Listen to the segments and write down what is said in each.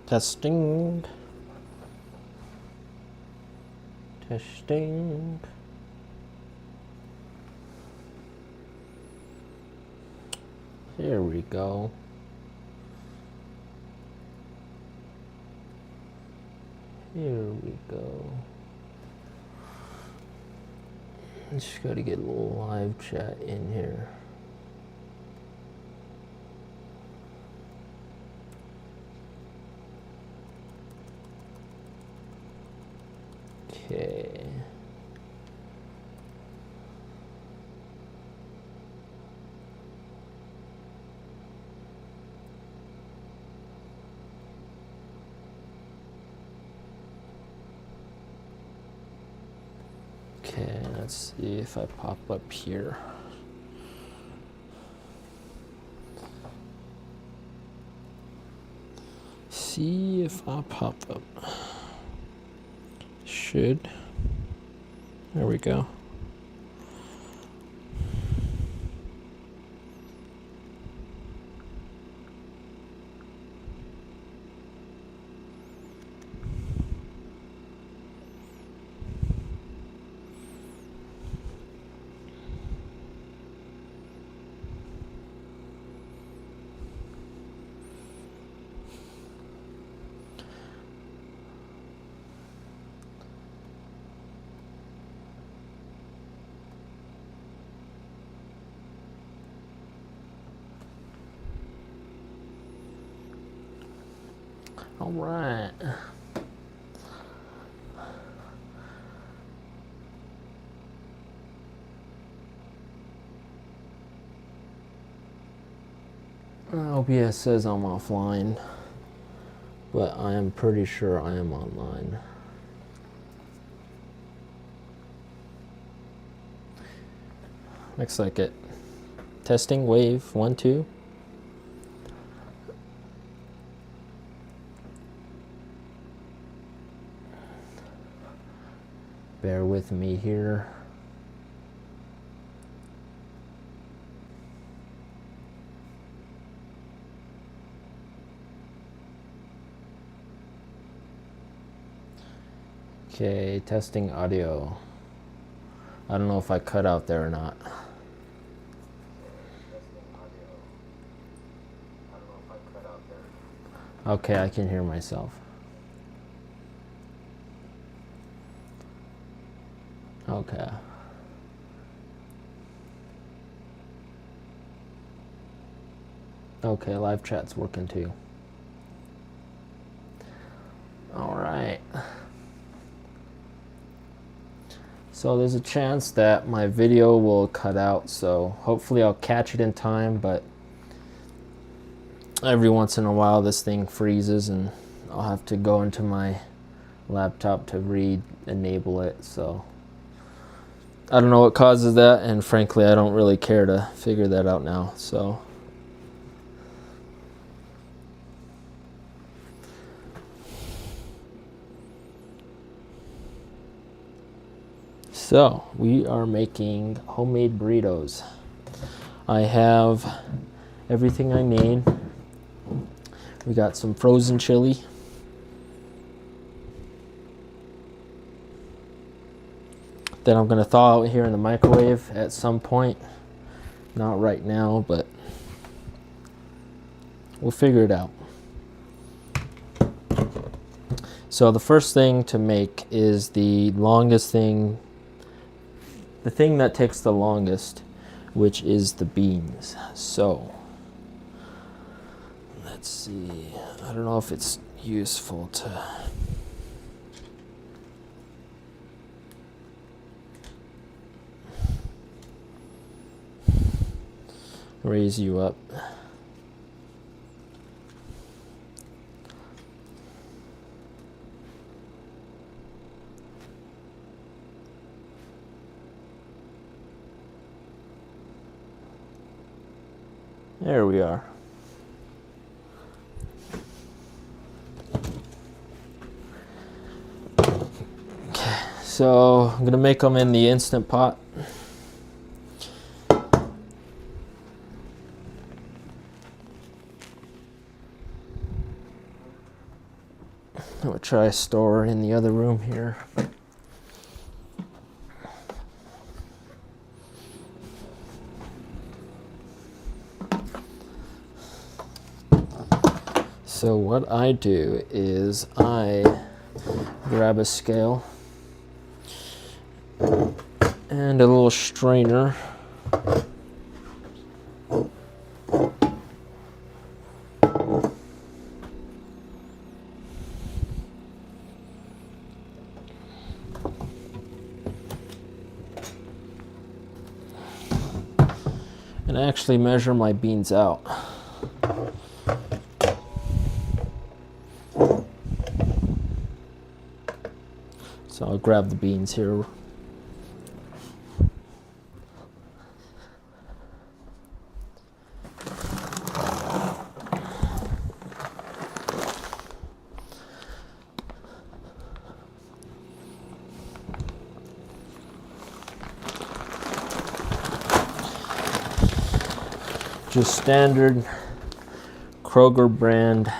Testing. Testing. Here we go. Here we go. Just gotta get a little live chat in here. Okay. Okay, let's see if I pop up here. See if I pop up. Should. There we go. All right. OBS says I'm offline, but I am pretty sure I am online. Looks like it. Testing, wave, 1, 2. Bear with me here. Okay, testing audio. I don't know if I cut out there or not. Okay, I can hear myself. Okay. Okay, live chat's working too. All right. So there's a chance that my video will cut out, so hopefully I'll catch it in time, but every once in a while this thing freezes and I'll have to go into my laptop to re-enable it, so I don't know what causes that, and frankly I don't really care to figure that out now. So we are making homemade burritos. I have everything I need. We got some frozen chili. That I'm gonna thaw out here in the microwave at some point. Not right now, but we'll figure it out. So the first thing to make is the longest thing, the thing that takes the longest, which is the beans. So let's see, I don't know if it's useful to raise you up. There we are. Okay, so I'm gonna make them in the Instant Pot. I'm gonna try to store in the other room here. So what I do is I grab a scale and a little strainer. And actually measure my beans out. So I'll grab the beans here. Just standard Kroger brand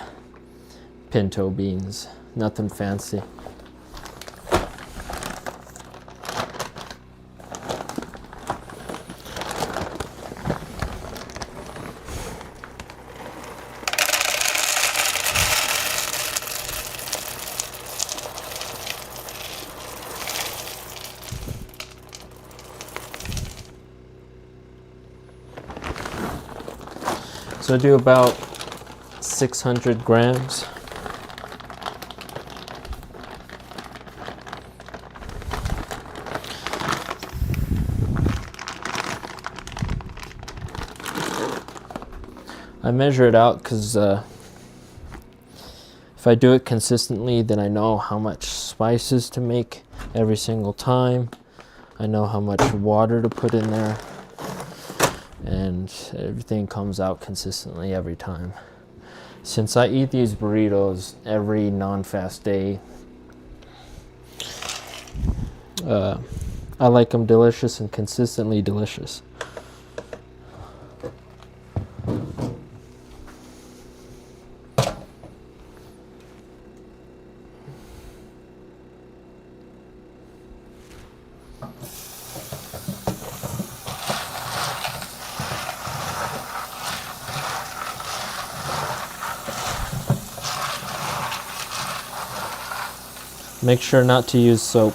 pinto beans, nothing fancy. So I do about 600 grams. I measure it out because if I do it consistently, then I know how much spices to make every single time. I know how much water to put in there. And everything comes out consistently every time. Since I eat these burritos every non-fast day, I like them delicious and consistently delicious. Make sure not to use soap.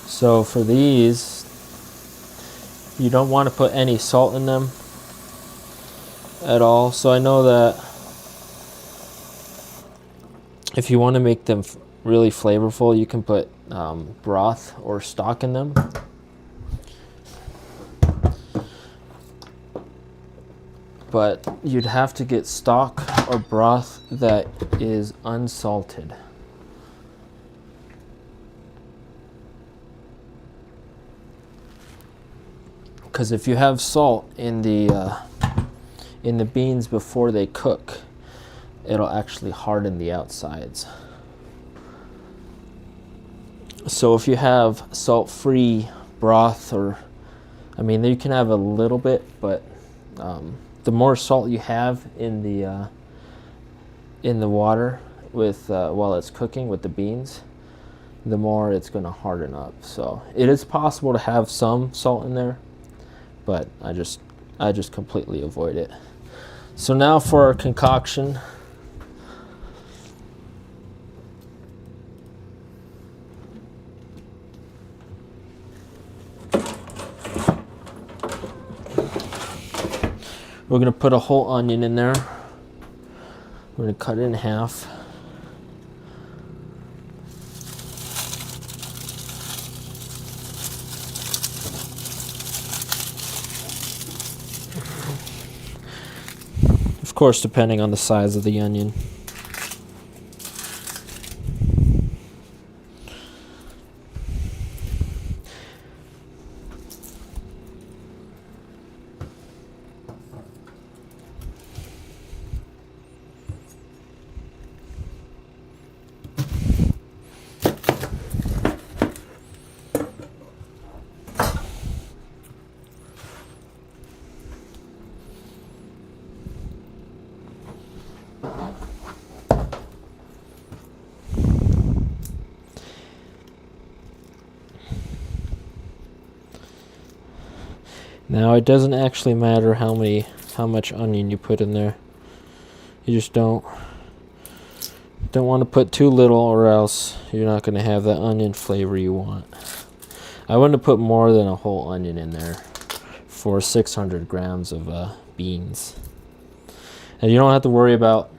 So for these, you don't want to put any salt in them at all. So I know that if you want to make them really flavorful, you can put broth or stock in them. But you'd have to get stock or broth that is unsalted. Because if you have salt in the beans before they cook, it'll actually harden the outsides. So if you have salt-free broth, or I mean, you can have a little bit, but the more salt you have in the water with while it's cooking with the beans, the more it's going to harden up. So it is possible to have some salt in there, but I just completely avoid it. So now for our concoction. We're going to put a whole onion in there. We're going to cut it in half. course, depending on the size of the onion. Now it doesn't actually matter how much onion you put in there. You just don't want to put too little, or else you're not going to have that onion flavor you want. I wouldn't have put more than a whole onion in there for 600 grams of beans. And you don't have to worry about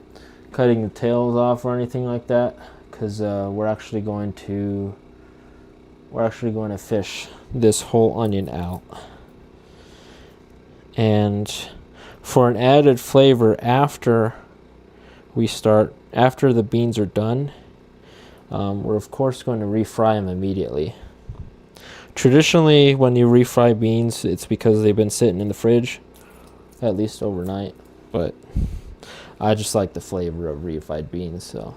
cutting the tails off or anything like that, because we're actually going to fish this whole onion out. And for an added flavor after the beans are done, we're of course going to refry them immediately. Traditionally, when you refry beans, it's because they've been sitting in the fridge at least overnight, but I just like the flavor of refried beans, so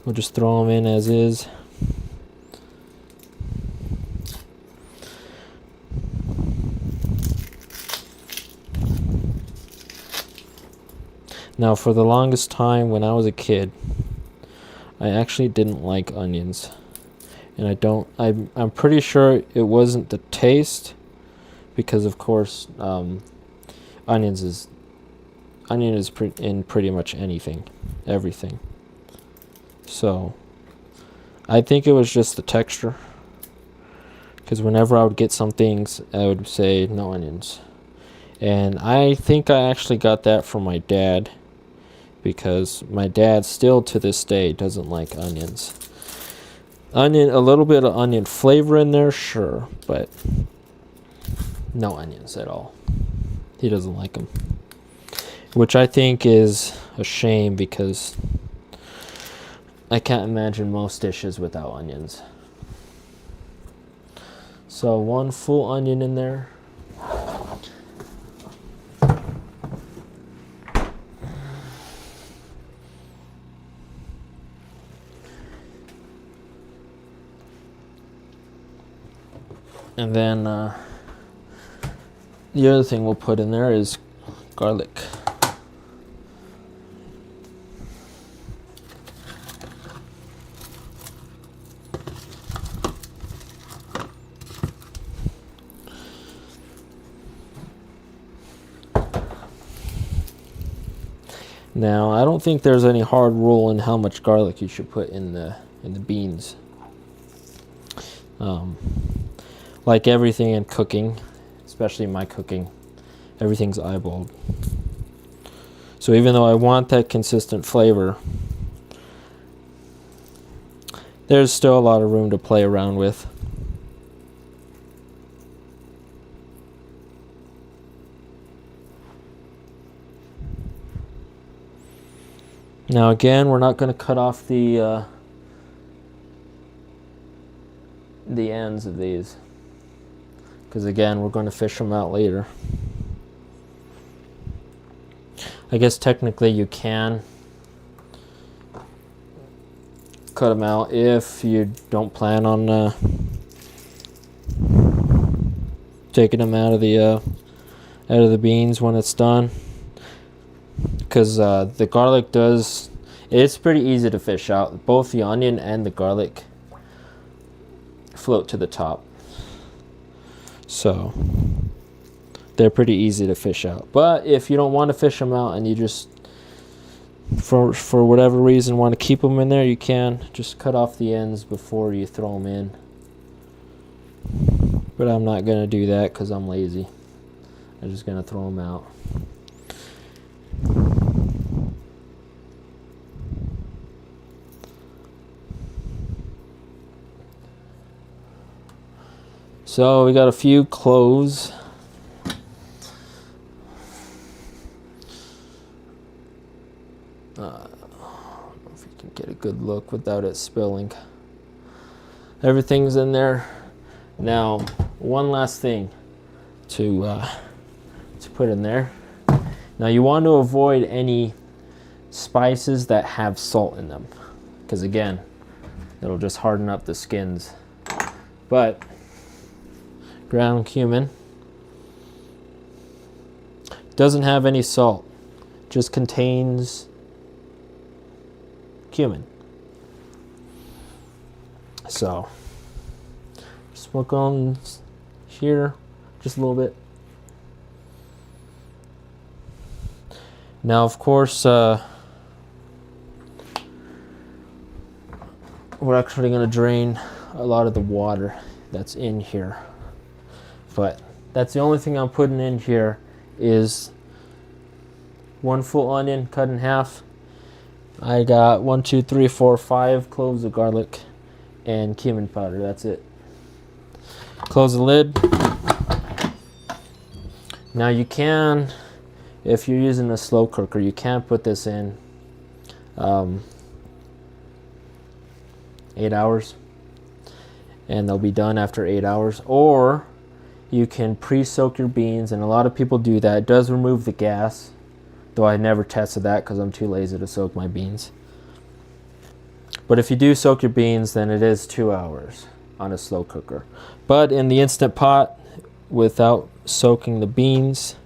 we'll just throw them in as is. Now, for the longest time when I was a kid, I actually didn't like onions. And I'm pretty sure it wasn't the taste, because of course, onion is in pretty much everything. So, I think it was just the texture. Because whenever I would get some things, I would say no onions. And I think I actually got that from my dad, because my dad still to this day doesn't like onions. A little bit of onion flavor in there, sure, but no onions at all. He doesn't like them, which I think is a shame, because I can't imagine most dishes without onions. So 1 full onion in there. And then the other thing we'll put in there is garlic. Now, I don't think there's any hard rule in how much garlic you should put in the beans. Like everything in cooking, especially my cooking, everything's eyeballed. So even though I want that consistent flavor, there's still a lot of room to play around with. Now again, we're not going to cut off the ends of these, because again, we're going to fish them out later. I guess technically you can cut them out if you don't plan on taking them out of the beans when it's done, because the garlic it's pretty easy to fish out. Both the onion and the garlic float to the top, so they're pretty easy to fish out. But if you don't want to fish them out and you just for whatever reason want to keep them in there, you can just cut off the ends before you throw them in. But I'm not going to do that because I'm lazy. I'm just going to throw them out. So we got a few cloves I don't know if you can get a good look without it spilling. Everything's in there. Now, one last thing to put in there. Now you want to avoid any spices that have salt in them, because again, it'll just harden up the skins. But ground cumin doesn't have any salt, just contains cumin. So just look on here just a little bit. Now, of course, we're actually going to drain a lot of the water that's in here. But that's the only thing I'm putting in here is 1 full onion cut in half. I got 1, 2, 3, 4, 5 cloves of garlic and cumin powder. That's it. Close the lid. Now you can, if you're using a slow cooker, you can put this in 8 hours, and they'll be done after 8 hours. Or you can pre-soak your beans, and a lot of people do that. It does remove the gas, though I never tested that because I'm too lazy to soak my beans. But if you do soak your beans, then it is 2 hours on a slow cooker. But in the Instant Pot, without soaking the beans,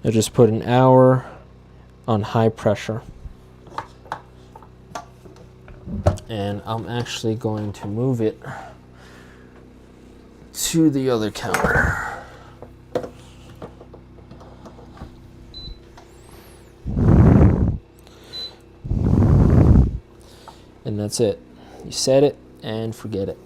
I just put an hour on high pressure. And I'm actually going to move it to the other counter. And that's it. You set it and forget it.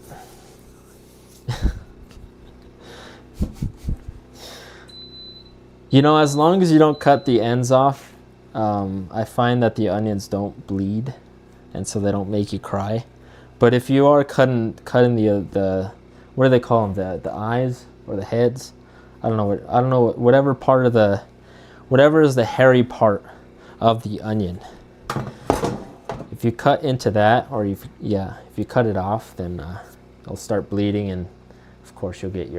You know, as long as you don't cut the ends off, I find that the onions don't bleed, and so they don't make you cry. But if you are cutting the what do they call them, the eyes or the heads? I don't know whatever part of whatever is the hairy part of the onion. If you cut into that, or if you cut it off, then it'll start bleeding, and of course you'll get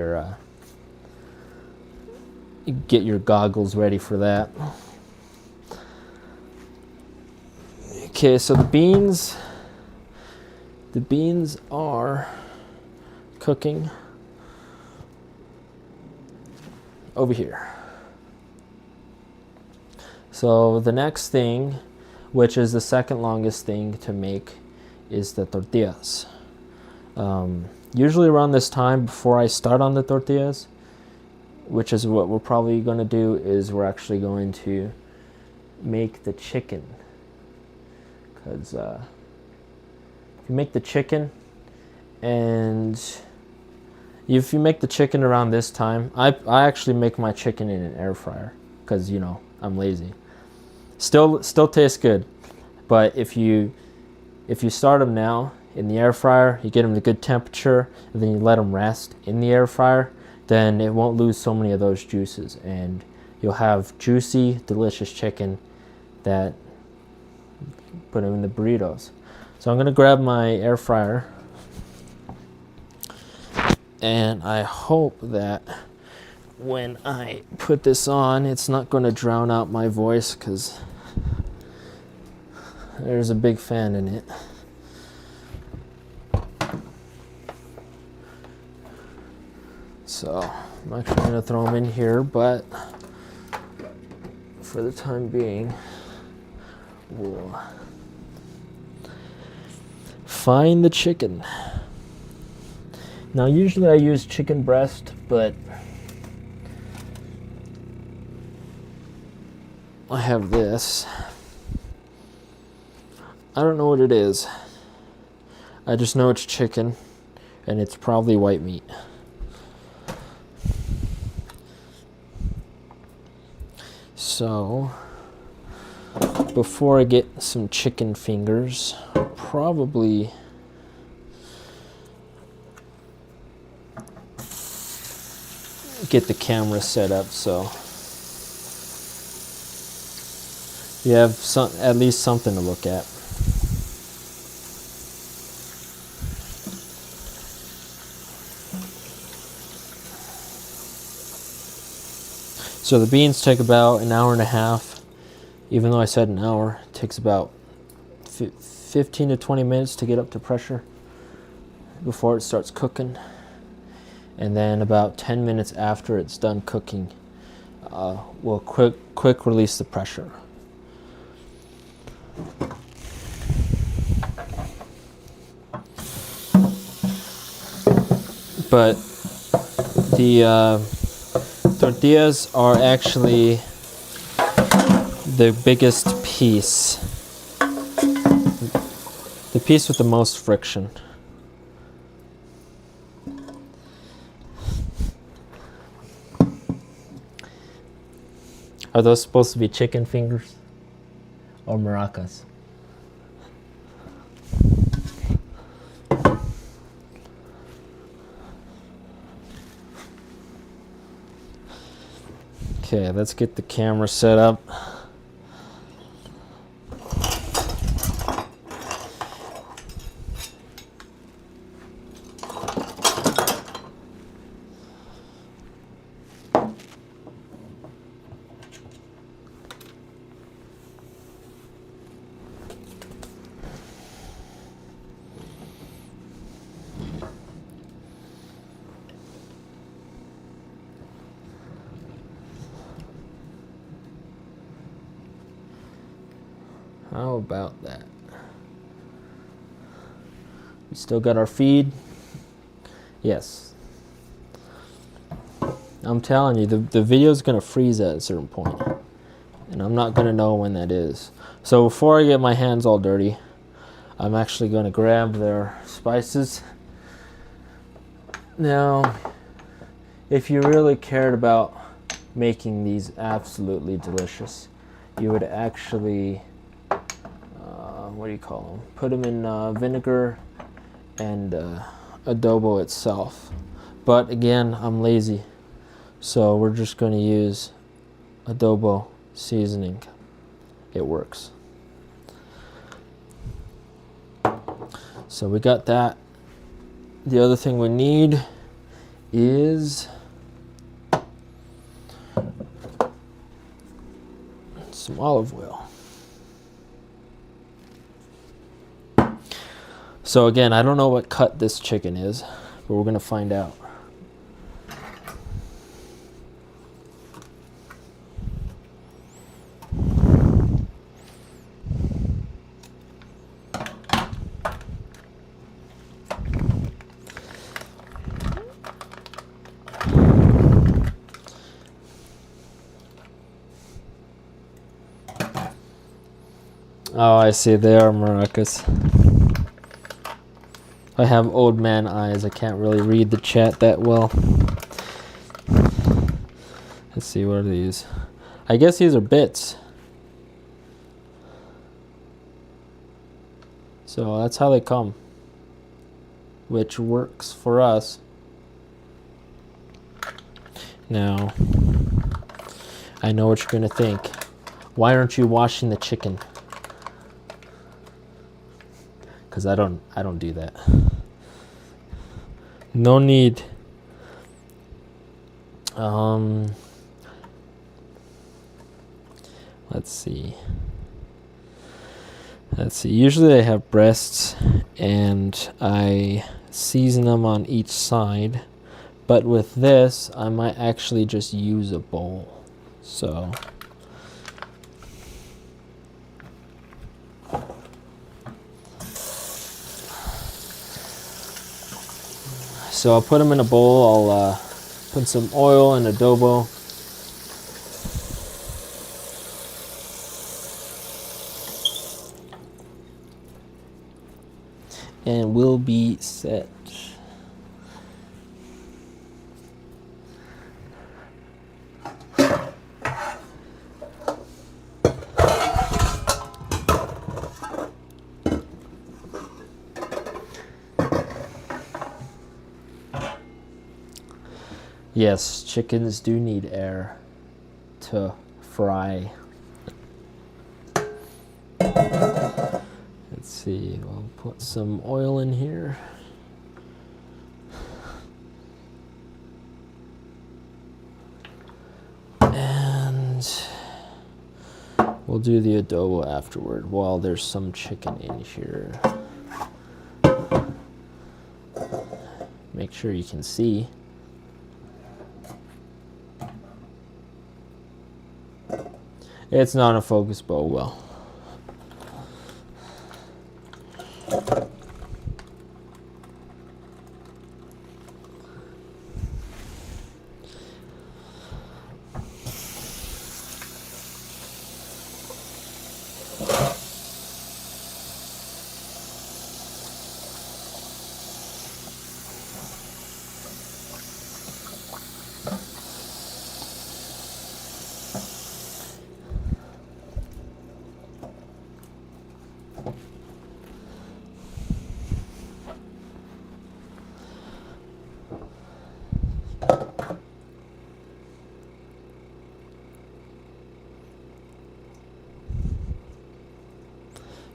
your goggles ready for that. Okay, so the beans are cooking over here. So the next thing, which is the second longest thing to make, is the tortillas. Usually around this time, before I start on the tortillas, which is what we're probably going to do, is we're actually going to make the chicken. Because if you make the chicken, and if you make the chicken around this time, I actually make my chicken in an air fryer because, you know, I'm lazy. Still tastes good, but if you start them now in the air fryer, you get them to good temperature, and then you let them rest in the air fryer, then it won't lose so many of those juices, and you'll have juicy, delicious chicken that put them in the burritos. So I'm gonna grab my air fryer, and I hope that when I put this on, it's not going to drown out my voice, because there's a big fan in it. So I'm actually going to throw them in here, but for the time being, we'll find the chicken. Now usually I use chicken breast, but I have this. I don't know what it is. I just know it's chicken, and it's probably white meat. So before I get some chicken fingers, I'll probably get the camera set up so you have at least something to look at. So the beans take about an hour and a half. Even though I said an hour, it takes about 15 to 20 minutes to get up to pressure before it starts cooking. And then about 10 minutes after it's done cooking, we'll quick release the pressure. But the tortillas are actually the biggest piece, the piece with the most friction. Are those supposed to be chicken fingers or maracas? Okay, let's get the camera set up. How about that? We still got our feed? Yes. I'm telling you, the video is going to freeze at a certain point, and I'm not going to know when that is. So before I get my hands all dirty, I'm actually going to grab their spices. Now, if you really cared about making these absolutely delicious, you would actually what do you call them? Put them in vinegar and adobo itself. But again, I'm lazy, so we're just going to use adobo seasoning. It works. So we got that. The other thing we need is some olive oil. So again, I don't know what cut this chicken is, but we're going to find out. Oh, I see. They are maracas. I have old man eyes. I can't really read the chat that well. Let's see, what are these? I guess these are bits. So that's how they come, which works for us. Now, I know what you're going to think. Why aren't you washing the chicken? Because I don't do that. No need. Let's see. Usually I have breasts and I season them on each side, but with this I might actually just use a bowl. So I'll put them in a bowl. I'll put some oil and adobo. And we'll be set. Yes, chickens do need air to fry. Let's see, we'll put some oil in here. And we'll do the adobo afterward while there's some chicken in here. Make sure you can see. It's not a focus, but well.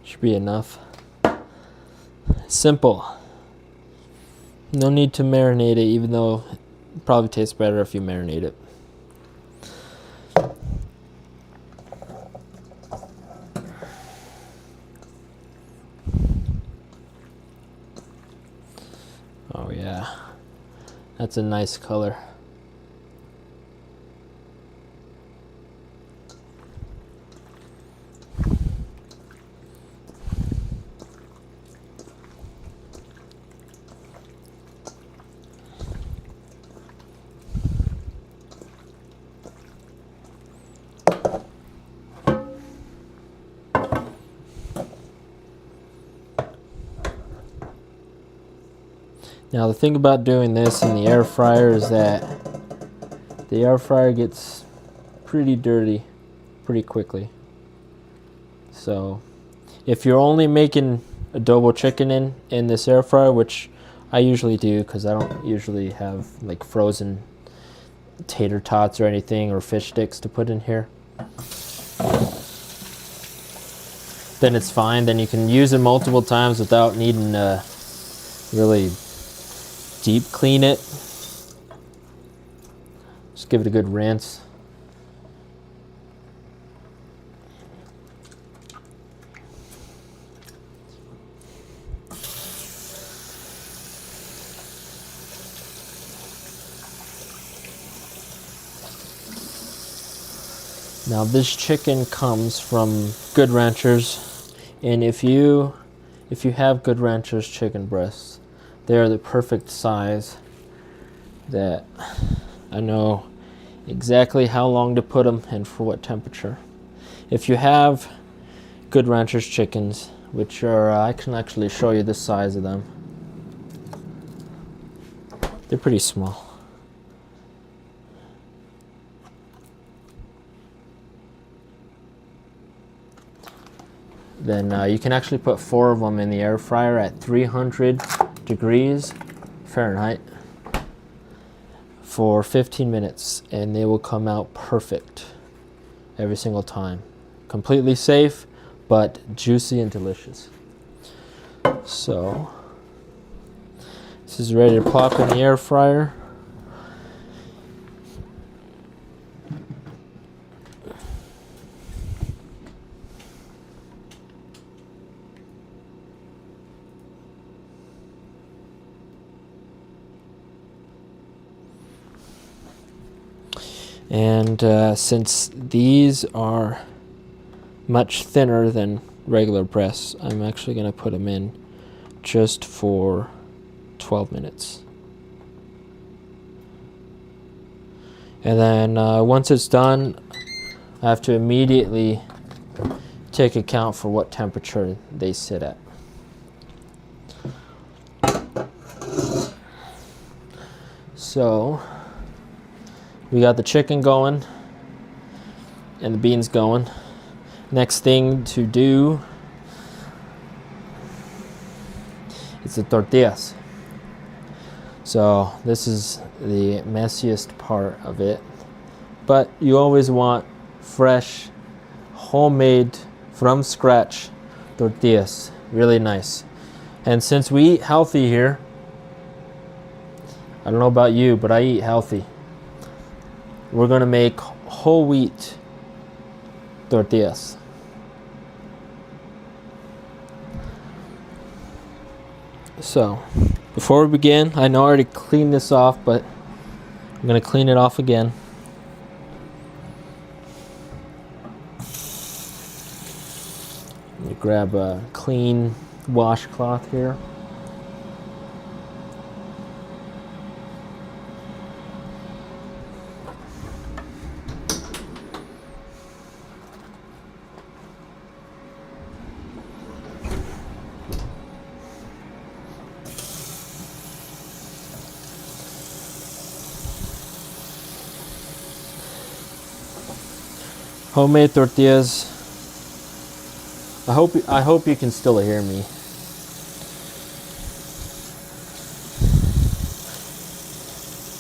Should be enough. Simple. No need to marinate it, even though it probably tastes better if you marinate it. Oh yeah, that's a nice color. Now the thing about doing this in the air fryer is that the air fryer gets pretty dirty pretty quickly. So if you're only making adobo chicken in this air fryer, which I usually do because I don't usually have like frozen tater tots or anything or fish sticks to put in here, then it's fine. Then you can use it multiple times without needing to really deep clean it. Just give it a good rinse. Now this chicken comes from Good Ranchers, and if you have Good Ranchers chicken breasts, they are the perfect size that I know exactly how long to put them and for what temperature. If you have Good Ranchers chickens, which are, I can actually show you the size of them. They're pretty small. Then you can actually put 4 of them in the air fryer at 300 degrees Fahrenheit for 15 minutes, and they will come out perfect every single time. Completely safe, but juicy and delicious. So this is ready to pop in the air fryer. And since these are much thinner than regular breasts, I'm actually going to put them in just for 12 minutes. And then once it's done, I have to immediately take account for what temperature they sit at. So we got the chicken going and the beans going. Next thing to do is the tortillas. So this is the messiest part of it, but you always want fresh, homemade from scratch tortillas. Really nice. And since we eat healthy here, I don't know about you, but I eat healthy. We're gonna make whole wheat tortillas. So, before we begin, I know I already cleaned this off, but I'm gonna clean it off again. Let me grab a clean washcloth here. Homemade tortillas. I hope you can still hear me.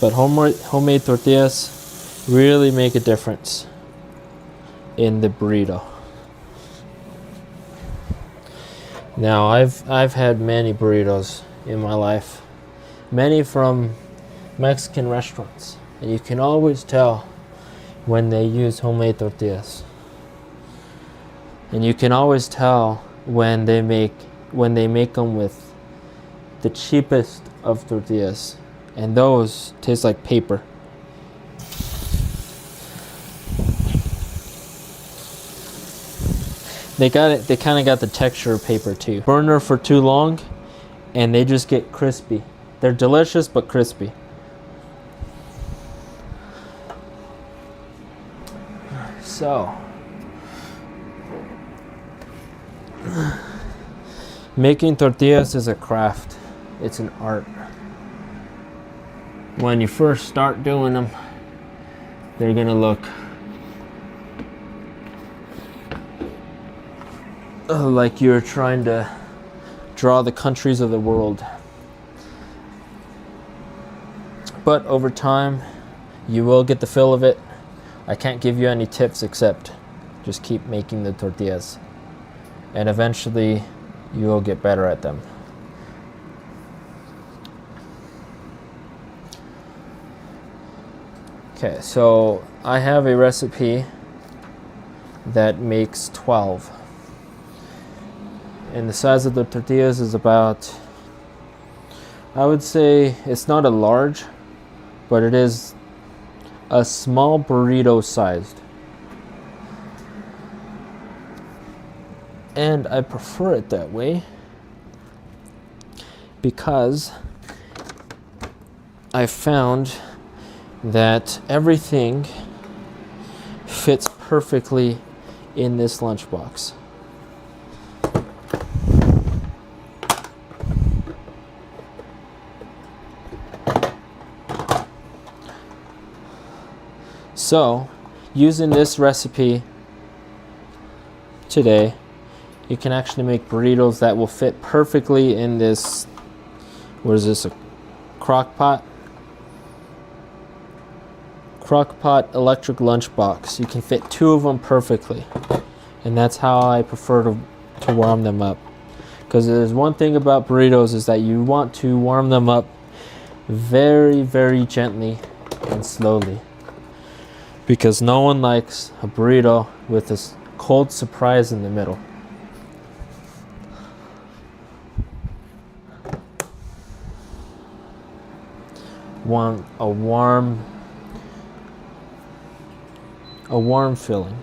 But homemade tortillas really make a difference in the burrito. Now I've had many burritos in my life, many from Mexican restaurants, and you can always tell when they use homemade tortillas. And you can always tell when they make them with the cheapest of tortillas, and those taste like paper. They kind of got the texture of paper too. Burner for too long and they just get crispy. They're delicious but crispy. So, making tortillas is a craft. It's an art. When you first start doing them, they're gonna look like you're trying to draw the countries of the world. But over time, you will get the feel of it. I can't give you any tips except just keep making the tortillas, and eventually you will get better at them. Okay, so I have a recipe that makes 12. And the size of the tortillas is about, I would say it's not a large, but it is a small burrito sized. And I prefer it that way because I found that everything fits perfectly in this lunchbox. So, using this recipe today, you can actually make burritos that will fit perfectly in this, what is this, a crock pot electric lunchbox. You can fit 2 of them perfectly. And that's how I prefer to warm them up. Because there's one thing about burritos is that you want to warm them up very, very gently and slowly. Because no one likes a burrito with this cold surprise in the middle. Want a warm filling.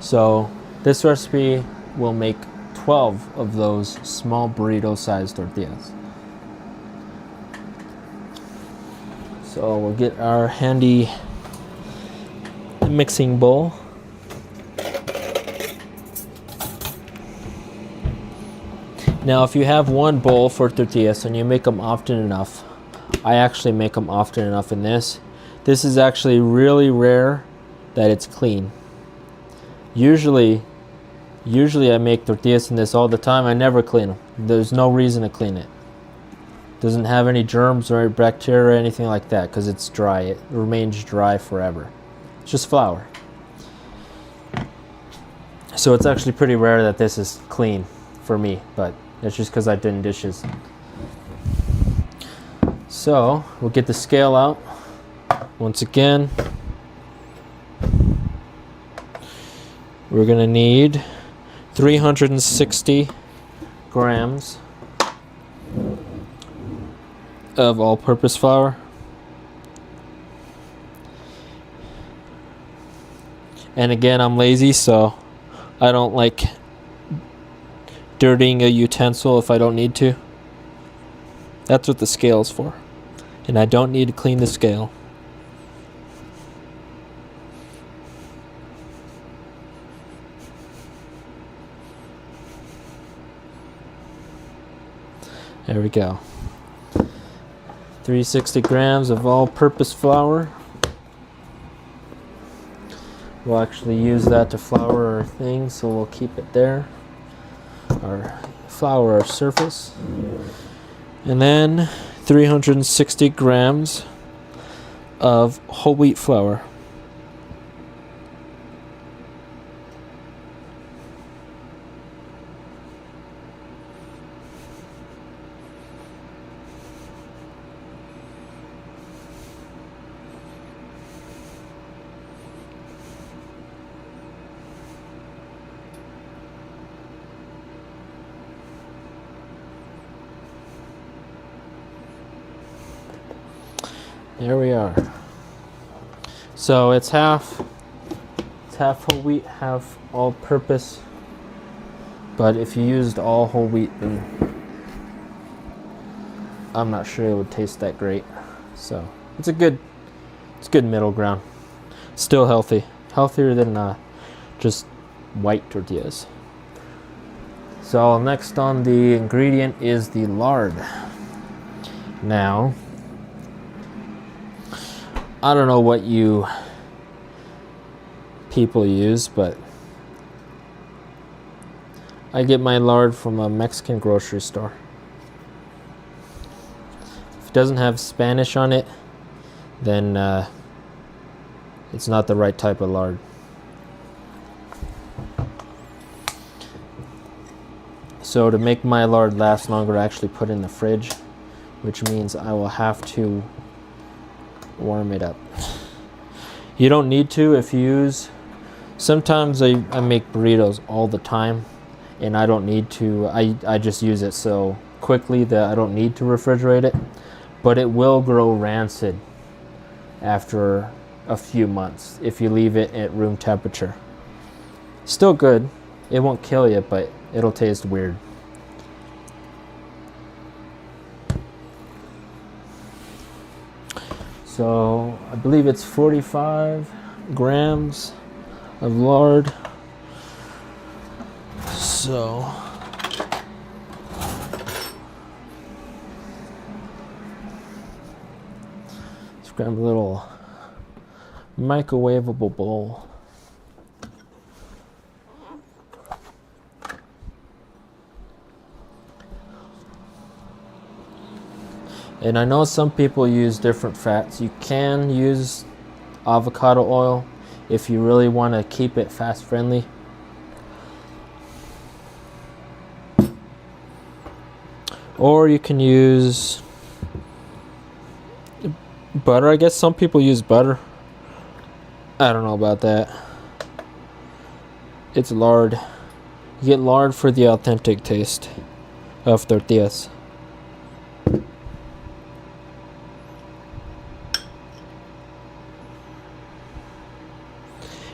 So this recipe will make 12 of those small burrito sized tortillas. So we'll get our handy mixing bowl. Now if you have one bowl for tortillas and you make them often enough, I actually make them often enough in this. This is actually really rare that it's clean. Usually I make tortillas in this all the time. I never clean them. There's no reason to clean it. Doesn't have any germs or bacteria or anything like that because it's dry. It remains dry forever. It's just flour. So it's actually pretty rare that this is clean for me, but it's just because I didn't dishes. So we'll get the scale out. Once again, we're gonna need 360 grams of all-purpose flour. And again, I'm lazy, so I don't like dirtying a utensil if I don't need to. That's what the scale is for. And I don't need to clean the scale. There we go. 360 grams of all-purpose flour. We'll actually use that to flour our thing, so we'll keep it there. Or flour our surface. And then 360 grams of whole wheat flour. There we are. So it's half whole wheat, half all-purpose. But if you used all whole wheat, then I'm not sure it would taste that great. So it's good middle ground. Still healthy, healthier than just white tortillas. So next on the ingredient is the lard. Now, I don't know what you people use, but I get my lard from a Mexican grocery store. If it doesn't have Spanish on it, then it's not the right type of lard. So to make my lard last longer, I actually put it in the fridge, which means I will have to warm it up. You don't need to if you use. Sometimes I make burritos all the time, and I don't need to. I just use it so quickly that I don't need to refrigerate it, but it will grow rancid after a few months if you leave it at room temperature. Still good. It won't kill you, but it'll taste weird. So I believe it's 45 grams of lard. So let's grab a little microwavable bowl. And I know some people use different fats. You can use avocado oil if you really want to keep it fast friendly. Or you can use butter. I guess some people use butter. I don't know about that. It's lard. You get lard for the authentic taste of tortillas.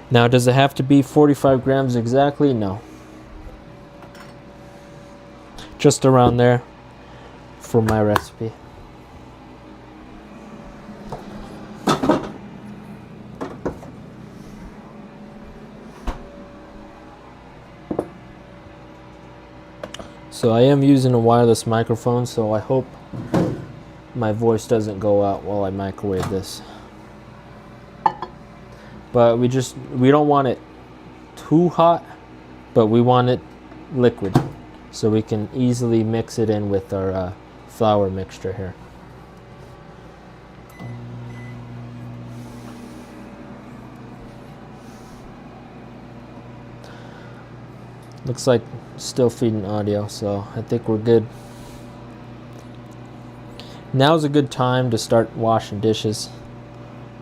Now, does it have to be 45 grams exactly? No. Just around there for my recipe. So I am using a wireless microphone, so I hope my voice doesn't go out while I microwave this. But we don't want it too hot, but we want it liquid, so we can easily mix it in with our flour mixture here. Looks like still feeding audio, so I think we're good. Now's a good time to start washing dishes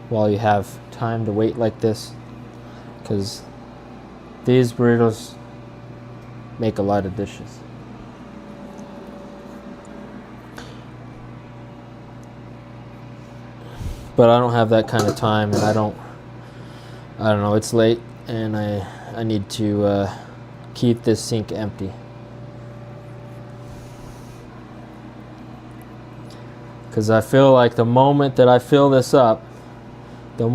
while you have time to wait like this, because these burritos make a lot of dishes. But I don't have that kind of time, and I don't know, it's late and I need to keep this sink empty. Because I feel like the moment I fill this up, I'm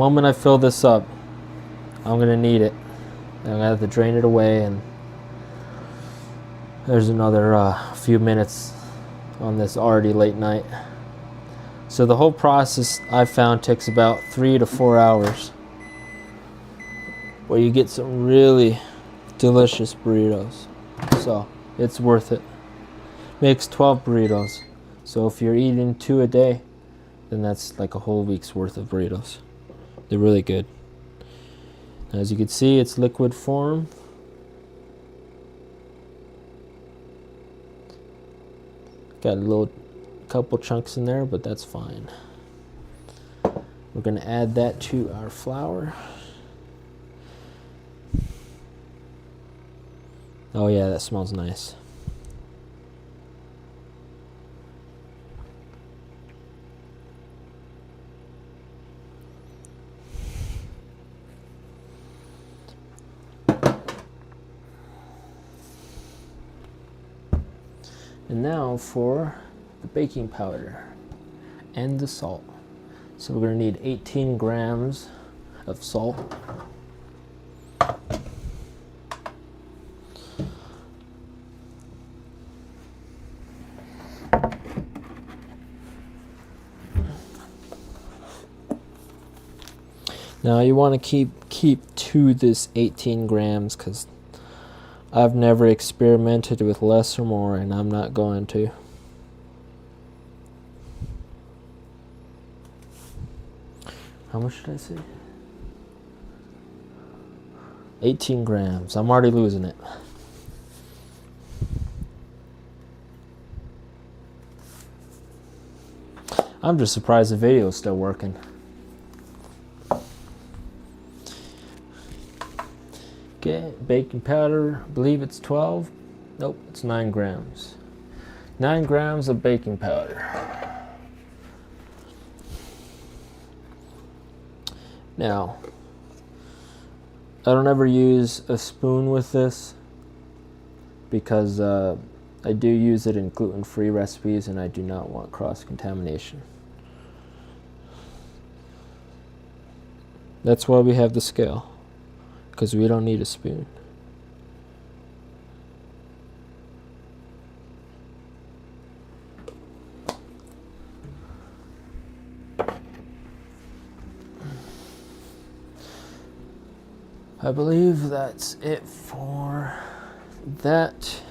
going to need it. I'm going to have to drain it away, and there's another few minutes on this already late night. So the whole process, I've found, takes about 3 to 4 hours, where you get some really delicious burritos. So it's worth it. Makes 12 burritos. So if you're eating 2 a day, then that's like a whole week's worth of burritos. They're really good. As you can see, it's liquid form. Got a couple chunks in there, but that's fine. We're going to add that to our flour. Oh yeah, that smells nice. And now for the baking powder and the salt. So we're going to need 18 grams of salt. Now you want to keep to this 18 grams, because I've never experimented with less or more, and I'm not going to. How much did I say? 18 grams. I'm already losing it. I'm just surprised the video is still working. Okay, baking powder, I believe it's 12. Nope, it's 9 grams. 9 grams of baking powder. Now, I don't ever use a spoon with this, because I do use it in gluten-free recipes, and I do not want cross-contamination. That's why we have the scale, because we don't need a spoon. I believe that's it for that.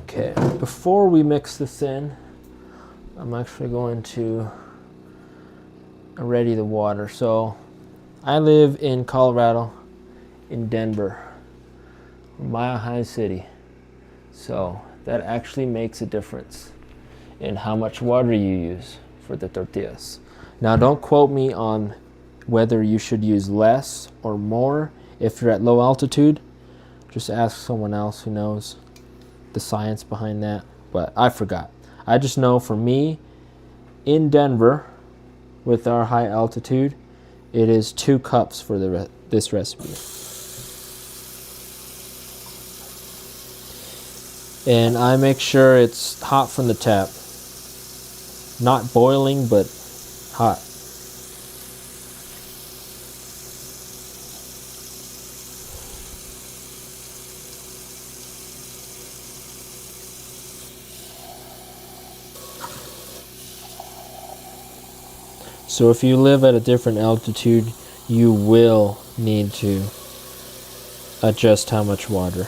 Okay, before we mix this in, I'm actually going to ready the water. So I live in Colorado, in Denver, Mile High City. So that actually makes a difference in how much water you use for the tortillas. Now don't quote me on whether you should use less or more if you're at low altitude. Just ask someone else who knows the science behind that. But I forgot. I just know for me, in Denver, with our high altitude, it is 2 cups for this recipe. And I make sure it's hot from the tap. Not boiling, but hot. So if you live at a different altitude, you will need to adjust how much water.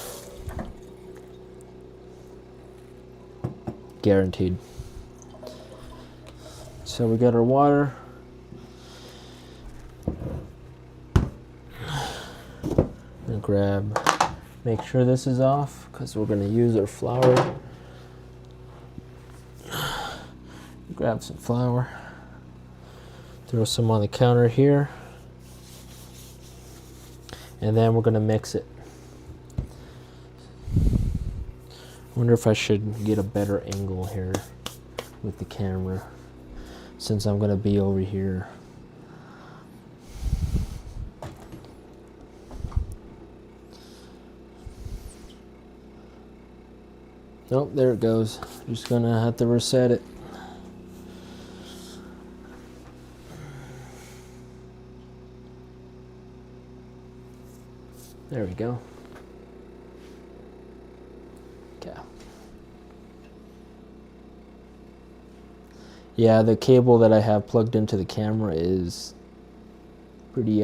Guaranteed. So we got our water. Make sure this is off because we're gonna use our flour. Grab some flour, throw some on the counter here, and then we're gonna mix it. I wonder if I should get a better angle here with the camera since I'm gonna be over here. Nope, there it goes. Just gonna have to reset it. There we go. Okay. Yeah, the cable that I have plugged into the camera is pretty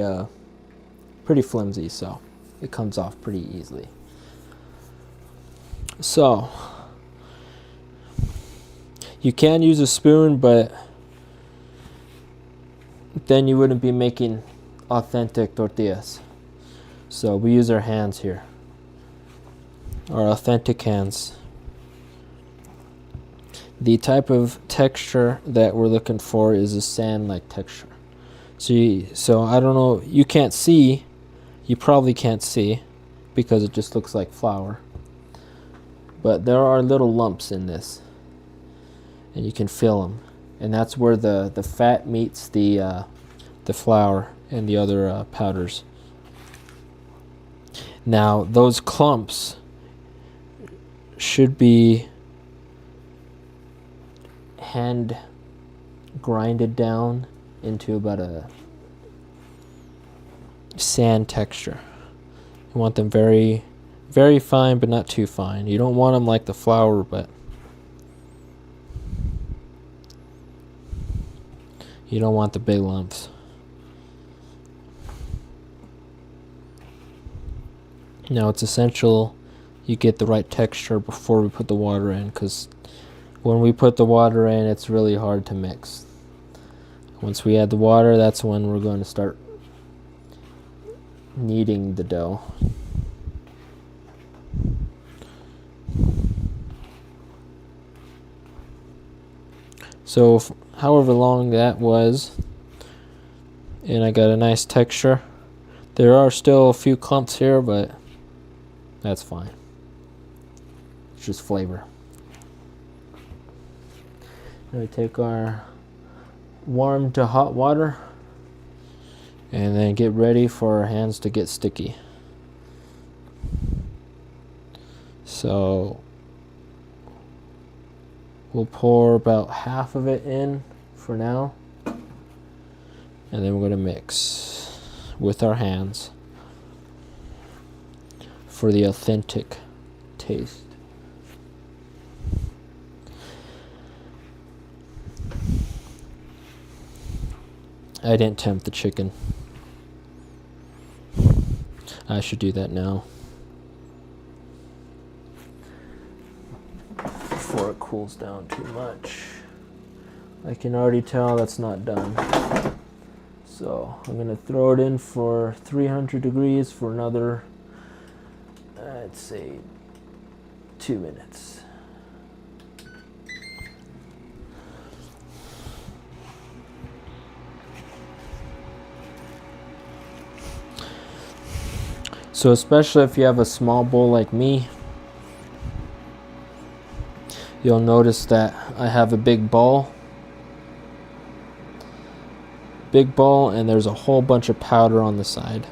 flimsy, so it comes off pretty easily. So you can use a spoon, but then you wouldn't be making authentic tortillas. So we use our hands here, our authentic hands. The type of texture that we're looking for is a sand-like texture. So I don't know, you can't see, you probably can't see because it just looks like flour. But there are little lumps in this, and you can feel them, and that's where the fat meets the flour and the other powders. Now those clumps should be hand grinded down into about a sand texture. You want them very, very fine, but not too fine. You don't want them like the flour, but you don't want the big lumps. Now it's essential you get the right texture before we put the water in, because when we put the water in, it's really hard to mix. Once we add the water, that's when we're going to start kneading the dough. So however long that was, and I got a nice texture. There are still a few clumps here, but that's fine. It's just flavor. Now we take our warm to hot water and then get ready for our hands to get sticky. So we'll pour about half of it in for now, and then we're going to mix with our hands for the authentic taste. I didn't tempt the chicken. I should do that now before it cools down too much. I can already tell that's not done. So I'm gonna throw it in for 300 degrees for another, I'd say, 2 minutes. So especially if you have a small bowl like me, you'll notice that I have a big bowl, and there's a whole bunch of powder on the side.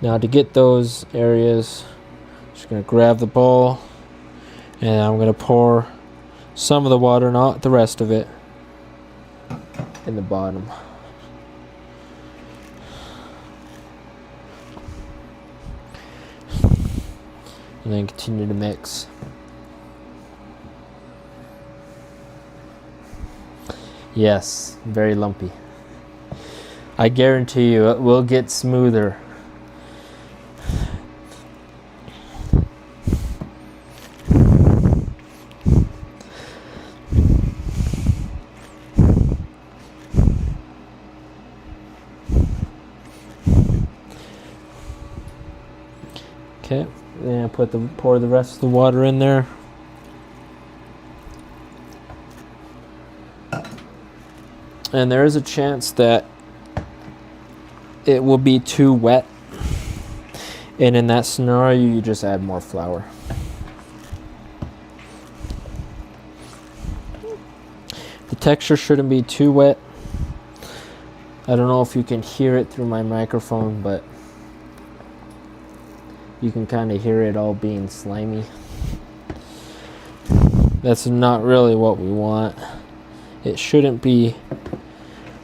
Now to get those areas, I'm just going to grab the bowl and I'm going to pour some of the water, not the rest of it, in the bottom. And then continue to mix. Yes, very lumpy. I guarantee you it will get smoother. Okay, then pour the rest of the water in there. And there is a chance that it will be too wet. And in that scenario, you just add more flour. The texture shouldn't be too wet. I don't know if you can hear it through my microphone, but you can kind of hear it all being slimy. That's not really what we want. It shouldn't be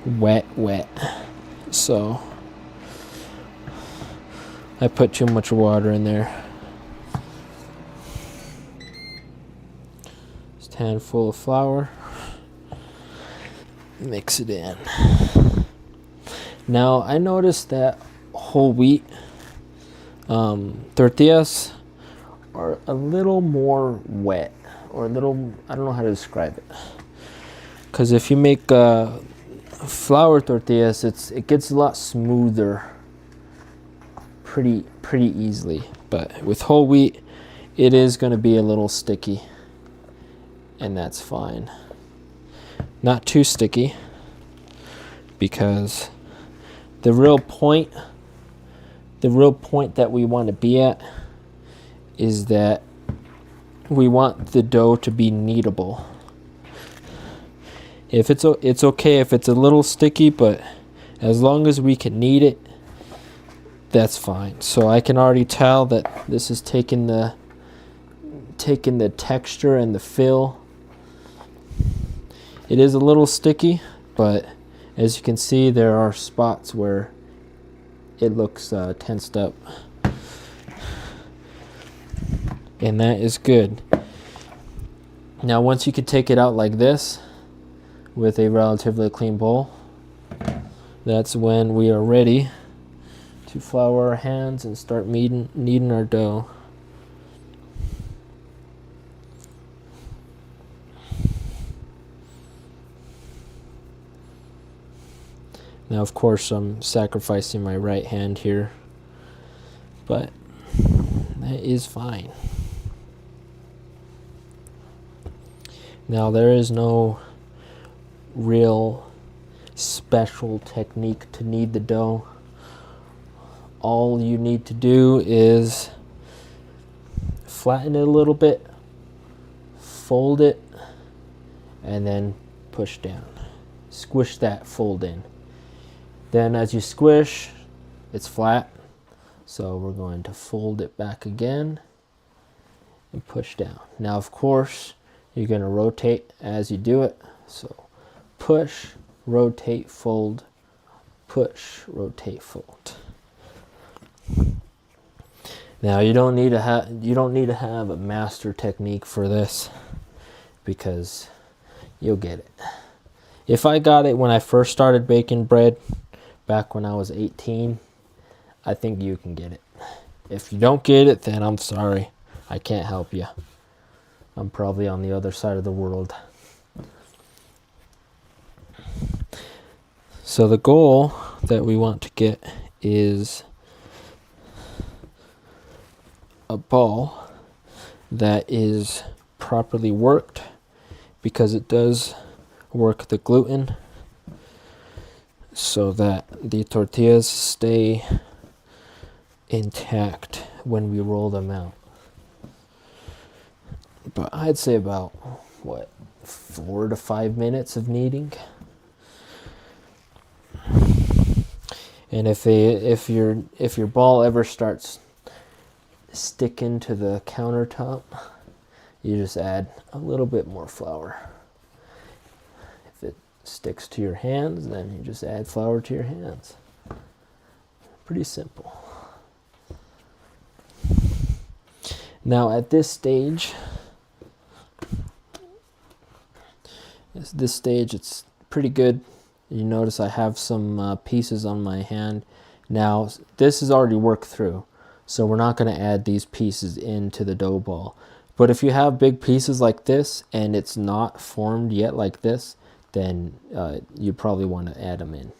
wet. So I put too much water in there. Just a handful of flour. Mix it in. Now I noticed that whole wheat tortillas are a little more wet, or a little, I don't know how to describe it. Because if you make flour tortillas, it gets a lot smoother pretty easily. But with whole wheat, it is going to be a little sticky, and that's fine. Not too sticky, because the real point that we want to be at is that we want the dough to be kneadable. If it's okay if it's a little sticky, but as long as we can knead it, that's fine. So I can already tell that this is taking the texture and the fill. It is a little sticky, but as you can see, there are spots where it looks tensed up, and that is good. Now once you can take it out like this with a relatively clean bowl, that's when we are ready to flour our hands and start kneading our dough. Now, of course, I'm sacrificing my right hand here, but that is fine. Now, there is no real special technique to knead the dough. All you need to do is flatten it a little bit, fold it, and then push down. Squish that fold in. Then as you squish, it's flat, so we're going to fold it back again and push down. Now, of course, you're going to rotate as you do it. So push, rotate, fold, push, rotate, fold. Now you don't need to have a master technique for this, because you'll get it. If I got it when I first started baking bread, back when I was 18, I think you can get it. If you don't get it, then I'm sorry. I can't help you. I'm probably on the other side of the world. So the goal that we want to get is a ball that is properly worked, because it does work the gluten, so that the tortillas stay intact when we roll them out. But I'd say about 4 to 5 minutes of kneading. And if your ball ever starts sticking to the countertop, you just add a little bit more flour. If it sticks to your hands, then you just add flour to your hands. Pretty simple. Now at this stage, it's pretty good. You notice I have some pieces on my hand. Now this is already worked through, so we're not going to add these pieces into the dough ball. But if you have big pieces like this and it's not formed yet like this, then you probably want to add them in.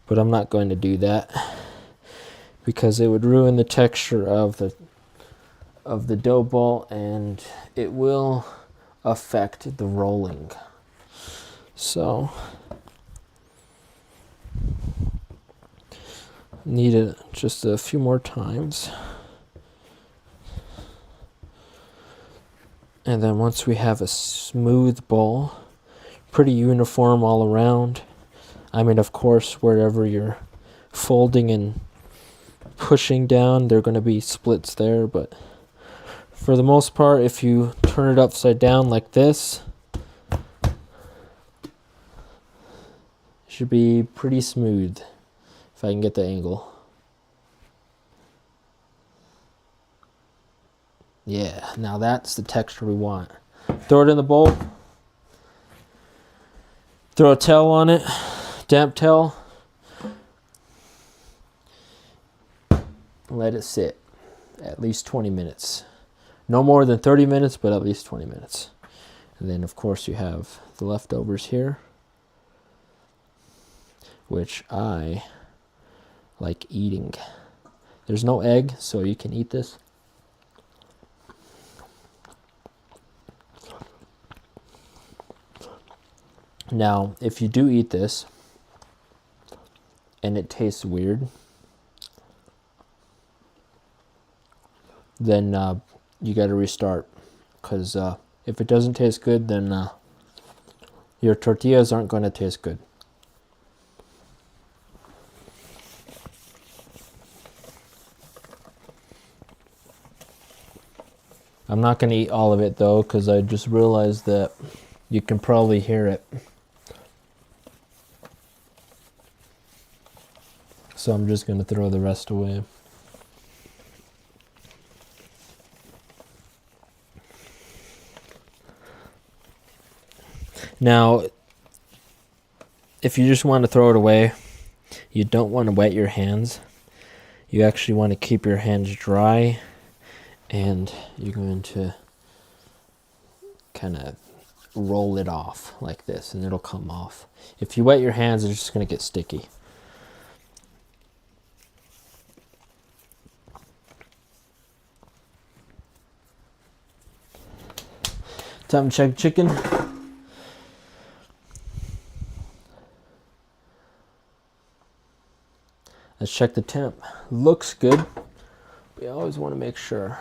But I'm not going to do that. because it would ruin the texture of the dough ball, and it will affect the rolling. So need it just a few more times. And then once we have a smooth ball, pretty uniform all around. I mean, of course, wherever you're folding and pushing down, there are going to be splits there, but for the most part, if you turn it upside down like this, it should be pretty smooth, if I can get the angle. Yeah, now that's the texture we want. Throw it in the bowl. Throw a towel on it, damp towel. Let it sit at least 20 minutes. No more than 30 minutes, but at least 20 minutes. And then, of course, you have the leftovers here, which I like eating. There's no egg, so you can eat this. Now, if you do eat this and it tastes weird, then you got to restart, because if it doesn't taste good, then your tortillas aren't going to taste good. I'm not going to eat all of it though, because I just realized that you can probably hear it. So I'm just going to throw the rest away. Now, if you just want to throw it away, you don't want to wet your hands. You actually want to keep your hands dry, and you're going to kind of roll it off like this, and it'll come off. If you wet your hands, it's just going to get sticky. Time to check chicken. Let's check the temp. Looks good. We always want to make sure.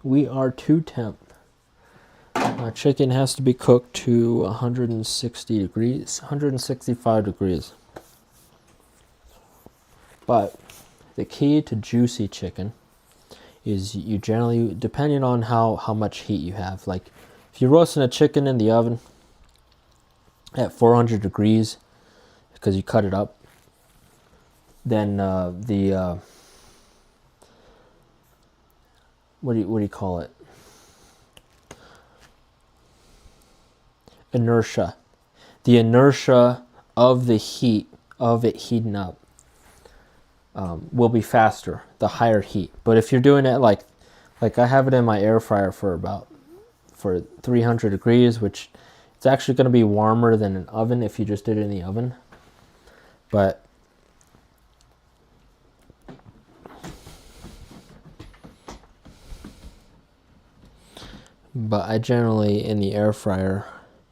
We are to temp. Our chicken has to be cooked to 160 degrees, 165 degrees. But the key to juicy chicken is you generally, depending on how much heat you have, like if you're roasting a chicken in the oven at 400 degrees because you cut it up, then what do you call it? Inertia. The inertia of the heat of it heating up will be faster, the higher heat. But if you're doing it like I have it in my air fryer for 300 degrees, which it's actually going to be warmer than an oven if you just did it in the oven. But I generally, in the air fryer,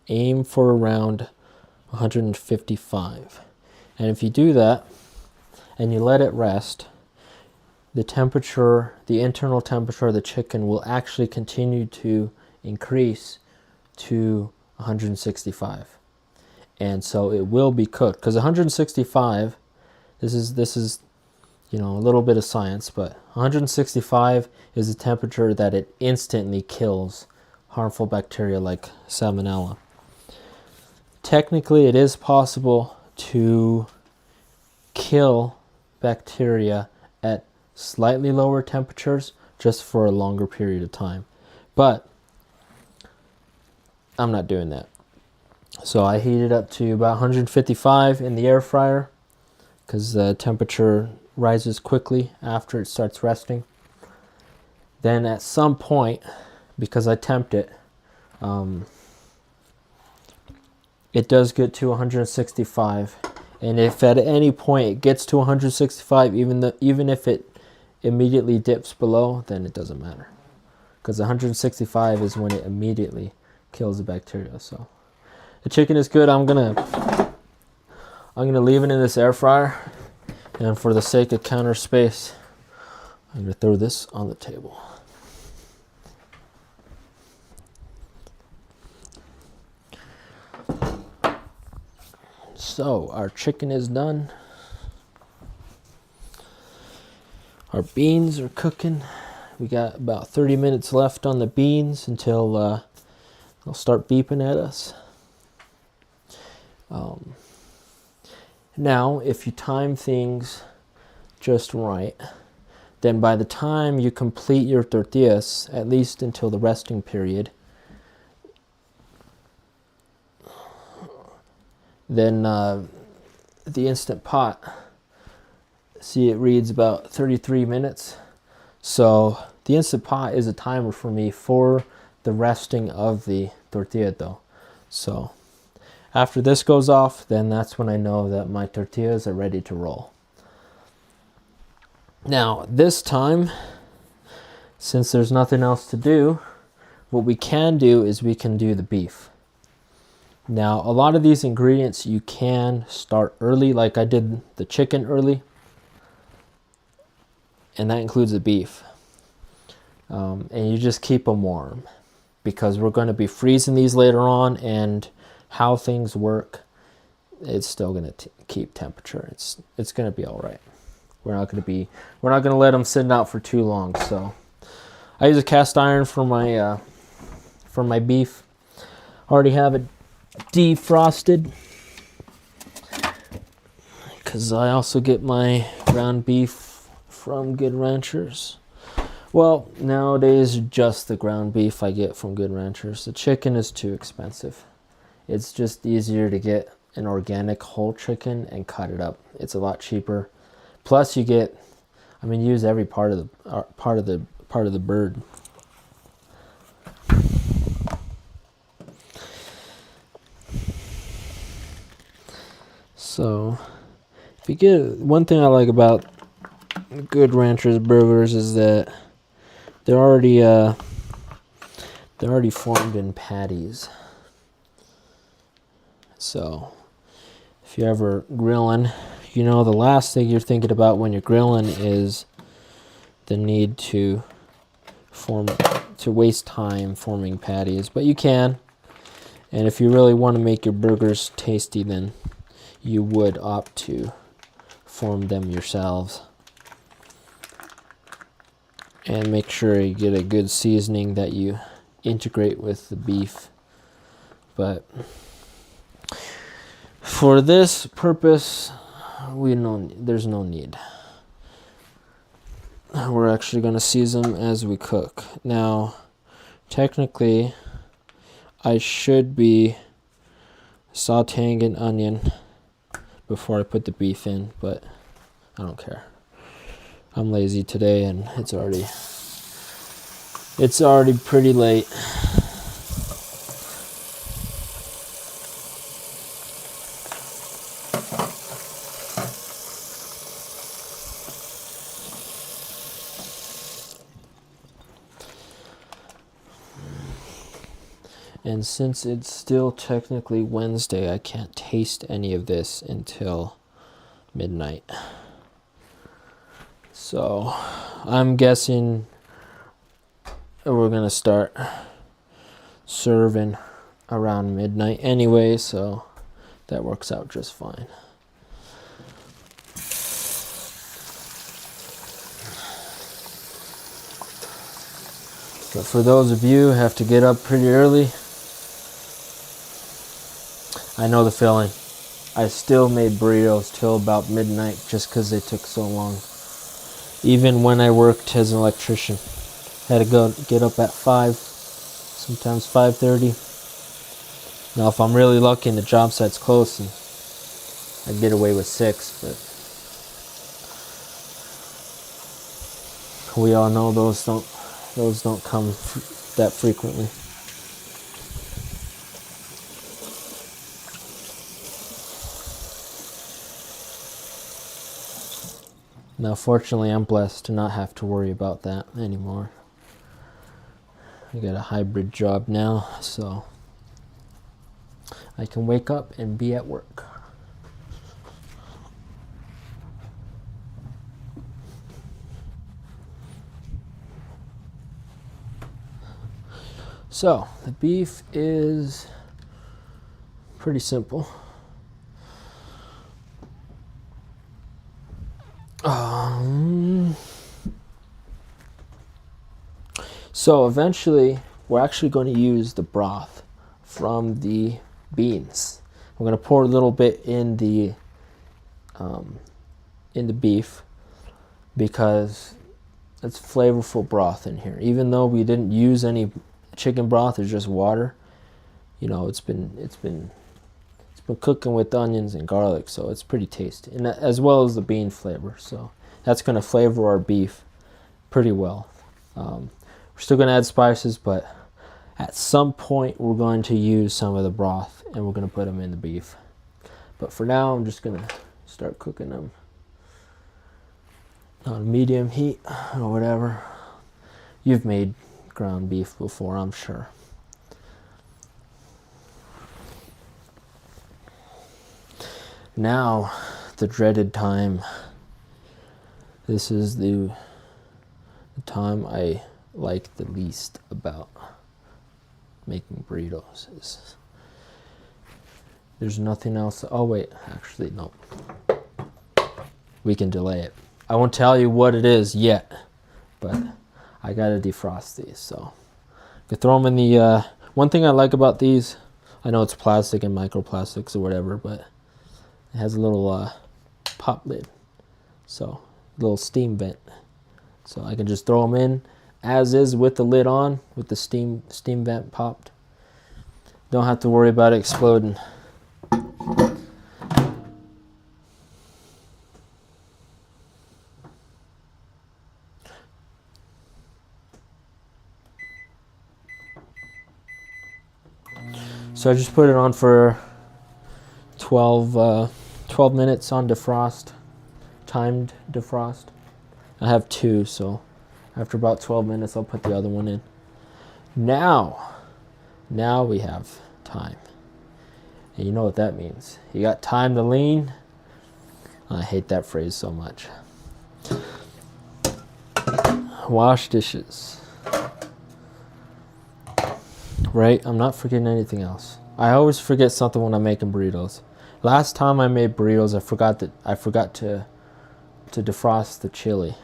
aim for around 155. And if you do that, and you let it rest, the temperature, the internal temperature of the chicken will actually continue to increase to 165. And so it will be cooked, because 165, this is a little bit of science, but 165 is the temperature that it instantly kills harmful bacteria like salmonella. Technically, it is possible to kill bacteria at slightly lower temperatures just for a longer period of time, but I'm not doing that. So I heat it up to about 155 in the air fryer, because the temperature rises quickly after it starts resting. Then at some point, because I temped it, it does get to 165. And if at any point it gets to 165, even if it immediately dips below, then it doesn't matter. Because 165 is when it immediately kills the bacteria. So the chicken is good. I'm gonna leave it in this air fryer, and for the sake of counter space, I'm gonna throw this on the table. So our chicken is done. Our beans are cooking. We got about 30 minutes left on the beans until they'll start beeping at us. Now, if you time things just right, then by the time you complete your tortillas, at least until the resting period, then the Instant Pot, see, it reads about 33 minutes. So the Instant Pot is a timer for me for the resting of the tortilla dough. So after this goes off, then that's when I know that my tortillas are ready to roll. Now this time, since there's nothing else to do, what we can do is we can do the beef. Now a lot of these ingredients you can start early, like I did the chicken early, and that includes the beef. And you just keep them warm, because we're going to be freezing these later on, and how things work, it's still going to keep temperature. It's going to be all right. We're not going to let them sit out for too long. So I use a cast iron for my beef. Already have it defrosted, because I also get my ground beef from Good Ranchers. Well, nowadays just the ground beef I get from Good Ranchers. The chicken is too expensive. It's just easier to get an organic whole chicken and cut it up. It's a lot cheaper. Plus you get, use every part of the bird. So if you get, one thing I like about Good Ranchers burgers is that they're already formed in patties. So if you're ever grilling, the last thing you're thinking about when you're grilling is the need to waste time forming patties. But you can, and if you really want to make your burgers tasty, then you would opt to form them yourselves. And make sure you get a good seasoning that you integrate with the beef. But for this purpose, there's no need. We're actually going to season them as we cook. Now, technically, I should be sauteing an onion before I put the beef in, but I don't care. I'm lazy today, and it's already pretty late. And since it's still technically Wednesday, I can't taste any of this until midnight. So I'm guessing we're going to start serving around midnight anyway, so that works out just fine. But for those of you who have to get up pretty early, I know the feeling. I still made burritos till about midnight just because they took so long. Even when I worked as an electrician, had to get up at 5, sometimes 5:30. Now, if I'm really lucky and the job site's close, and I get away with 6, but we all know those don't come that frequently. Now, fortunately, I'm blessed to not have to worry about that anymore. I got a hybrid job now, so I can wake up and be at work. So, the beef is pretty simple. So eventually, we're actually going to use the broth from the beans. We're going to pour a little bit in the beef because it's flavorful broth in here. Even though we didn't use any chicken broth, it's just water. You know, it's been cooking with onions and garlic, so it's pretty tasty, and as well as the bean flavor. So that's going to flavor our beef pretty well. We're still going to add spices, but at some point we're going to use some of the broth and we're going to put them in the beef. But for now, I'm just going to start cooking them on medium heat or whatever. You've made ground beef before, I'm sure. Now, the dreaded time. This is the time I like the least about making burritos. There's nothing else. Oh wait, actually no. We can delay it. I won't tell you what it is yet, but I gotta defrost these. So I can throw them in the. One thing I like about these, I know it's plastic and microplastics or whatever, but it has a little pop lid, so a little steam vent. So I can just throw them in as is with the lid on, with the steam vent popped. Don't have to worry about it exploding. So I just put it on for 12 minutes on defrost, timed defrost. I have two, so after about 12 minutes, I'll put the other one in. Now we have time. And you know what that means. You got time to lean. I hate that phrase so much. Wash dishes. Right? I'm not forgetting anything else. I always forget something when I'm making burritos. Last time I made burritos, I forgot to defrost the chili.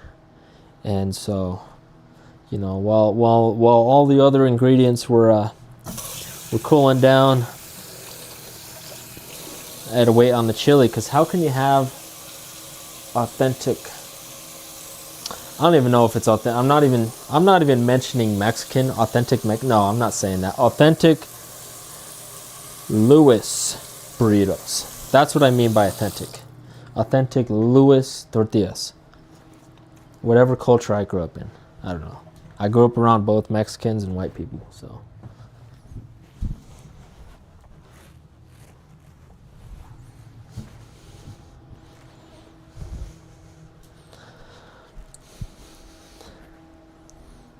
And so, you know, while all the other ingredients were cooling down, I had to wait on the chili, because how can you have authentic? I don't even know if it's authentic. I'm not even mentioning Mexican authentic. No, I'm not saying that. Authentic Lewis burritos. That's what I mean by authentic. Authentic Lewis tortillas. Whatever culture I grew up in. I don't know. I grew up around both Mexicans and white people, so.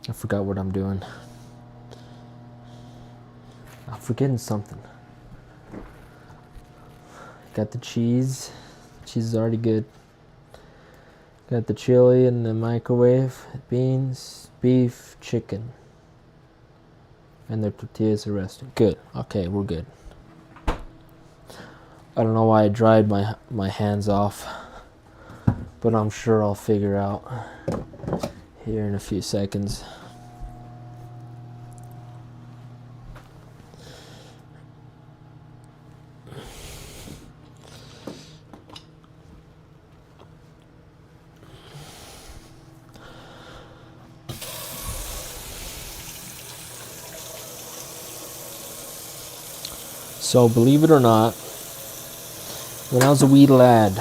I forgot what I'm doing. I'm forgetting something. Got the cheese. Cheese is already good. Got the chili in the microwave. Beans, beef, chicken. And the tortillas are resting. Good. Okay, we're good. I don't know why I dried my hands off, but I'm sure I'll figure out here in a few seconds. So, believe it or not, when I was a wee lad,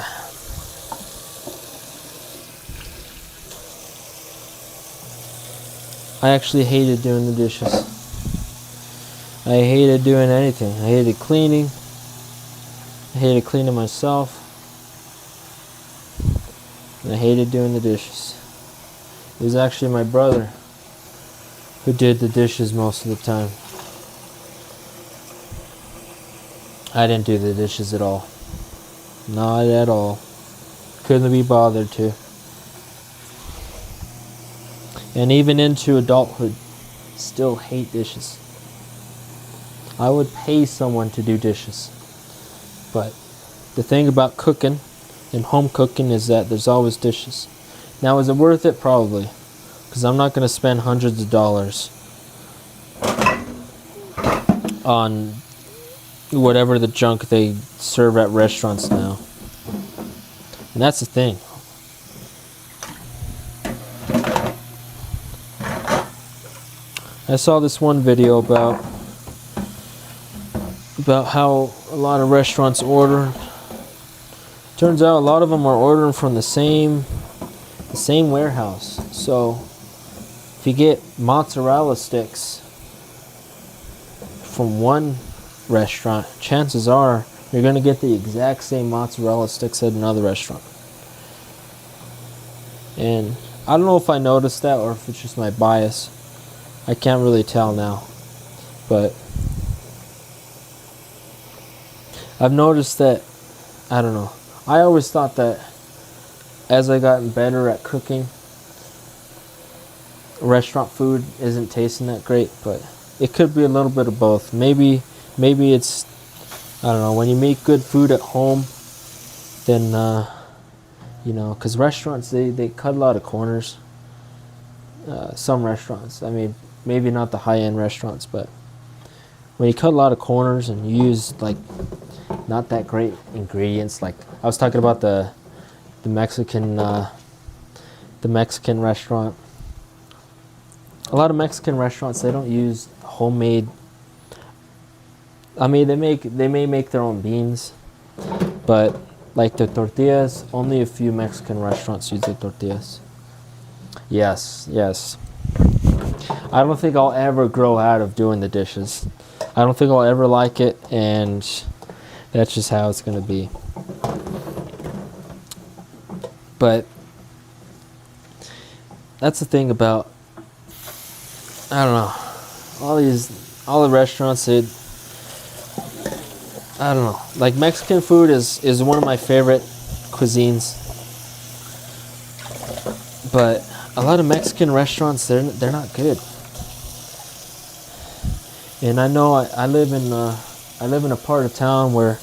I actually hated doing the dishes. I hated doing anything. I hated cleaning. I hated cleaning myself. And I hated doing the dishes. It was actually my brother who did the dishes most of the time. I didn't do the dishes at all. Not at all. Couldn't be bothered to. And even into adulthood, still hate dishes. I would pay someone to do dishes. But the thing about cooking and home cooking is that there's always dishes. Now, is it worth it? Probably. Because I'm not going to spend hundreds of dollars on whatever the junk they serve at restaurants now. And that's the thing. I saw this one video about how a lot of restaurants order. Turns out a lot of them are ordering from the same warehouse. So if you get mozzarella sticks from one restaurant, chances are you're going to get the exact same mozzarella sticks at another restaurant. And I don't know if I noticed that or if it's just my bias. I can't really tell now. But I've noticed that, I don't know. I always thought that as I gotten better at cooking, restaurant food isn't tasting that great, but it could be a little bit of both. Maybe it's, I don't know, when you make good food at home, then, because restaurants, they cut a lot of corners. Some restaurants, I mean, maybe not the high-end restaurants, but when you cut a lot of corners and you use, like, not that great ingredients, like, I was talking about the Mexican restaurant. A lot of Mexican restaurants, they don't use homemade. I mean, they may make their own beans, but like the tortillas, only a few Mexican restaurants use the tortillas. Yes. I don't think I'll ever grow out of doing the dishes. I don't think I'll ever like it, and that's just how it's going to be. But that's the thing about, I don't know, all the restaurants, I don't know, like Mexican food is one of my favorite cuisines, but a lot of Mexican restaurants, they're not good. And I know I live in a part of town where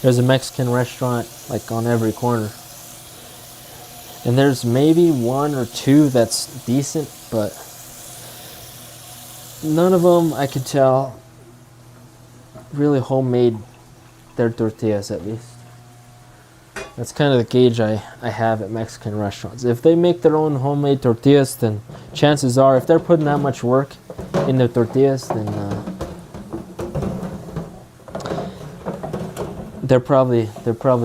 there's a Mexican restaurant like on every corner. And there's maybe one or two that's decent, but none of them, I could tell, really homemade their tortillas, at least. That's kind of the gauge I have at Mexican restaurants. If they make their own homemade tortillas, then chances are, if they're putting that much work in their tortillas, then they're probably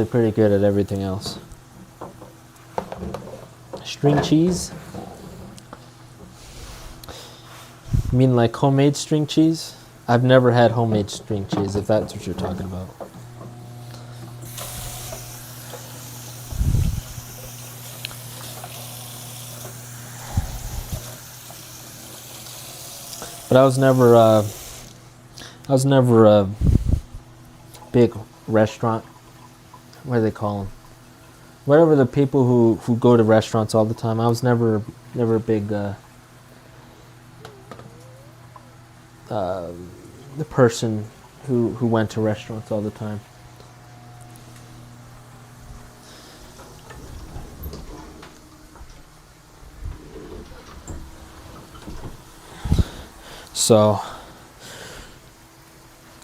pretty good at everything else. String cheese? You mean like homemade string cheese? I've never had homemade string cheese, if that's what you're talking about. But I was never a big restaurant. What do they call them? Whatever the people who go to restaurants all the time. I was never a big the person who went to restaurants all the time. So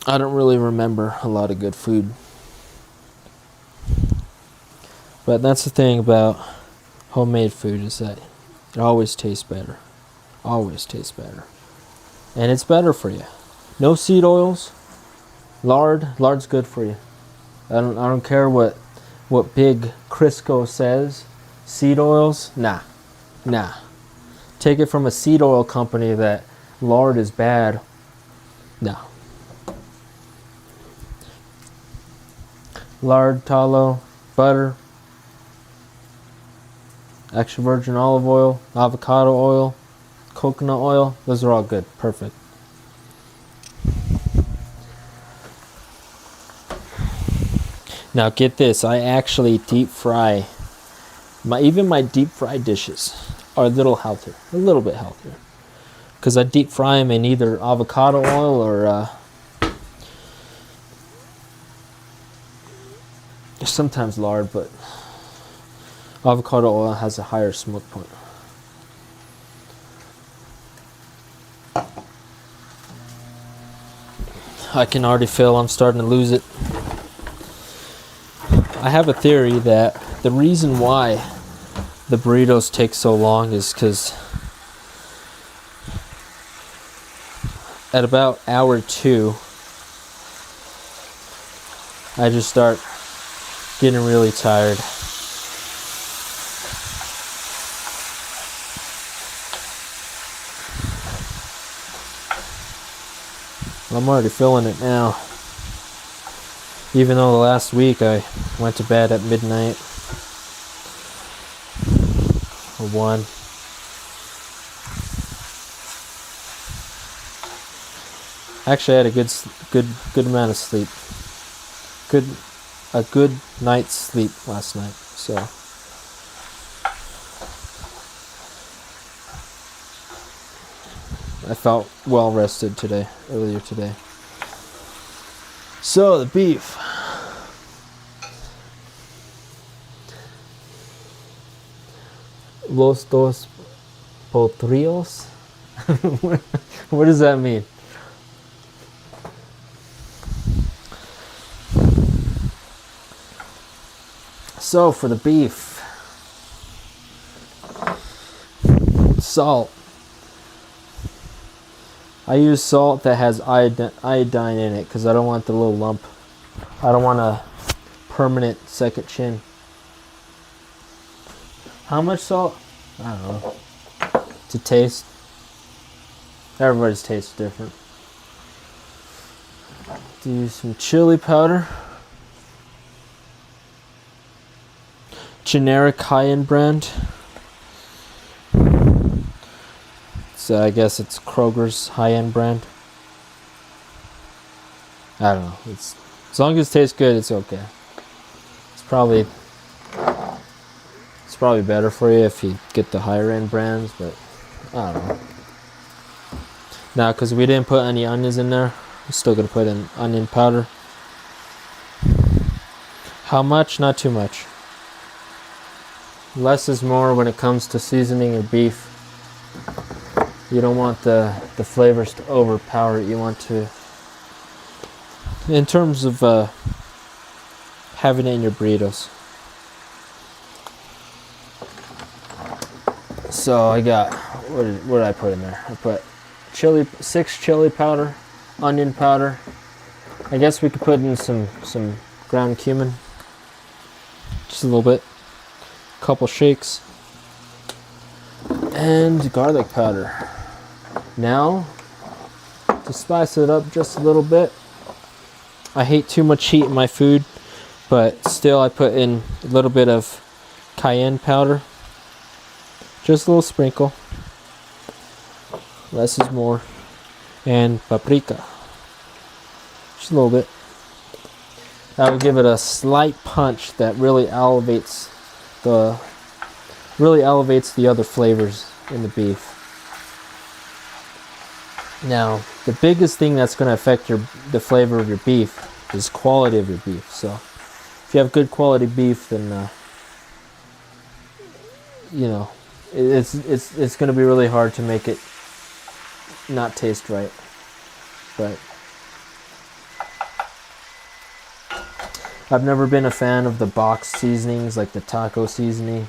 I don't really remember a lot of good food. But that's the thing about homemade food, is that it always tastes better. Always tastes better. And it's better for you. No seed oils. Lard's good for you. I don't care what Big Crisco says. Seed oils? Nah. Take it from a seed oil company that lard is bad. No. Lard, tallow, butter. extra virgin olive oil, avocado oil, coconut oil. Those are all good. Perfect. Now get this, I actually deep fry even my deep fried dishes are a little bit healthier, because I deep fry them in either avocado oil or sometimes lard, but avocado oil has a higher smoke point. I can already feel I'm starting to lose it. I have a theory that the reason why the burritos take so long is because at about hour 2, I just start getting really tired. I'm already feeling it now. Even though the last week I went to bed at midnight or 1. Actually, I had a good amount of sleep. A good night's sleep last night. So I felt well rested earlier today. So the beef. Los dos potrillos? What does that mean? So for the beef, salt. I use salt that has iodine in it because I don't want the little lump. I don't want a permanent second chin. How much salt? I don't know. To taste. Everybody's taste is different. Do some chili powder. Generic high-end brand. So I guess it's Kroger's high-end brand. I don't know. As long as it tastes good, it's okay. It's probably better for you if you get the higher-end brands, but I don't know. Now, because we didn't put any onions in there, I'm still gonna put in onion powder. How much? Not too much. Less is more when it comes to seasoning your beef. You don't want the flavors to overpower it. You want to, in terms of having it in your burritos. So I got, what did I put in there? I put 6 chili powder, onion powder. I guess we could put in some ground cumin. Just a little bit. Couple shakes. And garlic powder. Now, to spice it up just a little bit, I hate too much heat in my food, but still I put in a little bit of cayenne powder. Just a little sprinkle. Less is more. And paprika. Just a little bit. That will give it a slight punch that really elevates the other flavors in the beef. Now, the biggest thing that's going to affect the flavor of your beef is quality of your beef. So, if you have good quality beef, then it's going to be really hard to make it not taste right. But I've never been a fan of the box seasonings, like the taco seasoning.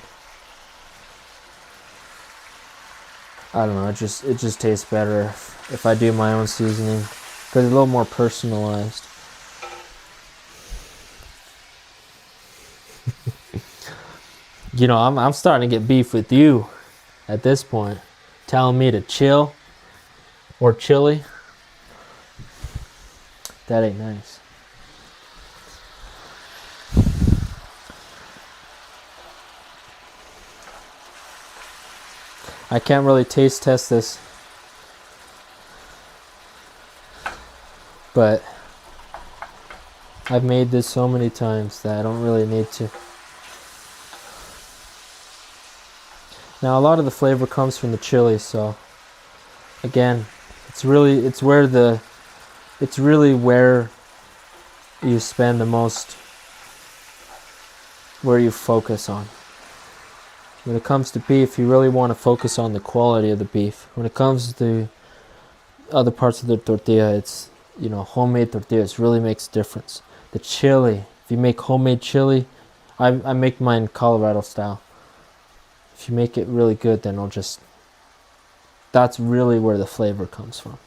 I don't know, it just tastes better if I do my own seasoning, because it's a little more personalized. I'm starting to get beef with you at this point, telling me to chill or chili. That ain't nice. I can't really taste test this, but I've made this so many times that I don't really need to. Now a lot of the flavor comes from the chili, so again, it's really where you spend the most, where you focus on. When it comes to beef, you really want to focus on the quality of the beef. When it comes to other parts of the tortilla, it's, you know, homemade tortillas really makes a difference. The chili, if you make homemade chili, I make mine Colorado style. If you make it really good, then that's really where the flavor comes from.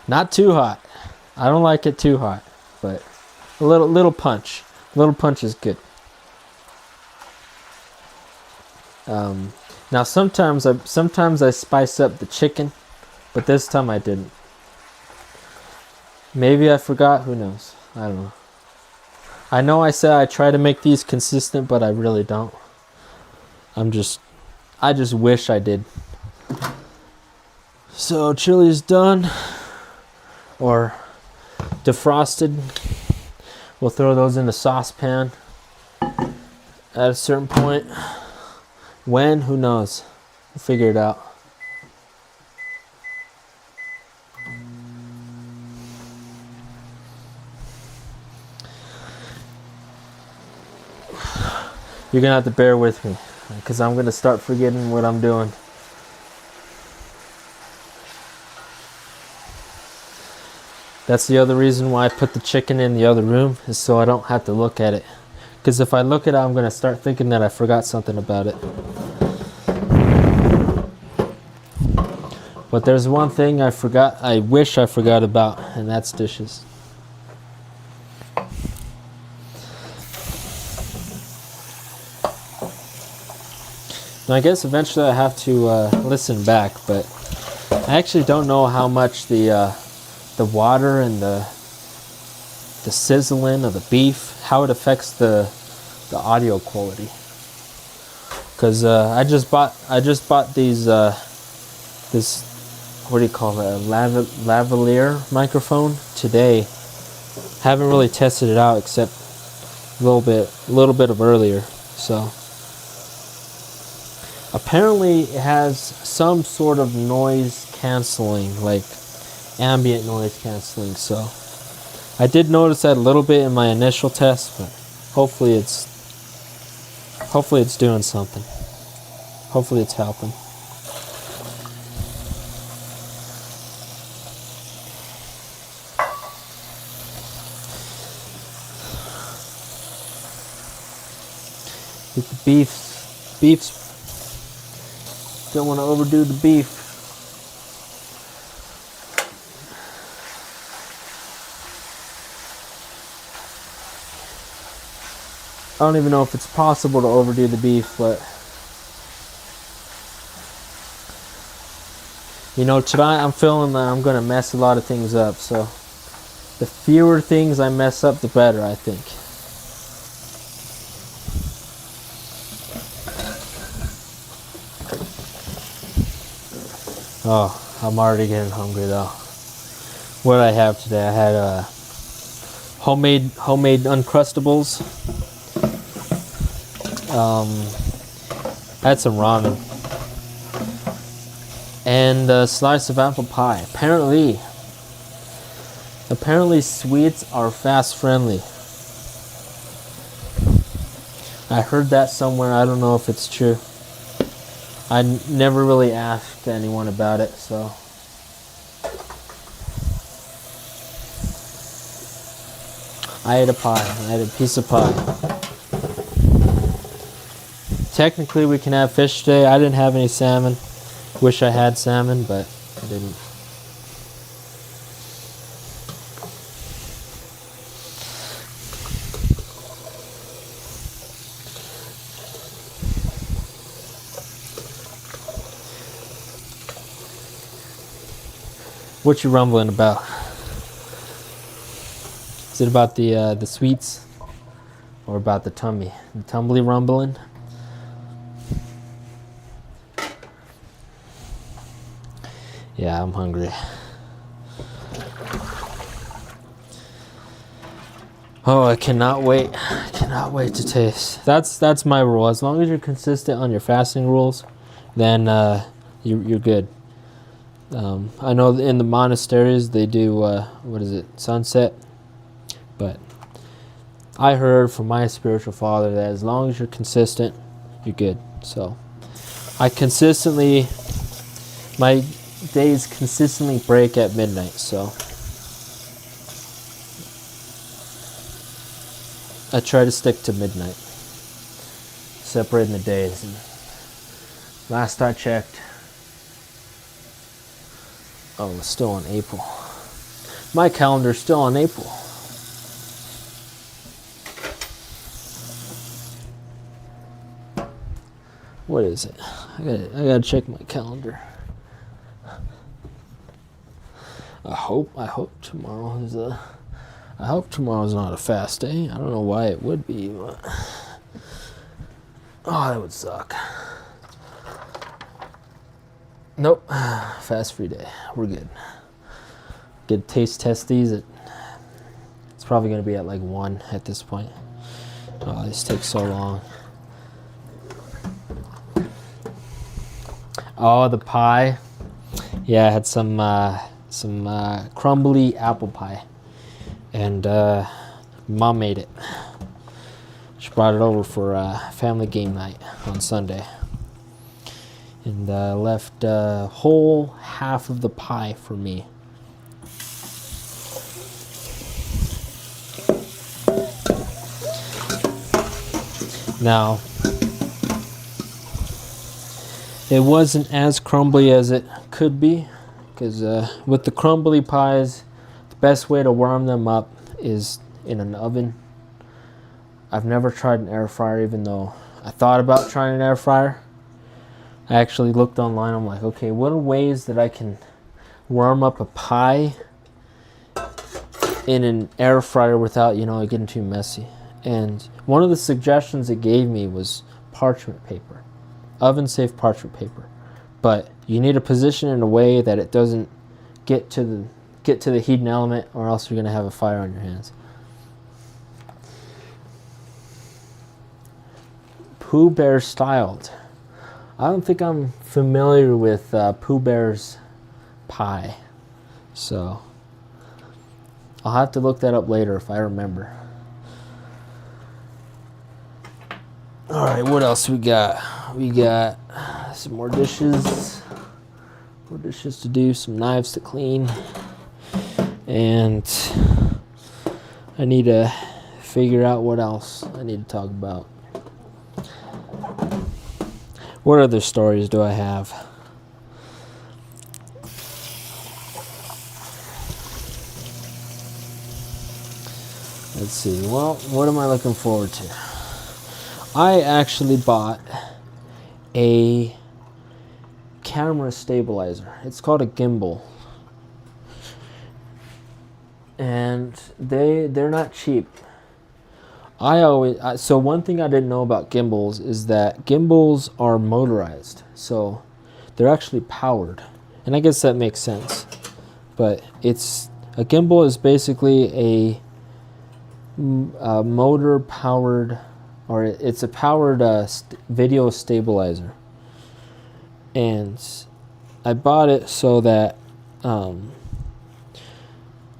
Not too hot. I don't like it too hot, but a little punch. A little punch is good. Now sometimes I spice up the chicken, but this time I didn't. Maybe I forgot, who knows? I don't know. I know I said I try to make these consistent, but I really don't. I just wish I did. So chili is done, or defrosted. We'll throw those in the saucepan at a certain point. When? Who knows? We'll figure it out. You're gonna have to bear with me, because I'm gonna start forgetting what I'm doing. That's the other reason why I put the chicken in the other room, is so I don't have to look at it. Because if I look at it, I'm gonna start thinking that I forgot something about it. But there's one thing I wish I forgot about, and that's dishes. Now I guess eventually I have to listen back, but I actually don't know how much the water and the sizzling of the beef, how it affects the audio quality. Because I just bought these this, what do you call it, a lavalier microphone today. Haven't really tested it out except a little bit of earlier. So apparently it has some sort of noise canceling, like ambient noise canceling. So I did notice that a little bit in my initial test, but hopefully it's doing something. Hopefully it's helping. With the beef's don't want to overdo the beef. I don't even know if it's possible to overdo the beef, but you know, tonight I'm feeling that I'm gonna mess a lot of things up, so the fewer things I mess up, the better, I think. Oh, I'm already getting hungry though. What did I have today? I had homemade Uncrustables. I had some ramen and a slice of apple pie. Apparently sweets are fast friendly. I heard that somewhere. I don't know if it's true. I never really asked anyone about it, so. I ate a pie. I ate a piece of pie. Technically, we can have fish today. I didn't have any salmon. Wish I had salmon, but I didn't. What you rumbling about? Is Is it about the sweets or about the tummy? The tumbly rumbling? Yeah, I'm hungry. Oh, I cannot wait. I cannot wait to taste. That's my rule. As long as you're consistent on your fasting rules, then you're good. I know in the monasteries they do, what is it, sunset? But I heard from my spiritual father that as long as you're consistent, you're good. So my days consistently break at midnight, so I try to stick to midnight, separating the days. And last I checked, oh, it's still in April. My calendar's still in April. What is it? I gotta check my calendar. I hope tomorrow's not a fast day. I don't know why it would be, but oh, that would suck. Nope, fast free day. We're good. Good taste test these. It's probably gonna be at like 1 at this point. Oh, this takes so long. Oh, the pie. Yeah, I had some crumbly apple pie, and Mom made it. She brought it over for family game night on Sunday, and left a whole half of the pie for me. Now, it wasn't as crumbly as it could be, because with the crumbly pies, the best way to warm them up is in an oven. I've never tried an air fryer, even though I thought about trying an air fryer. I actually looked online. I'm like, okay, what are ways that I can warm up a pie in an air fryer without, it getting too messy? And one of the suggestions it gave me was parchment paper, oven-safe parchment paper. But you need to position it in a way that it doesn't get to the heating element, or else you're gonna have a fire on your hands. Pooh Bear styled. I don't think I'm familiar with Pooh Bear's pie, so I'll have to look that up later if I remember. All right, what else we got? We got some more dishes. More dishes to do, some knives to clean. And I need to figure out what else I need to talk about. What other stories do I have? Let's see. Well, what am I looking forward to? I actually bought a camera stabilizer. It's called a gimbal. And they're not cheap. So one thing I didn't know about gimbals is that gimbals are motorized. So they're actually powered. And I guess that makes sense. But a gimbal is basically a motor powered, or it's a powered video stabilizer. And I bought it so that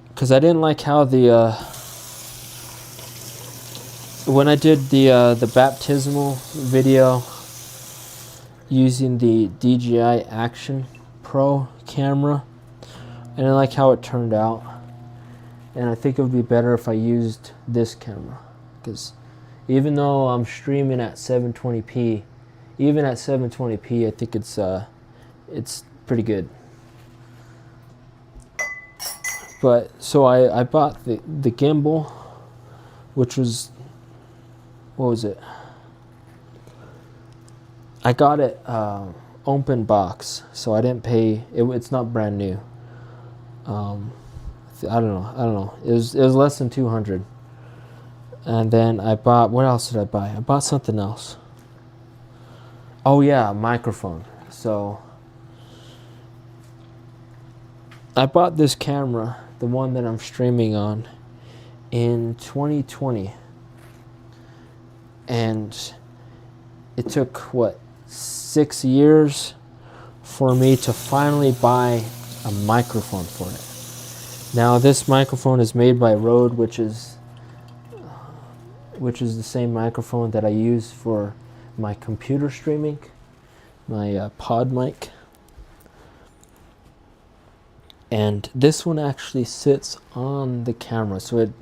because I didn't like how when I did the baptismal video using the DJI Action Pro camera, I didn't like how it turned out, and I think it would be better if I used this camera, because even though I'm streaming at 720p, even at 720p, I think it's pretty good. But so I bought the gimbal, which was, what was it? I got it open box, so I didn't pay. It's not brand new. I I don't know. It was less than 200. And then I bought, what else did I buy? I bought something else. Oh yeah, a microphone. So I bought this camera, the one that I'm streaming on, in 2020. And it took, what, 6 years for me to finally buy a microphone for it. Now this microphone is made by Rode, which is the same microphone that I use for my computer streaming, my pod mic. And this one actually sits on the camera, so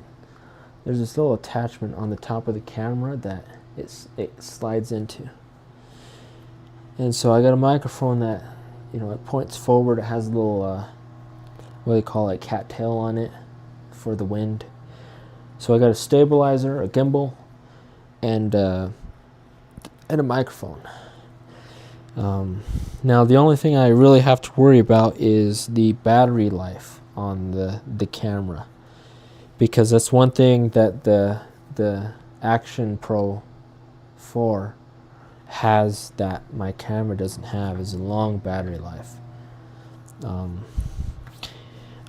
there's this little attachment on the top of the camera that it slides into. And so I got a microphone that, you know, it points forward. It has a little what do they call it, cattail on it for the wind. So I got a stabilizer, a gimbal, and a microphone. Now the only thing I really have to worry about is the battery life on the camera, because that's one thing that the Action Pro 4 has that my camera doesn't have, is a long battery life.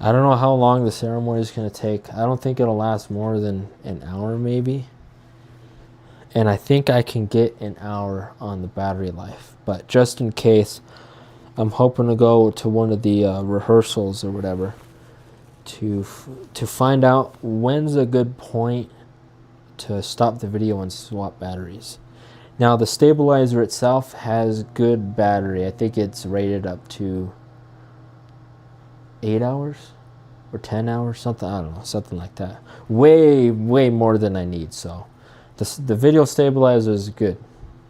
I don't know how long the ceremony is going to take. I don't think it'll last more than an hour maybe. And I think I can get an hour on the battery life. But just in case, I'm hoping to go to one of the rehearsals or whatever to find out when's a good point to stop the video and swap batteries. Now the stabilizer itself has good battery. I think it's rated up to 8 hours or 10 hours, something, I don't know, something like that. Way more than I need. So the video stabilizer is good.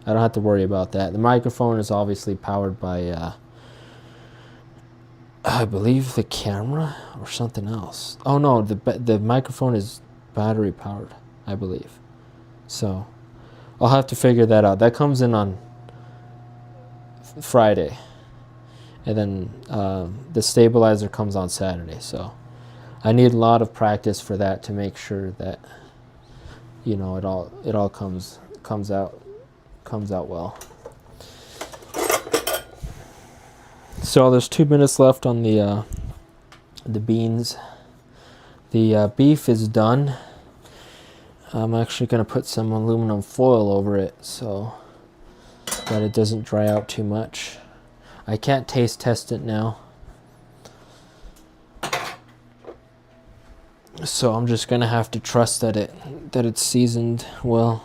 I don't have to worry about that. The microphone is obviously powered by I believe the camera or something else. Oh no, the microphone is battery powered, I believe. So I'll have to figure that out. That comes in on Friday. And then the stabilizer comes on Saturday. So I need a lot of practice for that to make sure that, you know, it all comes out well. So there's 2 minutes left on the beans. The beef is done. I'm actually going to put some aluminum foil over it so that it doesn't dry out too much. I can't taste test it now, so I'm just gonna have to trust that it's seasoned well.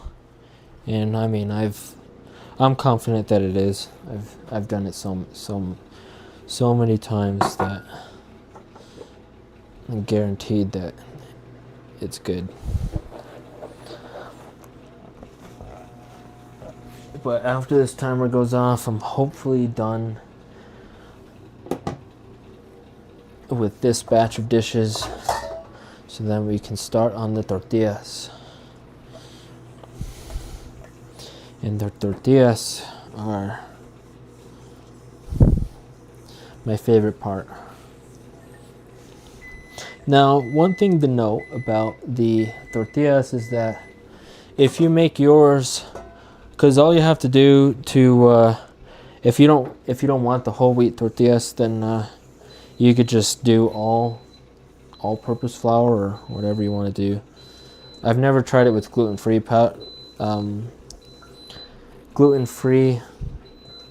And I mean, I'm confident that it is. I've done it so many times that I'm guaranteed that it's good. But after this timer goes off, I'm hopefully done with this batch of dishes, so then we can start on the tortillas. And the tortillas are my favorite part. Now, one thing to note about the tortillas is that if you make yours, because all you have to do to if you don't want the whole wheat tortillas, then you could just do all-purpose flour or whatever you want to do. I've never tried it with gluten-free gluten-free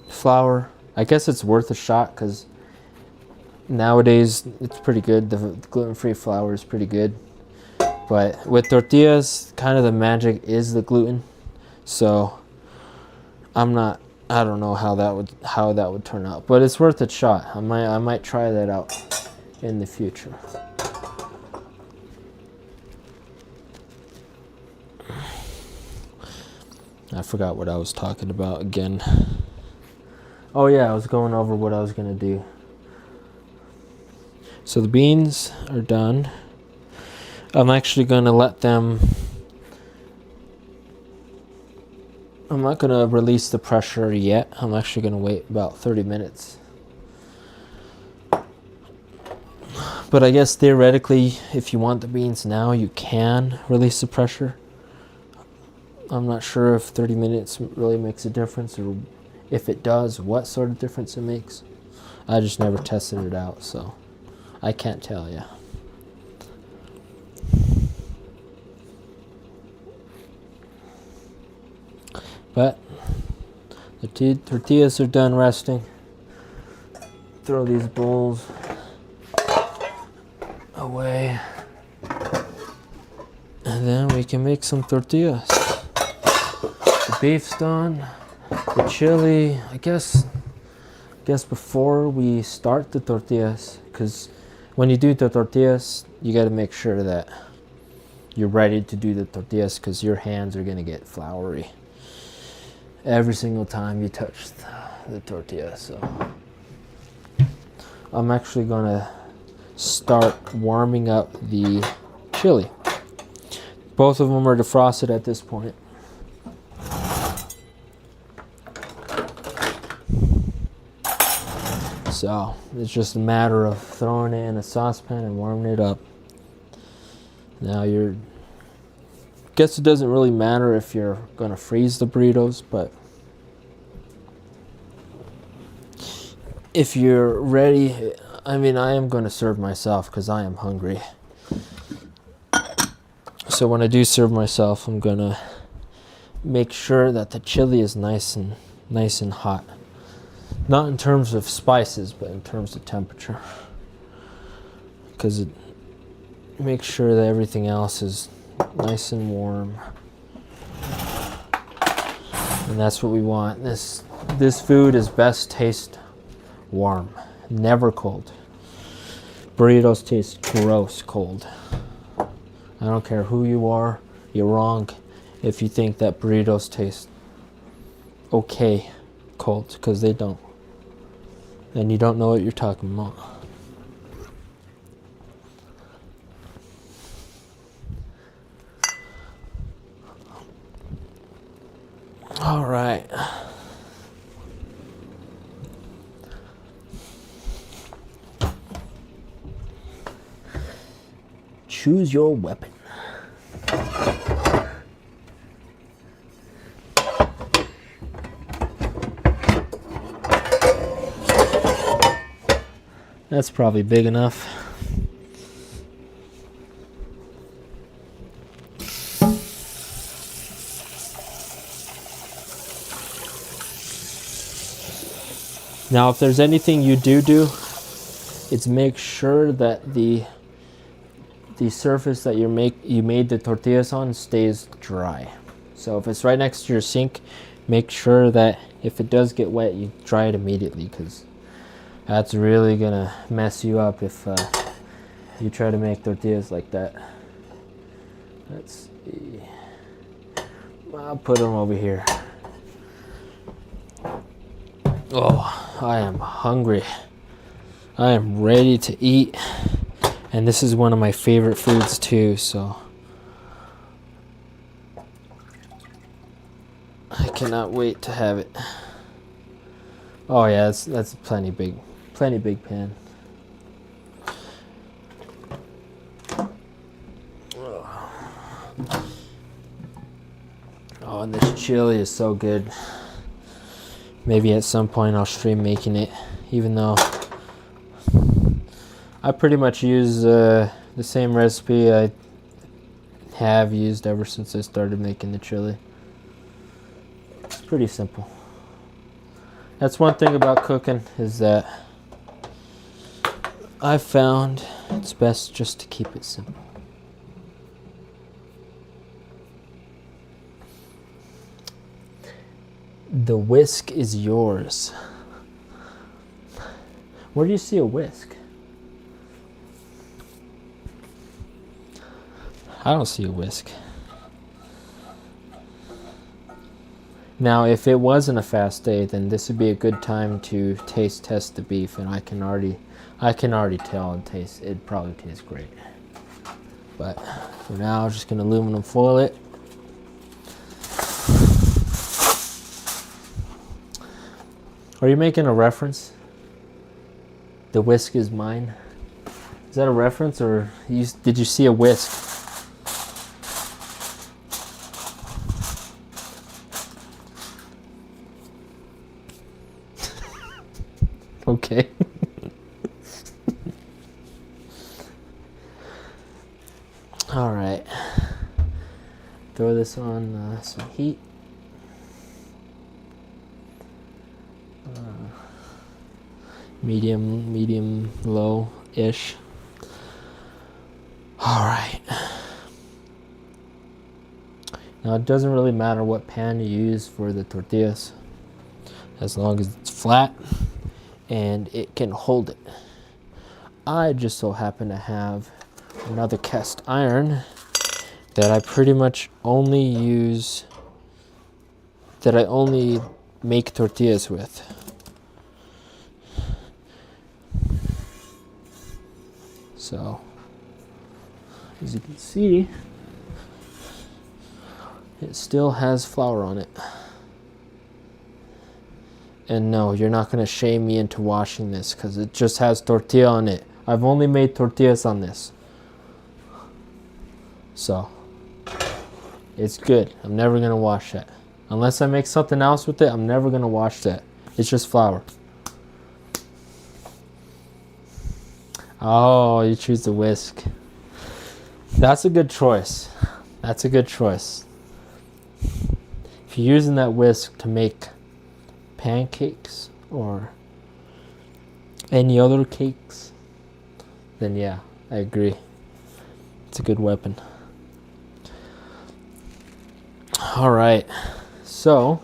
flour. I guess it's worth a shot because nowadays it's pretty good. The gluten-free flour is pretty good. But with tortillas, kind of the magic is the gluten. So I don't know how that would turn out, but it's worth a shot. I might try that out in the future. I forgot what I was talking about again. Oh yeah, I was going over what I was gonna do. So the beans are done. I'm actually gonna let them, I'm not going to release the pressure yet. I'm actually going to wait about 30 minutes. But But I guess theoretically, if you want the beans now, you can release the pressure. I'm not sure if 30 minutes really makes a difference, or if it does, what sort of difference it makes. I just never tested it out, so I can't tell you. But the tortillas are done resting. Throw these bowls away. And then we can make some tortillas. The beef's done. The chili, I guess before we start the tortillas, because when you do the tortillas, you got to make sure that you're ready to do the tortillas, because your hands are going to get floury every single time you touch the tortilla. So I'm actually going to start warming up the chili. Both of them are defrosted at this point. So it's just a matter of throwing it in a saucepan and warming it up. Now guess it doesn't really matter if you're gonna freeze the burritos, but if you're ready, I mean, I am gonna serve myself because I am hungry. So when I do serve myself, I'm gonna make sure that the chili is nice and hot. Not in terms of spices, but in terms of temperature, because it makes sure that everything else is nice and warm, and that's what we want. This food is best taste warm, never cold. Burritos taste gross cold. I don't care who you are, you're wrong if you think that burritos taste okay cold, because they don't. And you don't know what you're talking about. All right. Choose your weapon. That's probably big enough. Now, if there's anything you do, it's make sure that the surface that you made the tortillas on stays dry. So if it's right next to your sink, make sure that if it does get wet, you dry it immediately, because that's really gonna mess you up if you try to make tortillas like that. Let's see. I'll put them over here. Oh, I am hungry. I am ready to eat. And this is one of my favorite foods too, so I cannot wait to have it. Oh yeah, that's plenty big pan. Oh, and this chili is so good. Maybe at some point I'll stream making it, even though I pretty much use the same recipe I have used ever since I started making the chili. It's pretty simple. That's one thing about cooking, is that I've found it's best just to keep it simple. The whisk is yours. Where do you see a whisk? I don't see a whisk. Now, if it wasn't a fast day, then this would be a good time to taste test the beef, and I can already tell it probably tastes great. But for now, I'm just gonna aluminum foil it. Are you making a reference? The whisk is mine. Is that a reference, or did you see a whisk? Okay. All right. Throw this on some heat. Medium low-ish. All right. Now it doesn't really matter what pan you use for the tortillas, as long as it's flat and it can hold it. I just so happen to have another cast iron that I pretty much only use, that I only make tortillas with. So, as you can see, it still has flour on it. And no, you're not going to shame me into washing this because it just has tortilla on it. I've only made tortillas on this. So, it's good. I'm never going to wash that. Unless I make something else with it, I'm never going to wash that. It's just flour. Oh, you choose the whisk. That's a good choice. That's a good choice. If you're using that whisk to make pancakes or any other cakes, then yeah, I agree. It's a good weapon. All right, so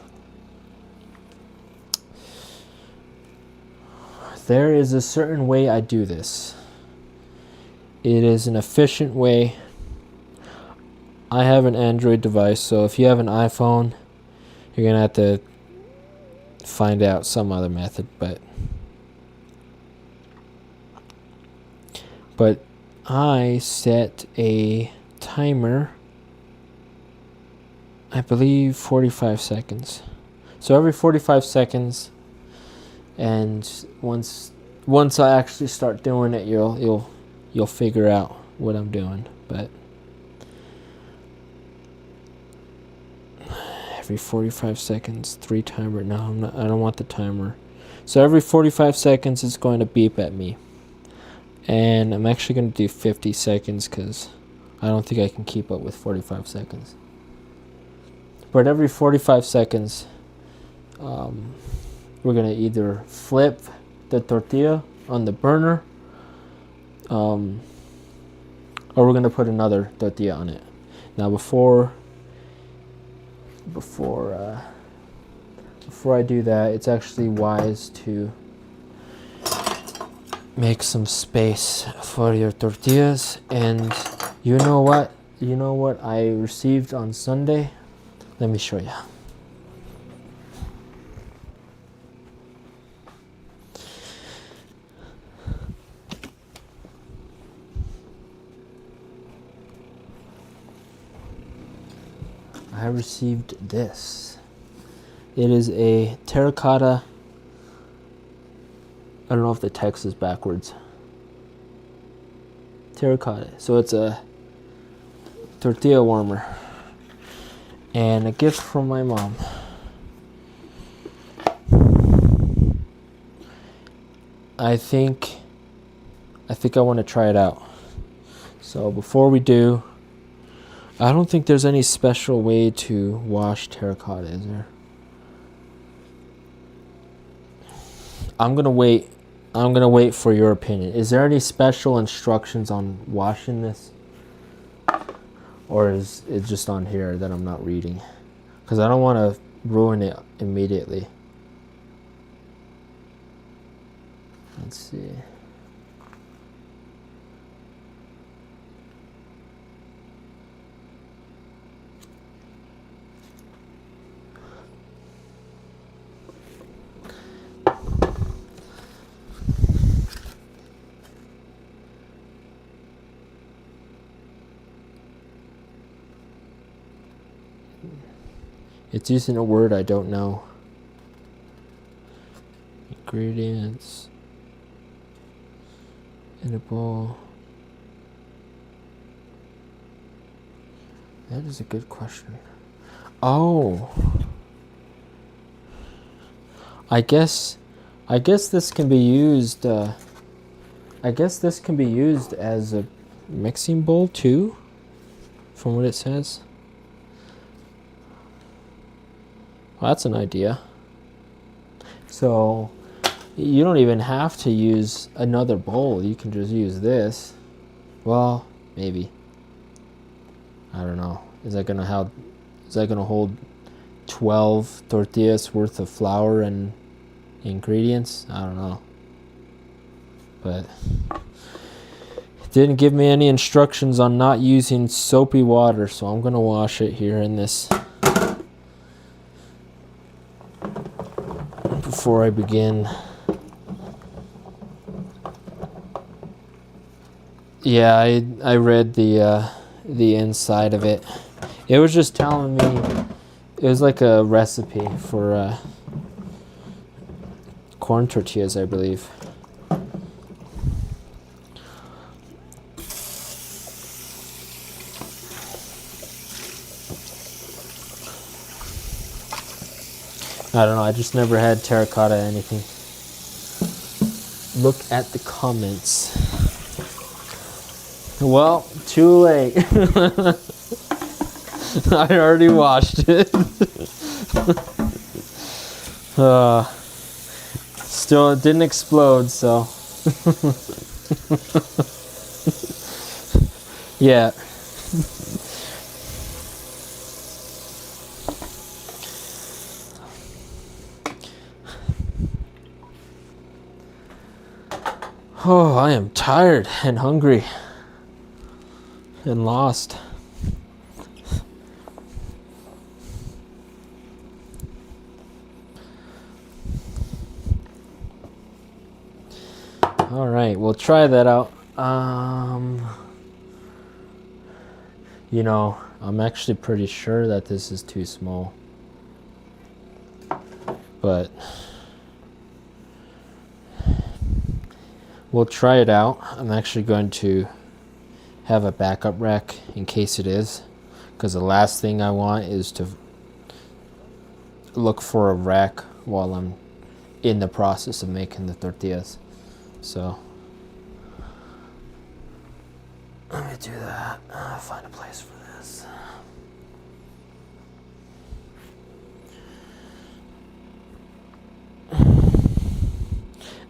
there is a certain way I do this. It is an efficient way. I have an Android device, so if you have an iPhone, you're gonna have to find out some other method, but I set a timer, I believe 45 seconds. So every 45 seconds, and once I actually start doing it, you'll figure out what I'm doing. But every 45 seconds, 3 timer. No, I don't want the timer. So every 45 seconds, it's going to beep at me. And I'm actually going to do 50 seconds because I don't think I can keep up with 45 seconds. But every 45 seconds, we're going to either flip the tortilla on the burner, or we're going to put another tortilla on it. Now before I do that, it's actually wise to make some space for your tortillas. And you know what I received on Sunday? Let me show you. I received this. It is a terracotta. I don't know if the text is backwards. Terracotta. So it's a tortilla warmer. And a gift from my mom. I think I want to try it out. So before we do, I don't think there's any special way to wash terracotta, is there? I'm gonna wait for your opinion. Is there any special instructions on washing this? Or is it just on here that I'm not reading? Because I don't want to ruin it immediately. Let's see. It's using a word I don't know. Ingredients. In a bowl. That is a good question. Oh. I guess this can be used I guess this can be used as a mixing bowl too, from what it says. Well, that's an idea. So you don't even have to use another bowl. You can just use this. Well, maybe. I don't know. Is that gonna hold 12 tortillas worth of flour and ingredients? I don't know. But it didn't give me any instructions on not using soapy water, so I'm gonna wash it here in this before I begin. Yeah, I read the inside of it. It was just telling me, it was like a recipe for corn tortillas, I believe. I don't know, I just never had terracotta anything. Look at the comments. Well, too late. I already washed it. Still, it didn't explode, so. Yeah. Oh, I am tired and hungry and lost. All right, we'll try that out. You know, I'm actually pretty sure that this is too small, but we'll try it out. I'm actually going to have a backup rack in case it is, because the last thing I want is to look for a rack while I'm in the process of making the tortillas. So let me do that. Find a place for this.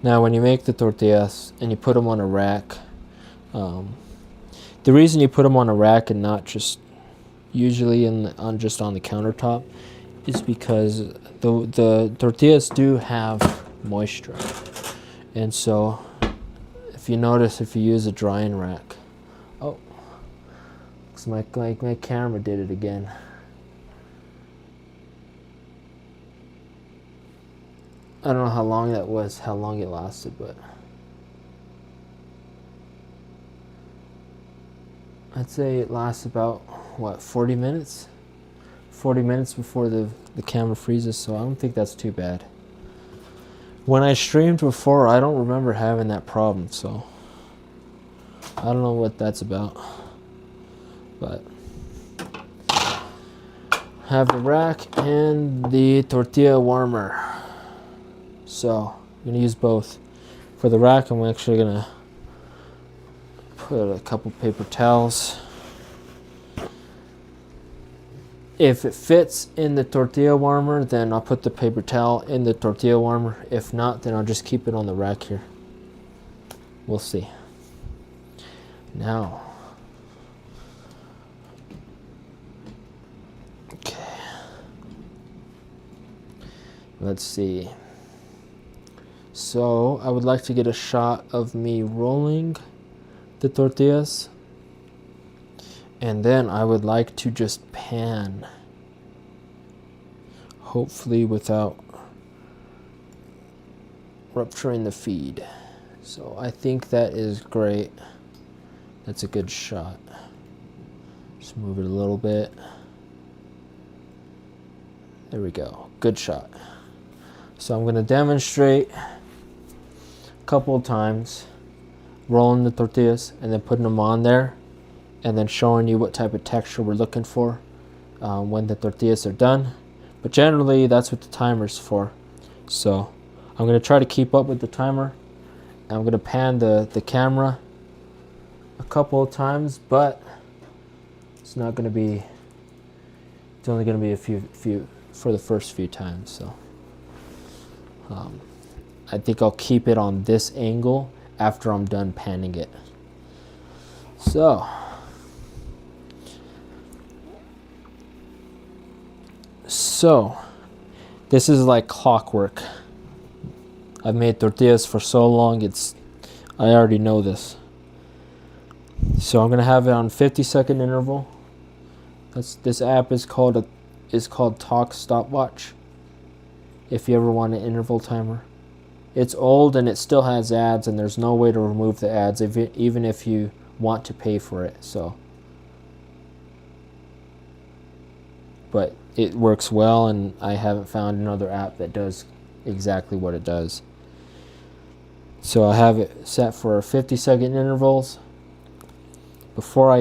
Now when you make the tortillas and you put them on a rack, the reason you put them on a rack and not just usually just on the countertop is because the tortillas do have moisture. And so if you notice, if you use a drying rack, oh, looks like my camera did it again. I don't know how long that was, how long it lasted, but I'd say it lasts about, what, 40 minutes? 40 minutes before the camera freezes, so I don't think that's too bad. When I streamed before, I don't remember having that problem, so I don't know what that's about. But have the rack and the tortilla warmer. So I'm gonna use both. For the rack, I'm actually gonna put a couple paper towels. If it fits in the tortilla warmer, then I'll put the paper towel in the tortilla warmer. If not, then I'll just keep it on the rack here. We'll see. Now, okay, let's see. So I would like to get a shot of me rolling the tortillas, and then I would like to just pan, hopefully without rupturing the feed. So I think that is great. That's a good shot. Just move it a little bit. There we go. Good shot. So I'm going to demonstrate a couple of times rolling the tortillas and then putting them on there and then showing you what type of texture we're looking for when the tortillas are done. But generally, that's what the timer's for. So I'm going to try to keep up with the timer. I'm going to pan the camera a couple of times, but it's not going to be, it's only going to be a few for the first few times. So I think I'll keep it on this angle after I'm done panning it. So this is like clockwork. I've made tortillas for so long, I already know this. So I'm gonna have it on 50-second interval. This app is called Talk Stopwatch. If you ever want an interval timer, it's old and it still has ads, and there's no way to remove the ads even if you want to pay for it. So, but it works well, and I haven't found another app that does exactly what it does. So I have it set for 50-second intervals. Before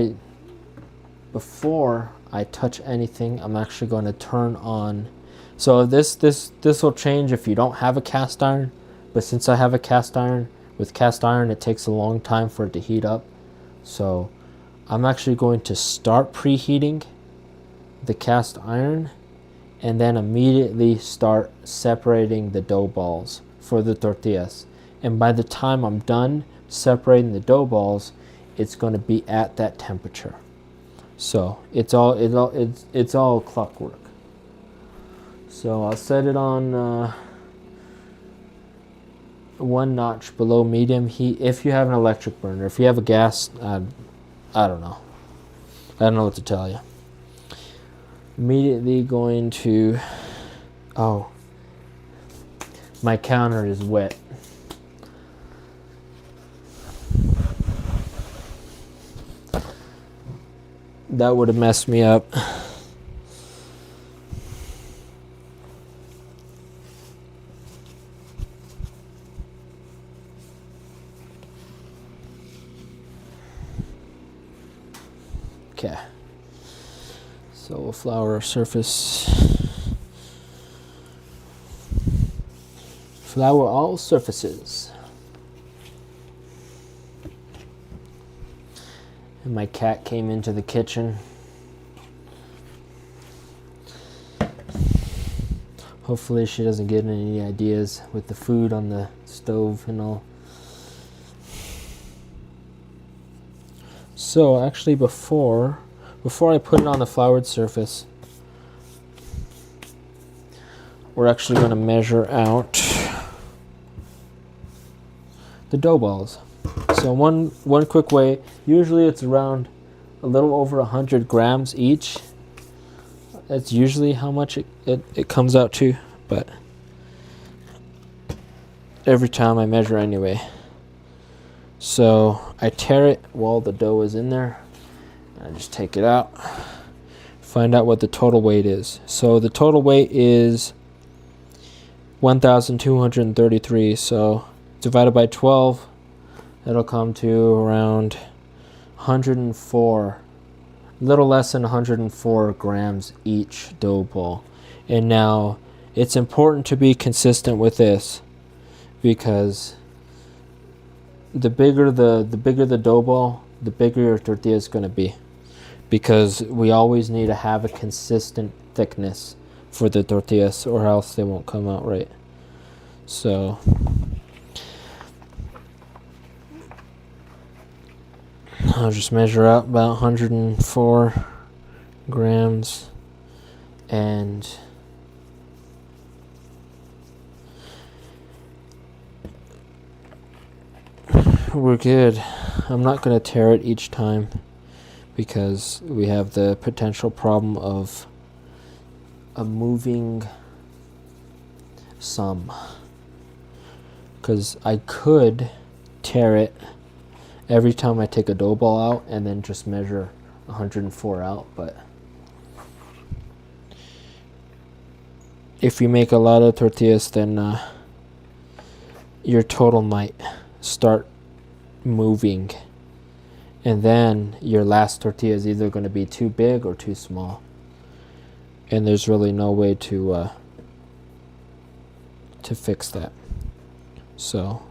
I touch anything, I'm actually going to turn on. So this will change if you don't have a cast iron, but since I have a cast iron, with cast iron it takes a long time for it to heat up. So I'm actually going to start preheating the cast iron and then immediately start separating the dough balls for the tortillas. And by the time I'm done separating the dough balls, it's going to be at that temperature. So it's all clockwork. So I'll set it on 1 notch below medium heat if you have an electric burner. If you have a gas, I don't know. I don't know what to tell you. Immediately going to, oh, my counter is wet. That would have messed me up. Okay. So we'll flour our surface. Flour all surfaces. And my cat came into the kitchen. Hopefully she doesn't get any ideas with the food on the stove and all. So actually before I put it on the floured surface, we're actually going to measure out the dough balls. So one quick way, usually it's around a little over 100 grams each. That's usually how much it comes out to, but every time I measure anyway. So I tear it while the dough is in there. I just take it out, find out what the total weight is. So the total weight is 1,233. So divided by 12, it'll come to around 104, a little less than 104 grams each dough ball. And now it's important to be consistent with this, because the bigger the dough ball, the bigger your tortilla is going to be, because we always need to have a consistent thickness for the tortillas, or else they won't come out right. So I'll just measure out about 104 grams, and we're good. I'm not going to tear it each time, because we have the potential problem of a moving some, because I could tear it every time I take a dough ball out and then just measure 104 out, but if you make a lot of tortillas, then your total might start moving, And then your last tortilla is either going to be too big or too small. And there's really no way to fix that. So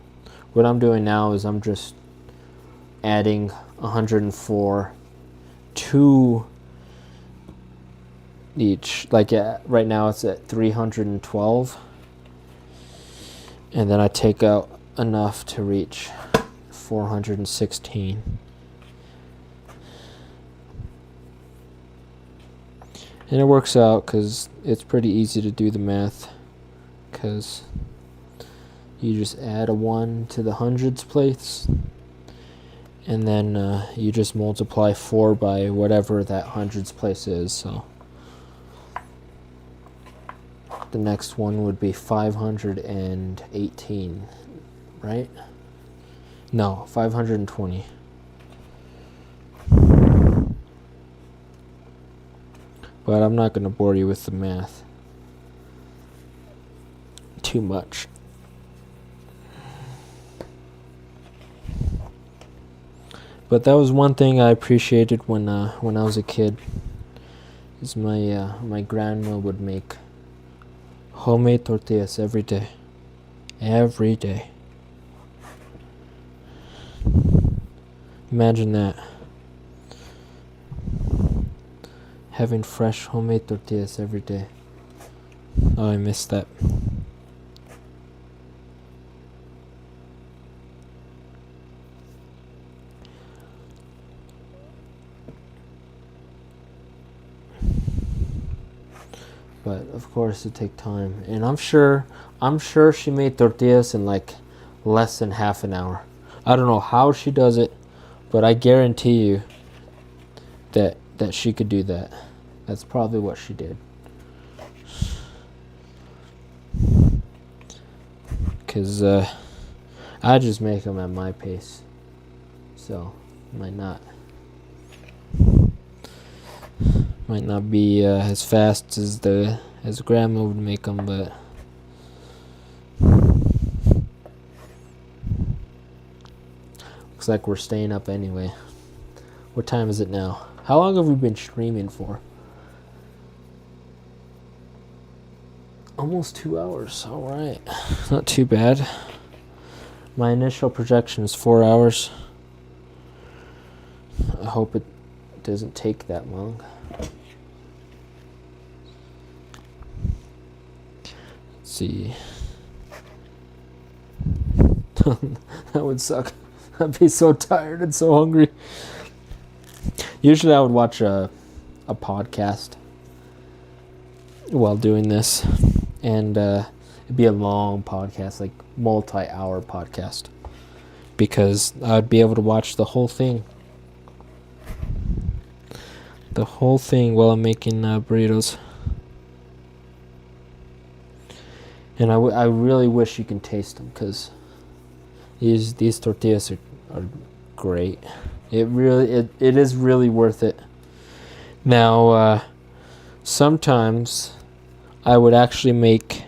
what I'm doing now is I'm just adding 104 to each. Like right now it's at 312. And then I take out enough to reach 416. And it works out because it's pretty easy to do the math, because you just add a 1 to the hundreds place, and then you just multiply 4 by whatever that hundreds place is. So the next one would be 518, right? No, 520. But I'm not going to bore you with the math too much. But that was one thing I appreciated when I was a kid. Is my grandma would make homemade tortillas every day. Every day. Imagine that. Having fresh homemade tortillas every day. Oh, I missed that. But of course it takes time, and I'm sure she made tortillas in like less than half an hour. I don't know how she does it, but I guarantee you that she could do that. That's probably what she did. Because I just make them at my pace. So, might not be as fast as grandma would make them, but looks like we're staying up anyway. What time is it now? How long have we been streaming for? Almost 2 hours. All right. Not too bad. My initial projection is 4 hours. I hope it doesn't take that long. Let's see. That would suck. I'd be so tired and so hungry. Usually I would watch a podcast while doing this. And it'd be a long podcast, like multi-hour podcast, because I'd be able to watch the whole thing while I'm making burritos. And I really wish you can taste them, because these tortillas are great. It is really worth it. Now sometimes I would actually make,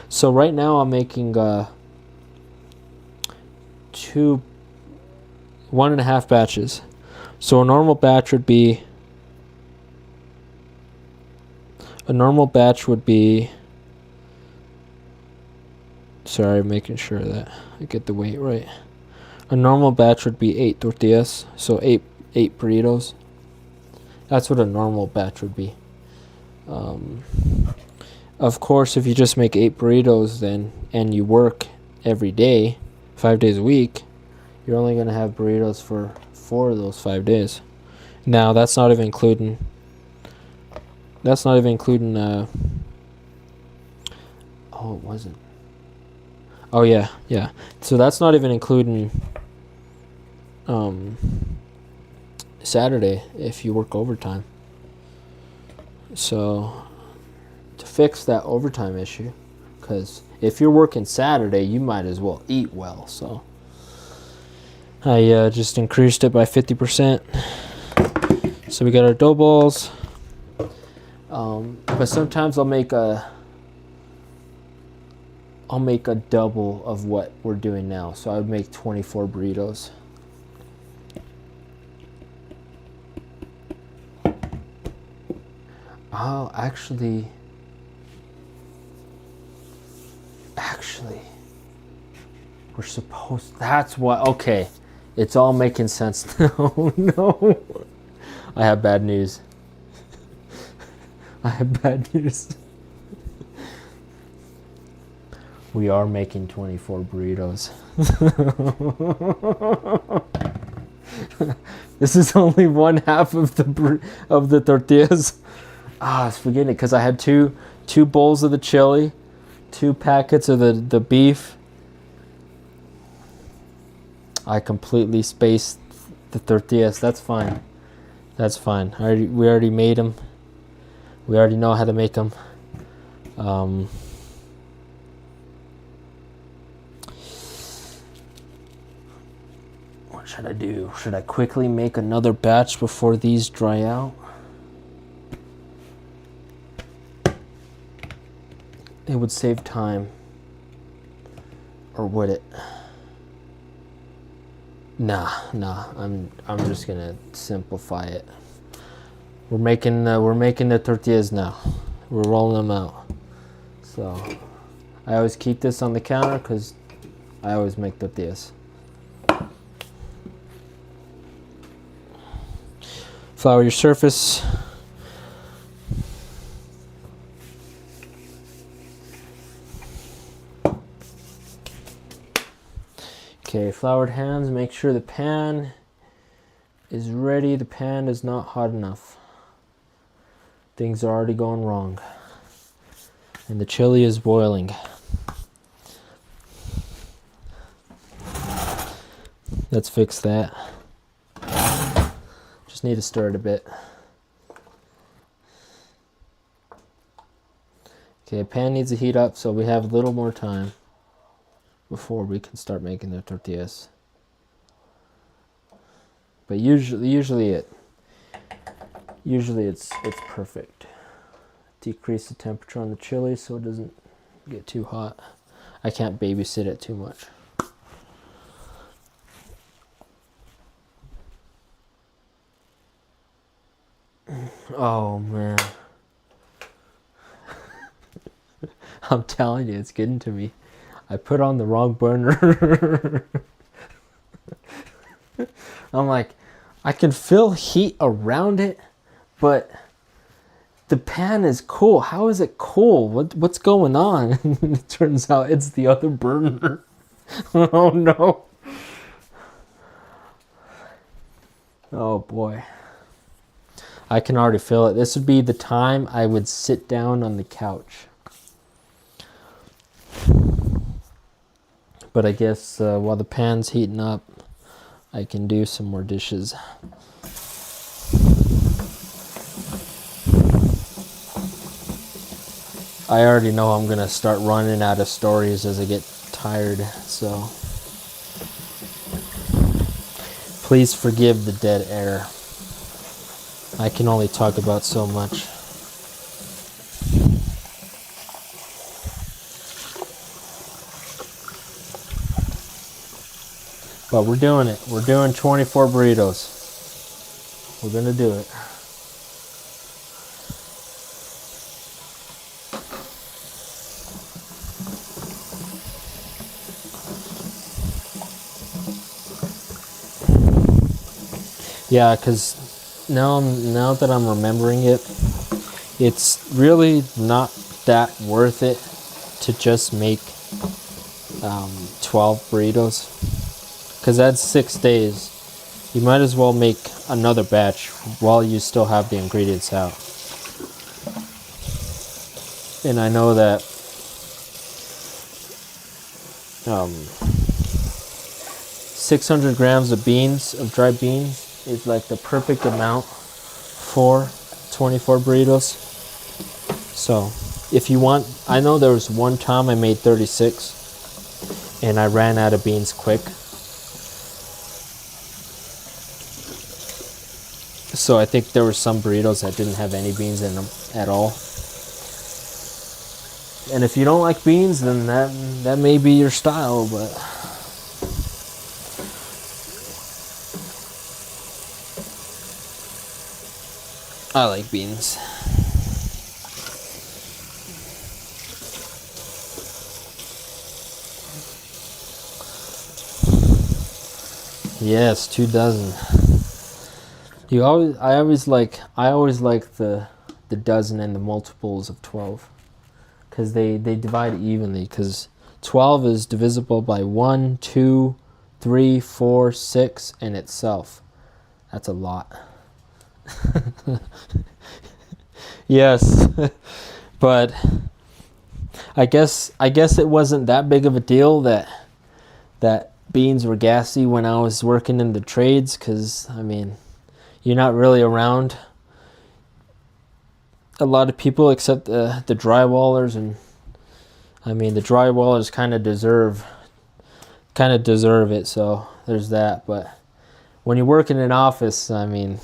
so right now I'm making 1.5 batches. So a normal batch would be sorry, making sure that I get the weight right. A normal batch would be 8 tortillas, so 8 burritos. That's what a normal batch would be. Of course, if you just make 8 burritos then, and you work every day, 5 days a week, you're only going to have burritos for 4 of those 5 days. Now, that's not even including oh, it wasn't. Oh, yeah. So that's not even including Saturday if you work overtime. So to fix that overtime issue, because if you're working Saturday, you might as well eat well. So I just increased it by 50%. So we got our dough balls. But sometimes I'll make a double of what we're doing now. So I would make 24 burritos. Oh, actually, we're supposed, that's what, okay. It's all making sense now. No. I have bad news. I have bad news. We are making 24 burritos. This is only one half of the tortillas. I was forgetting it because I had two bowls of the chili, 2 packets of the beef. I completely spaced the tortillas. That's fine. That's fine. We already made them. We already know how to make them. What should I do? Should I quickly make another batch before these dry out? It would save time. Or would it? Nah. I'm just gonna simplify it. We're making the tortillas now. We're rolling them out. So I always keep this on the counter because I always make tortillas. Flour your surface. Okay, floured hands, make sure the pan is ready. The pan is not hot enough. Things are already going wrong. And the chili is boiling. Let's fix that. Just need to stir it a bit. Okay, pan needs to heat up so we have a little more time before we can start making the tortillas. But usually it's perfect. Decrease the temperature on the chili so it doesn't get too hot. I can't babysit it too much. Oh man. I'm telling you, it's getting to me. I put on the wrong burner. I'm like, I can feel heat around it, but the pan is cool. How is it cool? What's going on? It turns out it's the other burner. Oh no. Oh boy. I can already feel it. This would be the time I would sit down on the couch. But I guess while the pan's heating up, I can do some more dishes. I already know I'm gonna start running out of stories as I get tired, so please forgive the dead air. I can only talk about so much. But we're doing it. We're doing 24 burritos. We're gonna do it. Yeah, because now that I'm remembering it, it's really not that worth it to just make 12 burritos. Because that's 6 days. You might as well make another batch while you still have the ingredients out. And I know that 600 grams of beans, of dried beans, is like the perfect amount for 24 burritos. So if you want, I know there was one time I made 36 and I ran out of beans quick. So I think there were some burritos that didn't have any beans in them at all. And if you don't like beans, then that may be your style, but I like beans. Yes, 2 dozen. I always like the dozen and the multiples of 12, because they divide evenly, because 12 is divisible by 1, 2, 3, 4, 6, and itself. That's a lot. Yes. But I guess it wasn't that big of a deal that beans were gassy when I was working in the trades, because I mean, you're not really around a lot of people except the drywallers, and I mean, the drywallers kind of deserve it, so there's that. But when you work in an office, I mean,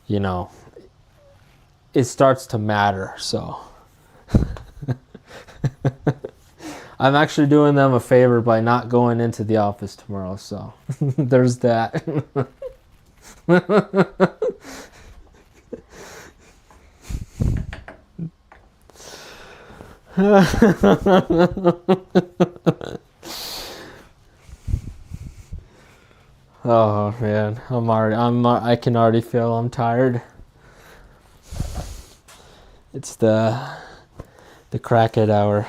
you know, it starts to matter. So I'm actually doing them a favor by not going into the office tomorrow, so there's that. Oh man, I can already feel I'm tired. It's the crackhead hour.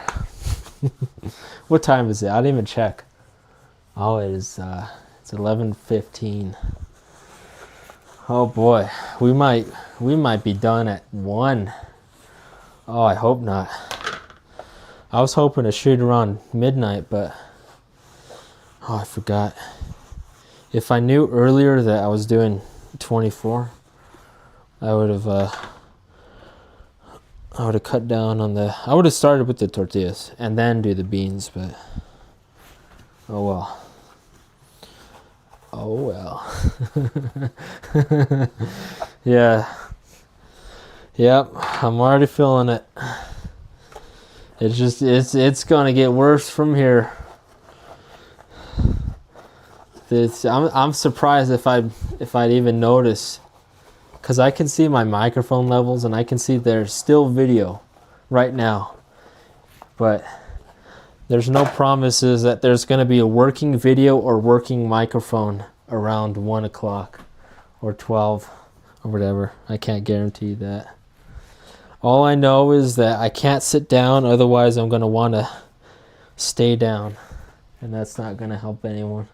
What time is it? I didn't even check. Oh, it's 11:15. Oh boy, we might be done at 1. Oh, I hope not. I was hoping to shoot around midnight, but oh, I forgot. If I knew earlier that I was doing 24, I would have cut down on I would have started with the tortillas and then do the beans, but oh well. Oh well. Yeah. Yep, I'm already feeling it. It's gonna get worse from here. I'm surprised if I'd even notice, because I can see my microphone levels and I can see there's still video right now, but there's no promises that there's going to be a working video or working microphone around 1 o'clock or 12 or whatever. I can't guarantee that. All I know is that I can't sit down, otherwise I'm going to want to stay down, and that's not going to help anyone.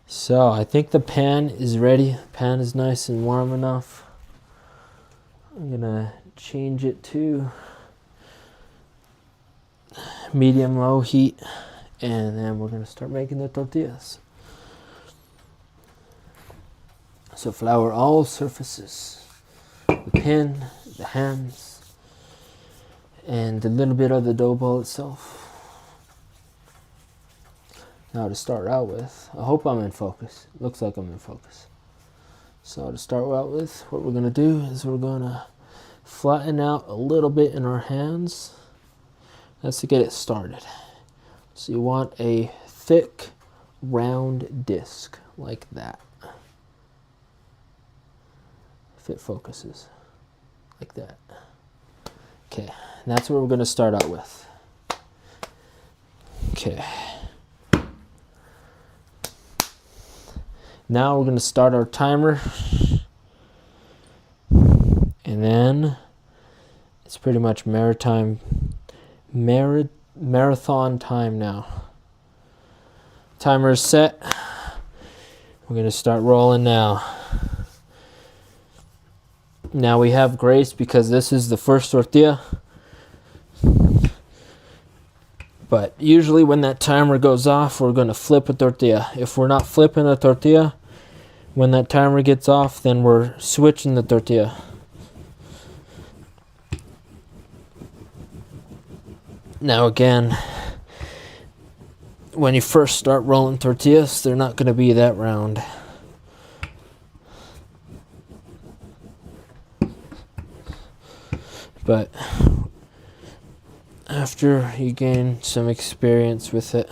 So I think the pan is ready. The pan is nice and warm enough. I'm gonna change it to medium-low heat, and then we're gonna start making the tortillas. So flour all surfaces, the pan, the hands, and a little bit of the dough ball itself. Now to start out with, I hope I'm in focus. Looks like I'm in focus. So to start out with, what we're going to do is we're going to flatten out a little bit in our hands. That's to get it started. So you want a thick, round disc like that. If it focuses, like that. Okay, and that's what we're going to start out with. Okay. Now we're going to start our timer, and then it's pretty much marathon time now. Timer is set. We're going to start rolling now. Now we have grace because this is the first tortilla. But usually when that timer goes off, we're going to flip a tortilla. If we're not flipping a tortilla, when that timer gets off, then we're switching the tortilla. Now again, when you first start rolling tortillas, they're not going to be that round. But after you gain some experience with it,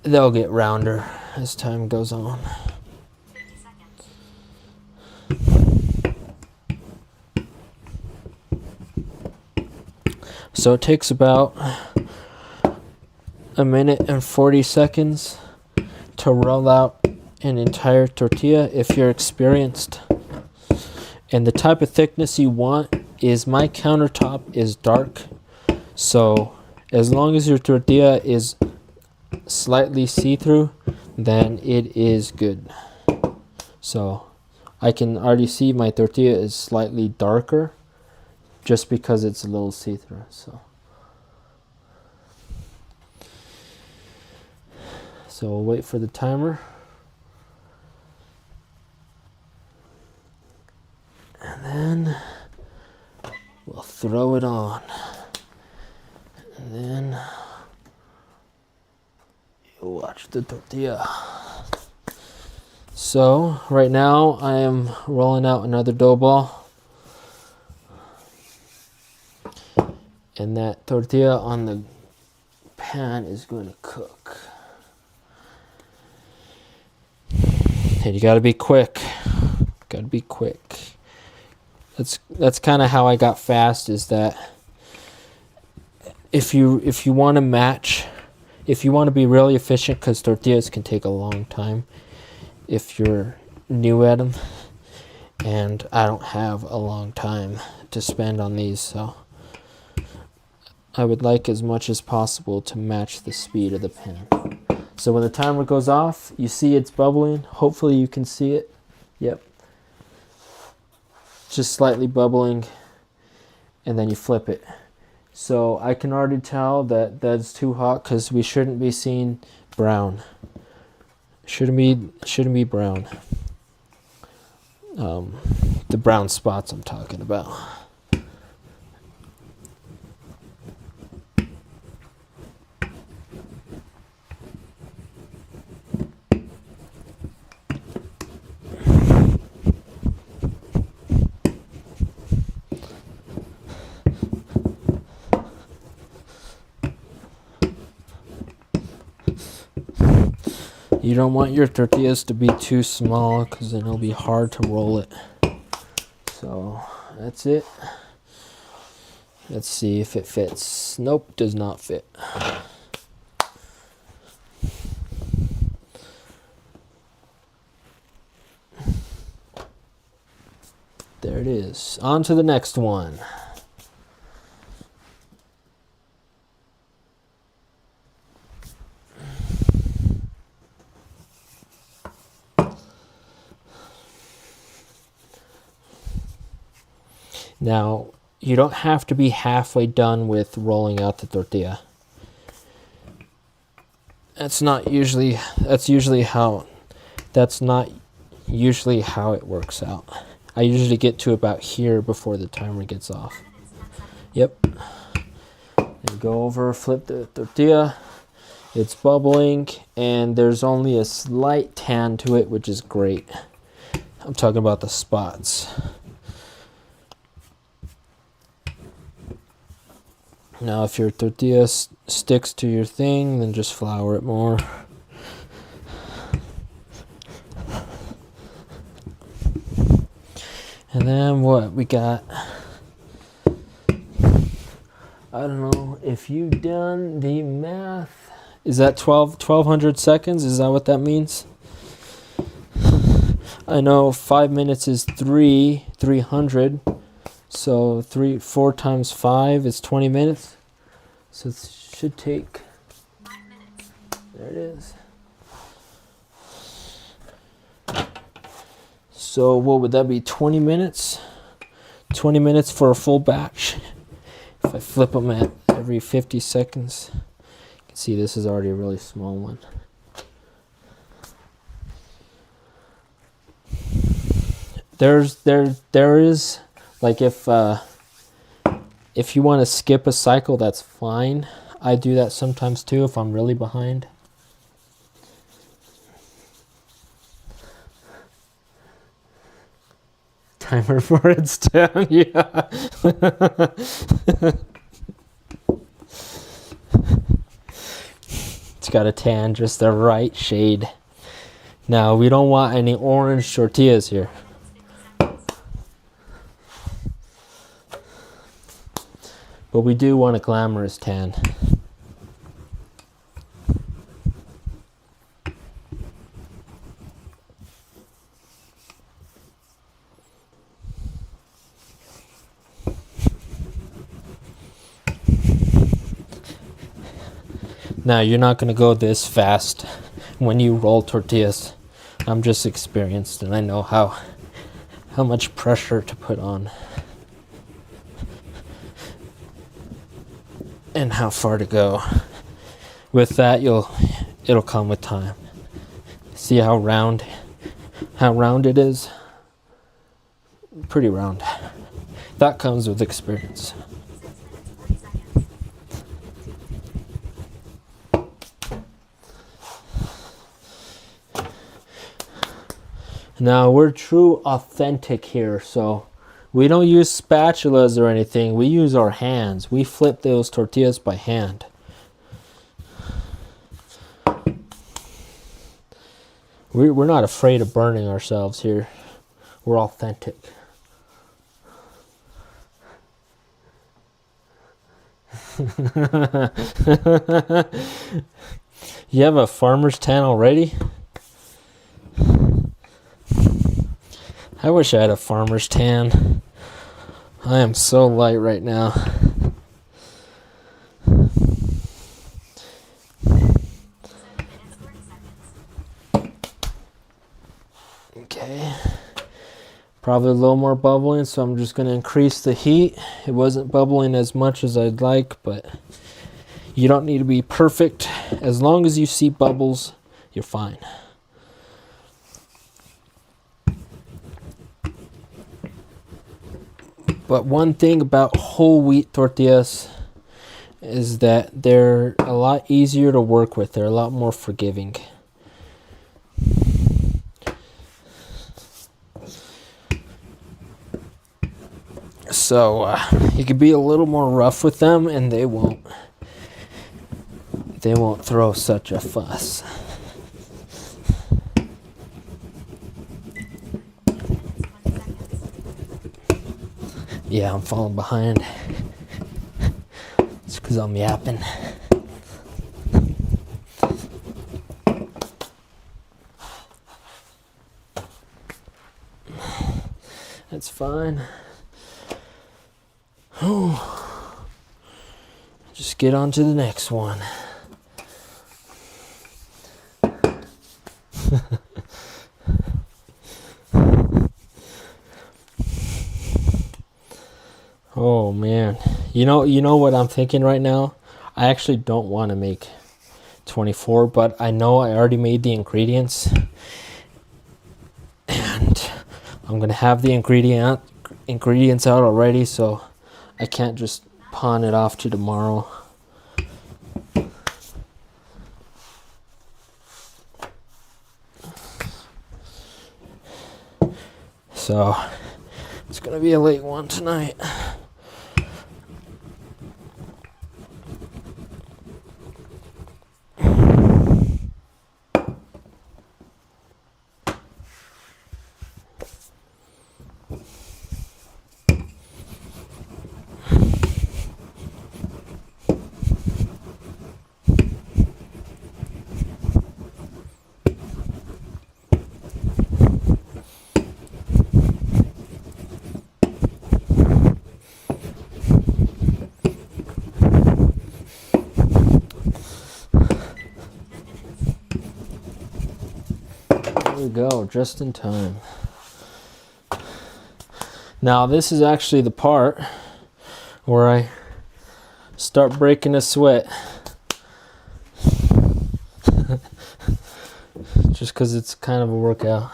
they'll get rounder as time goes on. So it takes about a minute and 40 seconds to roll out an entire tortilla if you're experienced. And the type of thickness you want is, my countertop is dark. So as long as your tortilla is slightly see-through, then it is good. So I can already see my tortilla is slightly darker just because it's a little see-through. So we'll wait for the timer. And then we'll throw it on. And then you watch the tortilla. So right now I am rolling out another dough ball. And that tortilla on the pan is going to cook. And you gotta be quick. Gotta be quick. That's kind of how I got fast, is that if you want to match, if you want to be really efficient, because tortillas can take a long time if you're new at them, and I don't have a long time to spend on these, so I would like as much as possible to match the speed of the pan. So when the timer goes off, you see it's bubbling. Hopefully you can see it. Yep. Just slightly bubbling, and then you flip it. So I can already tell that that's too hot, because we shouldn't be seeing brown. Shouldn't be brown. The brown spots I'm talking about. You don't want your tortillas to be too small, because then it'll be hard to roll it. So that's it. Let's see if it fits. Nope, does not fit. There it is. On to the next one. Now, you don't have to be halfway done with rolling out the tortilla. That's not usually how it works out. I usually get to about here before the timer gets off. Yep. And go over, flip the tortilla. It's bubbling, and there's only a slight tan to it, which is great. I'm talking about the spots. Now, if your tortilla sticks to your thing, then just flour it more. And then what we got? I don't know if you've done the math. Is that 1200 seconds? Is that what that means? I know 5 minutes is 300. So 4 times 5 is 20 minutes. So it should take, there it is. So what would that be, 20 minutes? 20 minutes for a full batch. If I flip them at every 50 seconds. You can see this is already a really small one. There is, like, if you want to skip a cycle, that's fine. I do that sometimes too if I'm really behind. Timer for it's down, yeah. It's got a tan just the right shade. Now, we don't want any orange tortillas here. But we do want a glamorous tan. Now, you're not going to go this fast when you roll tortillas. I'm just experienced and I know how much pressure to put on and how far to go. With that, it'll come with time. See how round it is? Pretty round. That comes with experience. Now, we're true authentic here, so we don't use spatulas or anything. We use our hands. We flip those tortillas by hand. We're not afraid of burning ourselves here. We're authentic. You have a farmer's tan already? I wish I had a farmer's tan. I am so light right now. Okay. Probably a little more bubbling, so I'm just going to increase the heat. It wasn't bubbling as much as I'd like, but you don't need to be perfect. As long as you see bubbles, you're fine. But one thing about whole wheat tortillas is that they're a lot easier to work with. They're a lot more forgiving. So you can be a little more rough with them and they won't throw such a fuss. Yeah, I'm falling behind. It's because I'm yapping. That's fine. Oh. Just get on to the next one. Oh man, you know what I'm thinking right now? I actually don't want to make 24, but I know I already made the ingredients and I'm gonna have the ingredients out already, so I can't just pawn it off to tomorrow. So it's gonna be a late one tonight. There we go, just in time. Now this is actually the part where I start breaking a sweat. Just because it's kind of a workout.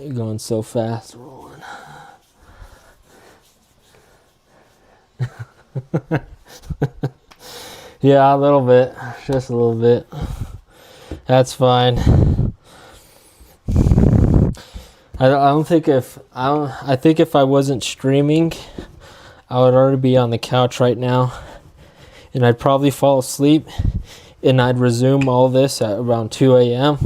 You're going so fast, rolling. Yeah, a little bit, just a little bit. That's fine. I think if I wasn't streaming, I would already be on the couch right now, and I'd probably fall asleep, and I'd resume all this at around 2 a.m.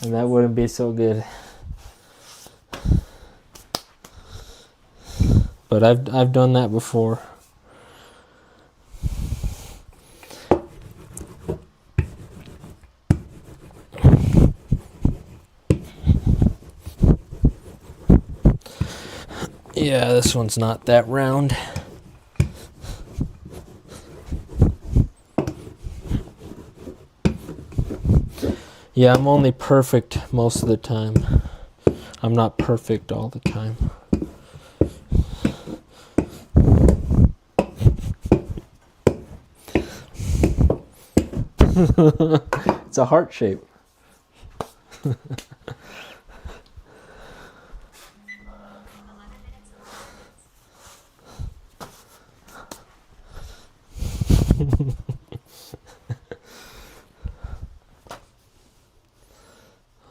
And that wouldn't be so good. but I've done that before. Yeah, this one's not that round. Yeah, I'm only perfect most of the time. I'm not perfect all the time. It's a heart shape.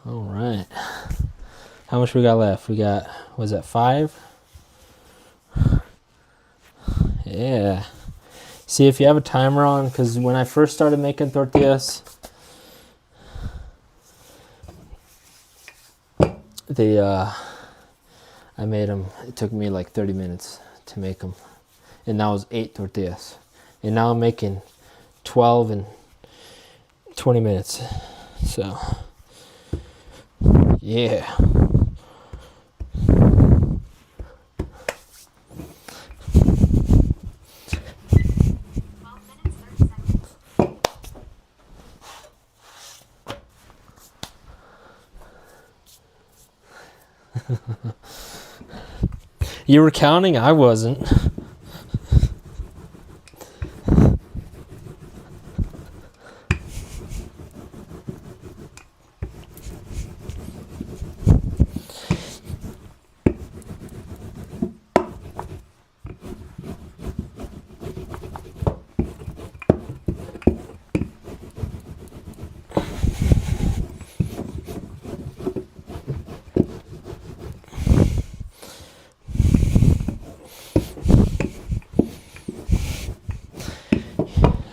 All right. How much we got left? We got, was that 5? Yeah. See, if you have a timer on, because when I first started making tortillas, I made them, it took me like 30 minutes to make them. And that was 8 tortillas. And now I'm making 12 in 20 minutes. So, yeah. You were counting? I wasn't.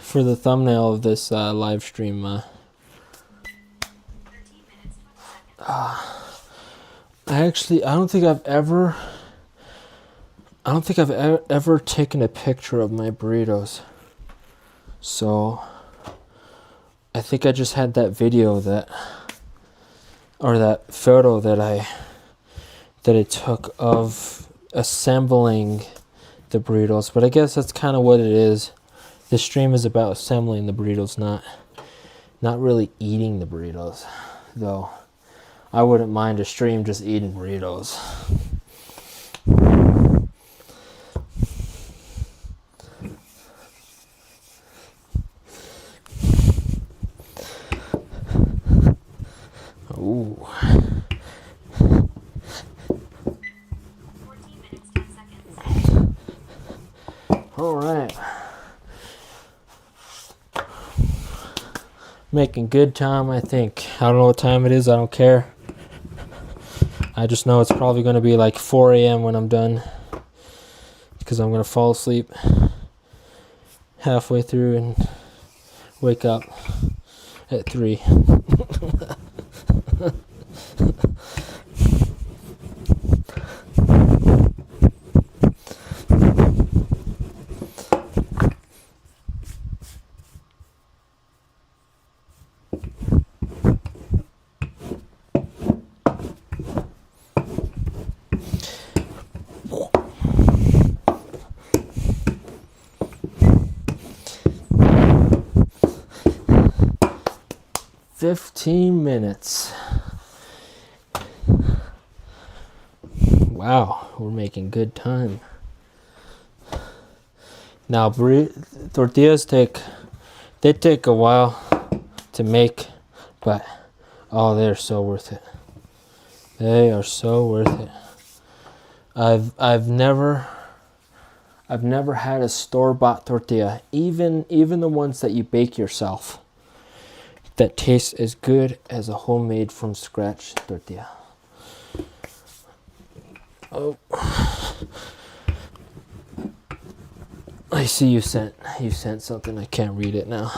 For the thumbnail of this live stream, I don't think I've ever taken a picture of my burritos. So I think I just had that video that photo that I took of assembling the burritos. But I guess that's kind of what it is. This stream is about assembling the burritos, not really eating the burritos, though. I wouldn't mind a stream just eating burritos. Ooh. 14 minutes, 10 seconds. All right. Making good time, I think. I don't know what time it is. I don't care. I just know it's probably going to be like 4 a.m. when I'm done, because I'm going to fall asleep halfway through and wake up at 3. 15 minutes. Wow, we're making good time. Now, tortillas take a while to make, but oh, they're so worth it. They are so worth it. I've never had a store-bought tortilla, even the ones that you bake yourself, that tastes as good as a homemade from scratch tortilla. Oh, I see you sent something. I can't read it now.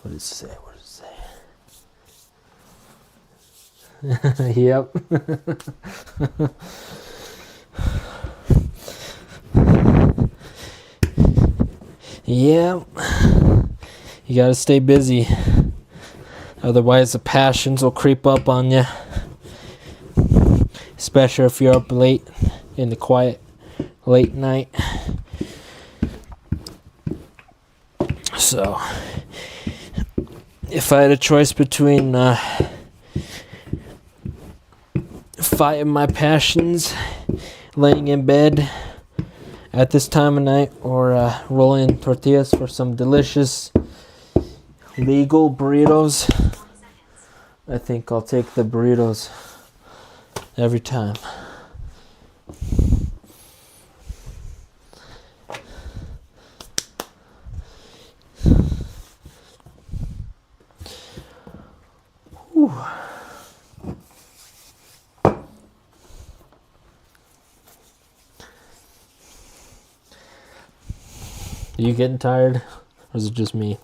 What did it say? Yep. Yeah. You gotta stay busy. Otherwise the passions will creep up on you. Especially if you're up late in the quiet late night. So if I had a choice between fighting my passions, laying in bed at this time of night, or rolling tortillas for some delicious legal burritos, I think I'll take the burritos every time. Whew. Are you getting tired, or is it just me?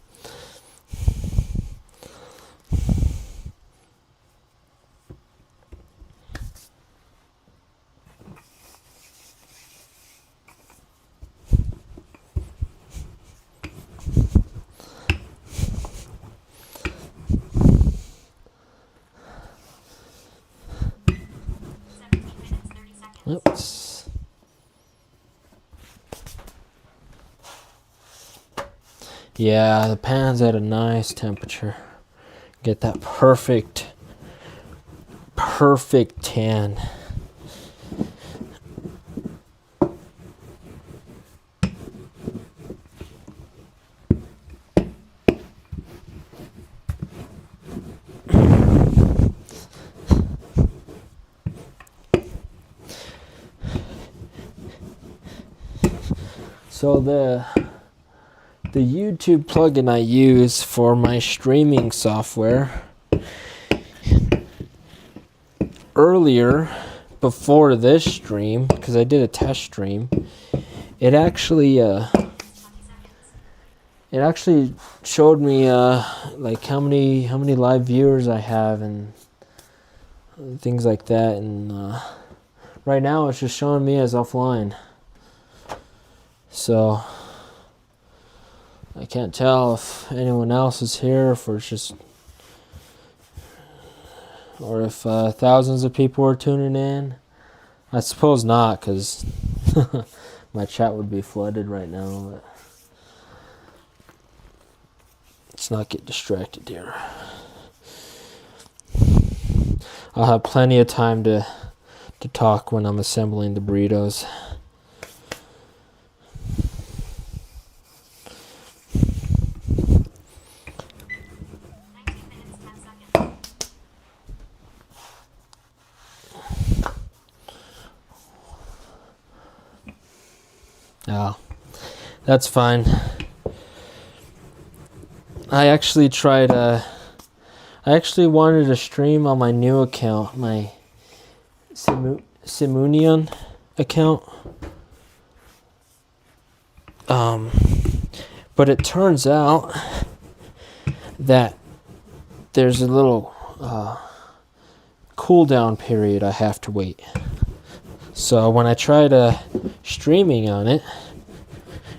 Oops. Yeah, the pan's at a nice temperature. Get that perfect tan. So the YouTube plugin I use for my streaming software, earlier, before this stream, because I did a test stream, it actually showed me like how many live viewers I have and things like that, and right now it's just showing me as offline. So I can't tell if anyone else is here, if it's just, or if thousands of people are tuning in. I suppose not, because my chat would be flooded right now. But let's not get distracted here. I'll have plenty of time to talk when I'm assembling the burritos. Oh, that's fine. I actually wanted to stream on my new account, my Simunion account. But it turns out that there's a little cooldown period I have to wait. So when I tried streaming on it,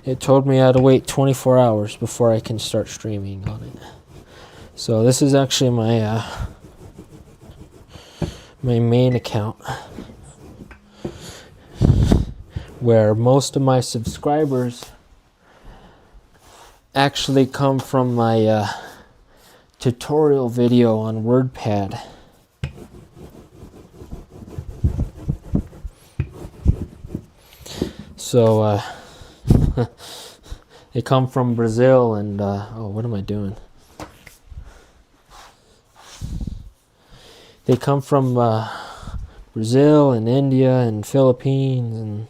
it told me I had to wait 24 hours before I can start streaming on it. So this is actually my my main account, where most of my subscribers actually come from my tutorial video on WordPad. So they come from Brazil and oh, what am I doing? They come from Brazil and India and Philippines, and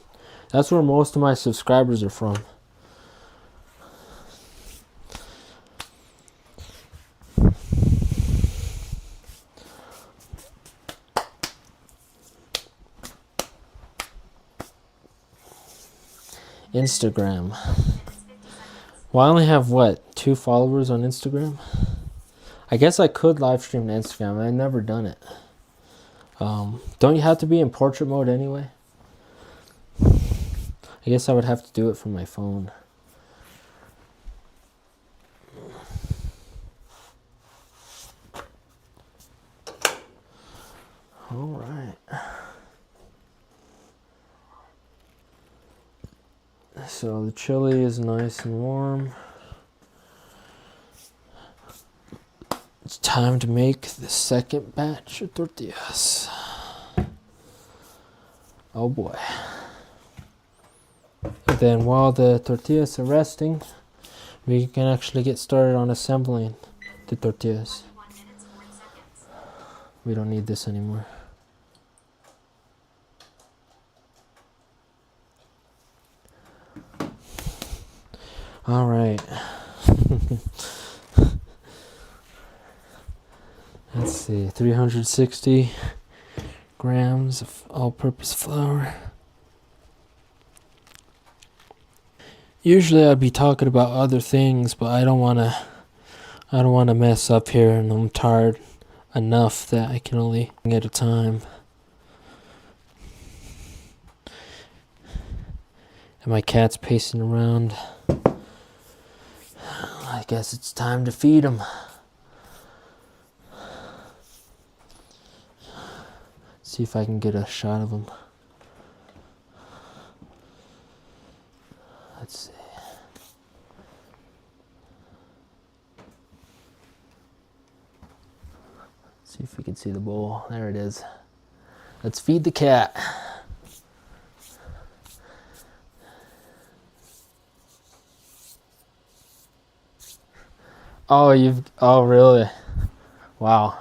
that's where most of my subscribers are from. Instagram. Well, I only have, what, 2 followers on Instagram? I guess I could live stream to Instagram. I've never done it. Don't you have to be in portrait mode anyway? I guess I would have to do it from my phone. All right. So the chili is nice and warm. It's time to make the second batch of tortillas. Oh boy. And then while the tortillas are resting, we can actually get started on assembling the tortillas. 1 minute, 40 seconds. We don't need this anymore. All right. Let's see, 360 grams of all-purpose flour. Usually I'd be talking about other things, but I don't want to mess up here, and I'm tired enough that I can only get a time. And my cat's pacing around. I guess it's time to feed him. See if I can get a shot of him. Let's see. See if we can see the bowl. There it is. Let's feed the cat. Oh, really? Wow.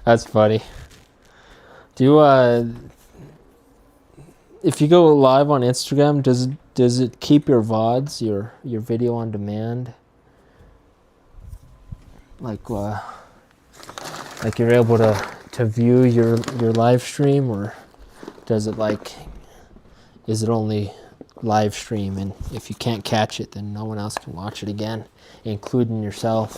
That's funny. Do you, if you go live on Instagram, does it keep your VODs, your video on demand? Like you're able to view your live stream, or does it is it only live stream, and if you can't catch it, then no one else can watch it again, including yourself?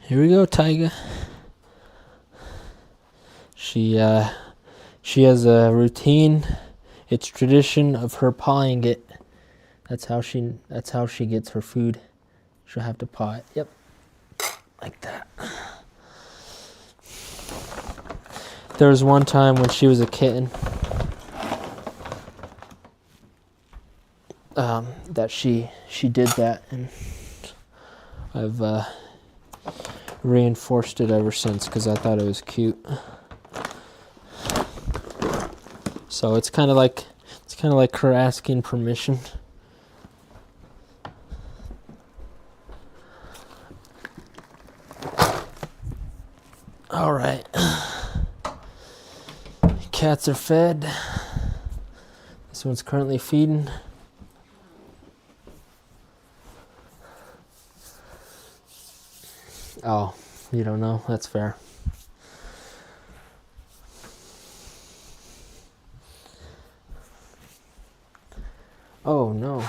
Here we go, Tyga. She has a routine. It's tradition of her pawing it. That's how she gets her food. She'll have to paw it. Yep. Like that. There was one time when she was a kitten that she did that, and I've reinforced it ever since because I thought it was cute. So it's kind of like her asking permission. All right. Cats are fed. This one's currently feeding. Oh, you don't know? That's fair. Oh no.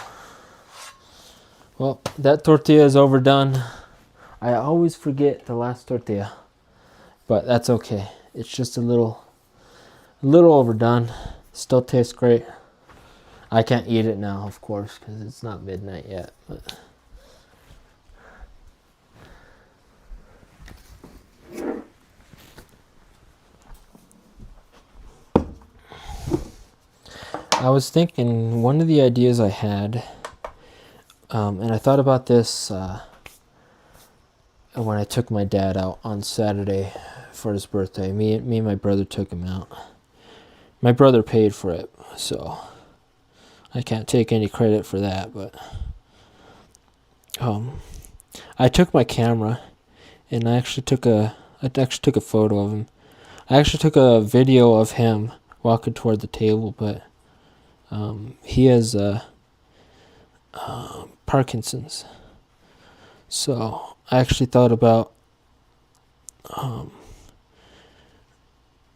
Well, that tortilla is overdone. I always forget the last tortilla, but that's okay. It's just a little overdone. Still tastes great. I can't eat it now, of course, because it's not midnight yet. But I was thinking, one of the ideas I had, and I thought about this when I took my dad out on Saturday for his birthday. Me and my brother took him out. My brother paid for it, so I can't take any credit for that, but I took my camera and I actually took a photo of him. I actually took a video of him walking toward the table, but he has Parkinson's. So I actually thought about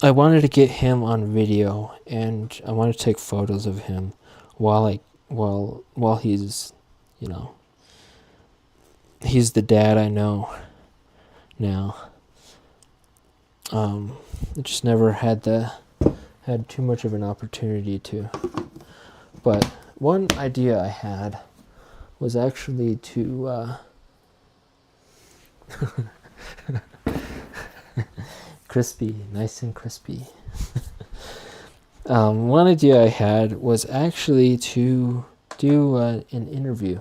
I wanted to get him on video, and I wanted to take photos of him while well, he's, you know, he's the dad I know now. I just never had too much of an opportunity to. But one idea I had was actually to crispy, nice and crispy. One idea I had was actually to do an interview.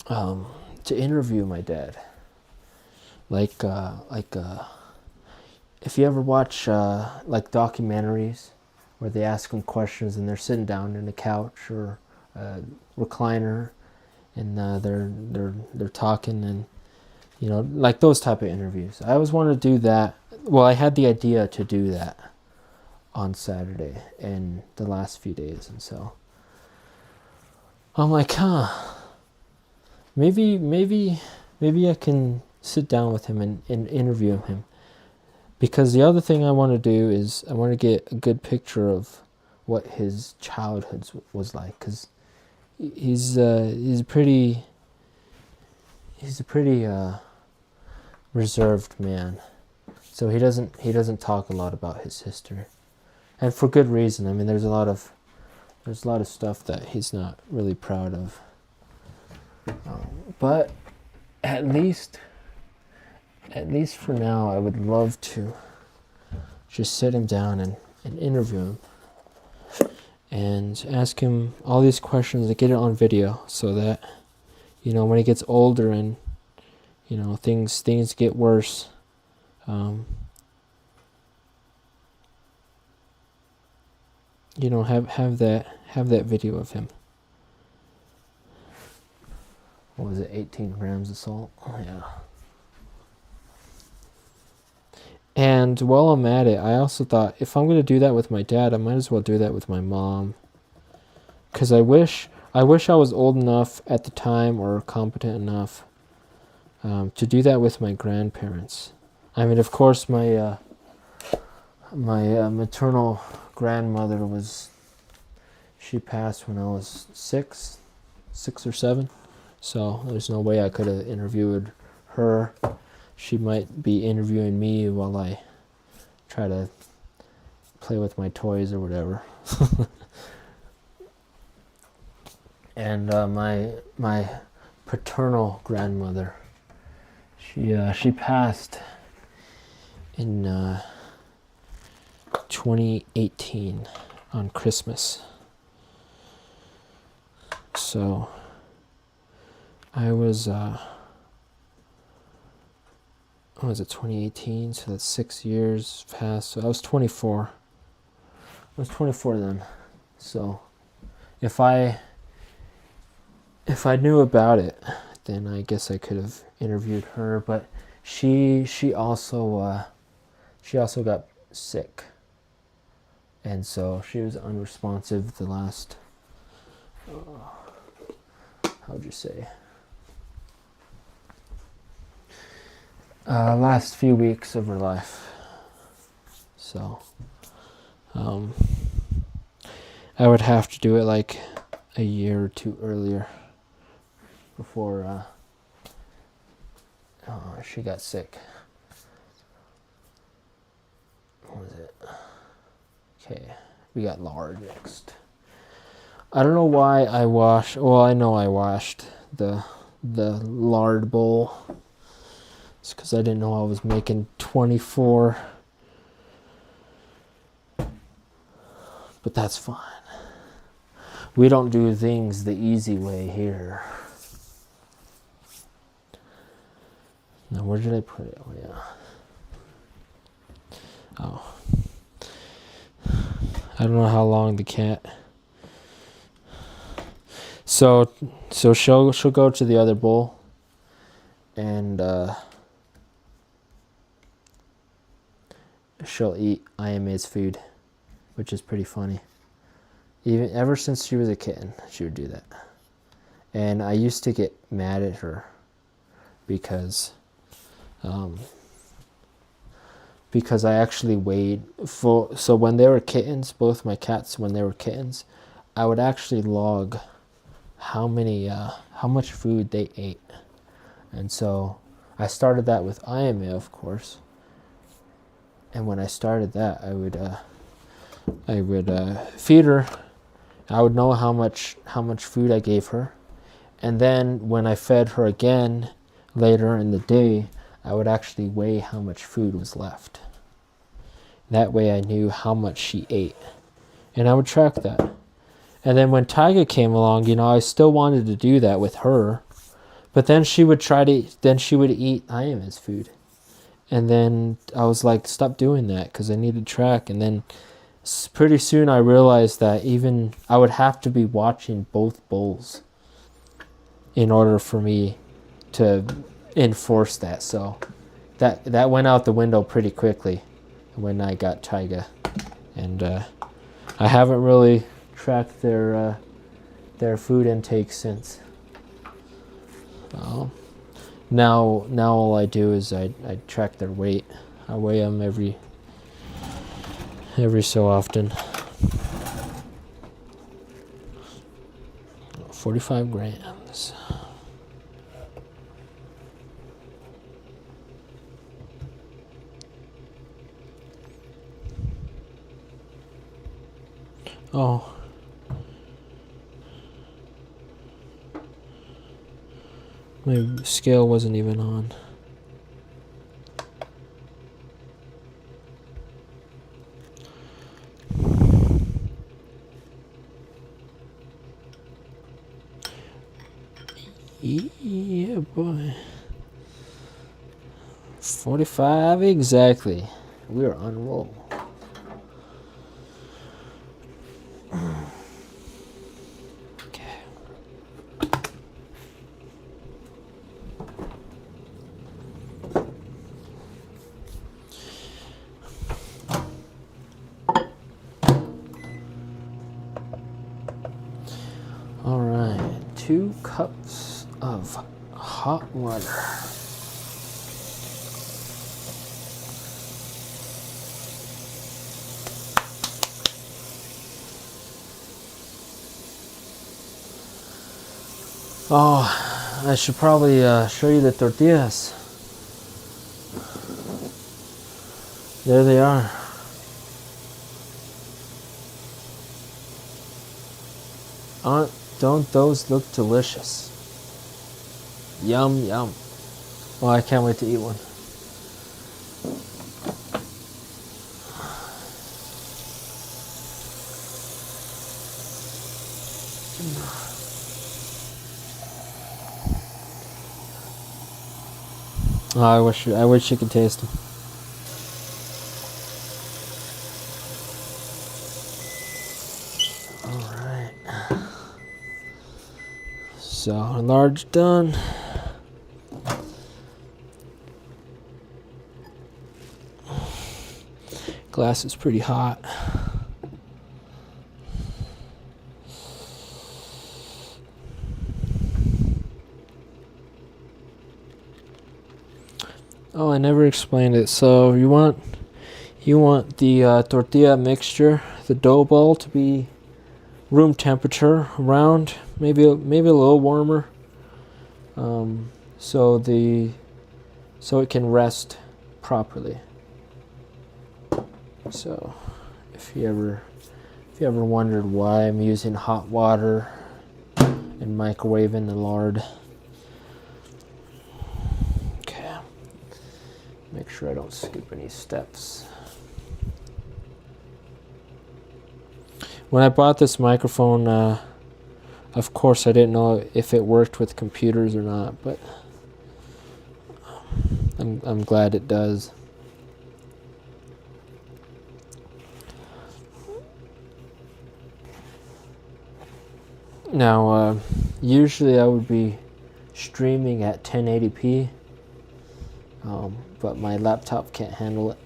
To interview my dad. Like if you ever watch like documentaries where they ask them questions and they're sitting down in a couch or a recliner and they're talking, and you know, like those type of interviews. I always wanted to do that. Well, I had the idea to do that on Saturday and the last few days, and so I'm like, maybe I can sit down with him and interview him. Because the other thing I want to do is I want to get a good picture of what his childhood was like, because he's a pretty reserved man, so he doesn't talk a lot about his history, and for good reason. I mean, there's a lot of stuff that he's not really proud of, but at least for now, I would love to just sit him down and interview him and ask him all these questions and get it on video, so that, you know, when he gets older and, you know, things get worse, you know, have that video of him. What was it, 18 grams of salt? Oh, yeah. And while I'm at it, I also thought, if I'm going to do that with my dad, I might as well do that with my mom. Because I wish I was old enough at the time, or competent enough, to do that with my grandparents. I mean, of course, my maternal grandmother she passed when I was 6 or 7. So there's no way I could have interviewed her. She might be interviewing me while I try to play with my toys or whatever. And my paternal grandmother, she passed in 2018 on Christmas. So I was was it 2018? So that's 6 years past. So I was 24. I was 24 then. So if I knew about it, then I guess I could have interviewed her. But she also got sick, and so she was unresponsive the last. How would you say? Last few weeks of her life. So I would have to do it like a year or two earlier before she got sick. What was it? Okay, we got lard next. I don't know why I washed. Well, I know I washed the lard bowl. It's because I didn't know I was making 24. But that's fine. We don't do things the easy way here. Now, where did I put it? Oh, yeah. Oh. I don't know how long the cat. So she'll go to the other bowl, and she'll eat IMA's food, which is pretty funny. Ever since she was a kitten, she would do that. And I used to get mad at her because because I actually weighed so when they were kittens, both my cats, when they were kittens, I would actually log how much food they ate. And so I started that with Ayame, of course. And when I started that, I would feed her. I would know how much food I gave her. And then when I fed her again later in the day, I would actually weigh how much food was left. That way I knew how much she ate. And I would track that. And then when Tyga came along, I still wanted to do that with her. But then she would eat Ayame's food. And then I was like, stop doing that, because I need to track. And then pretty soon I realized that even I would have to be watching both bowls in order for me to enforce that. So that went out the window pretty quickly when I got Tyga. And I haven't really tracked their food intake since. Now all I do is I track their weight. I weigh them every so often. 45 grams. Oh. My scale wasn't even on. Yeah, boy. 45 exactly. We're on a roll. All right, 2 cups of hot water. Oh, I should probably show you the tortillas. There they are. Don't those look delicious? Yum, yum. Oh, I can't wait to eat one. Oh, I wish you could taste them. All right. So, large done. Glass is pretty hot. Oh, I never explained it. So you want the tortilla mixture, the dough ball, to be room temperature, around maybe a little warmer, so it can rest properly. So if you ever wondered why I'm using hot water and microwaving the lard. Okay. Make sure I don't skip any steps. When I bought this microphone, of course I didn't know if it worked with computers or not, but I'm glad it does. Now, usually I would be streaming at 1080p, but my laptop can't handle it.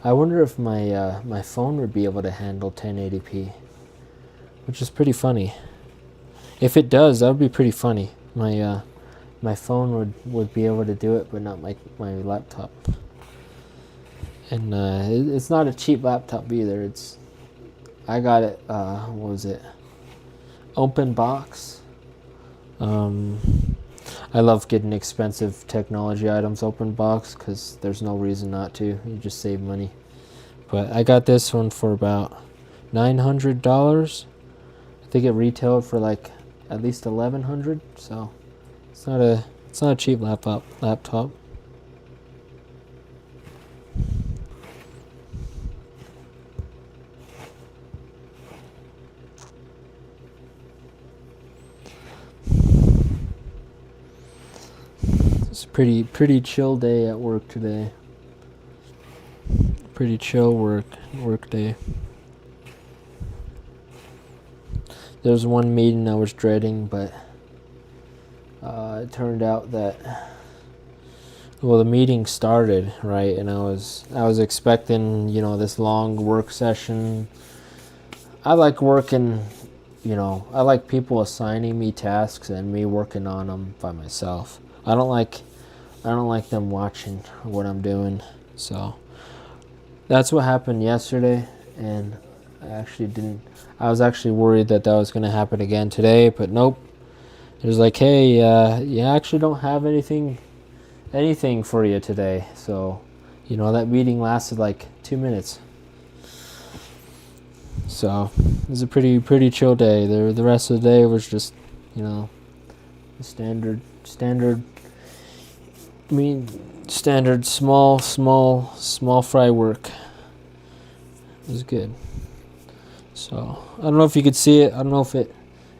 I wonder if my phone would be able to handle 1080p, which is pretty funny. If it does, that would be pretty funny. My phone would be able to do it, but not my laptop. And it's not a cheap laptop either. I got it. What was it? Open box. I love getting expensive technology items open box because there's no reason not to. You just save money. But I got this one for about $900. I think it retailed for like at least $1,100. So it's not a cheap laptop. It's a pretty chill day at work today. Pretty chill work day. There's one meeting I was dreading, but it turned out that the meeting started, right, and I was expecting, this long work session. I like working, I like people assigning me tasks and me working on them by myself. I don't like them watching what I'm doing. So that's what happened yesterday, and I was actually worried that was going to happen again today, but nope. It was like, hey, you actually don't have anything for you today. So, that meeting lasted like 2 minutes. So it was a pretty chill day. The rest of the day was just, standard small fry work. It was good. So I don't know if you could see it. I don't know if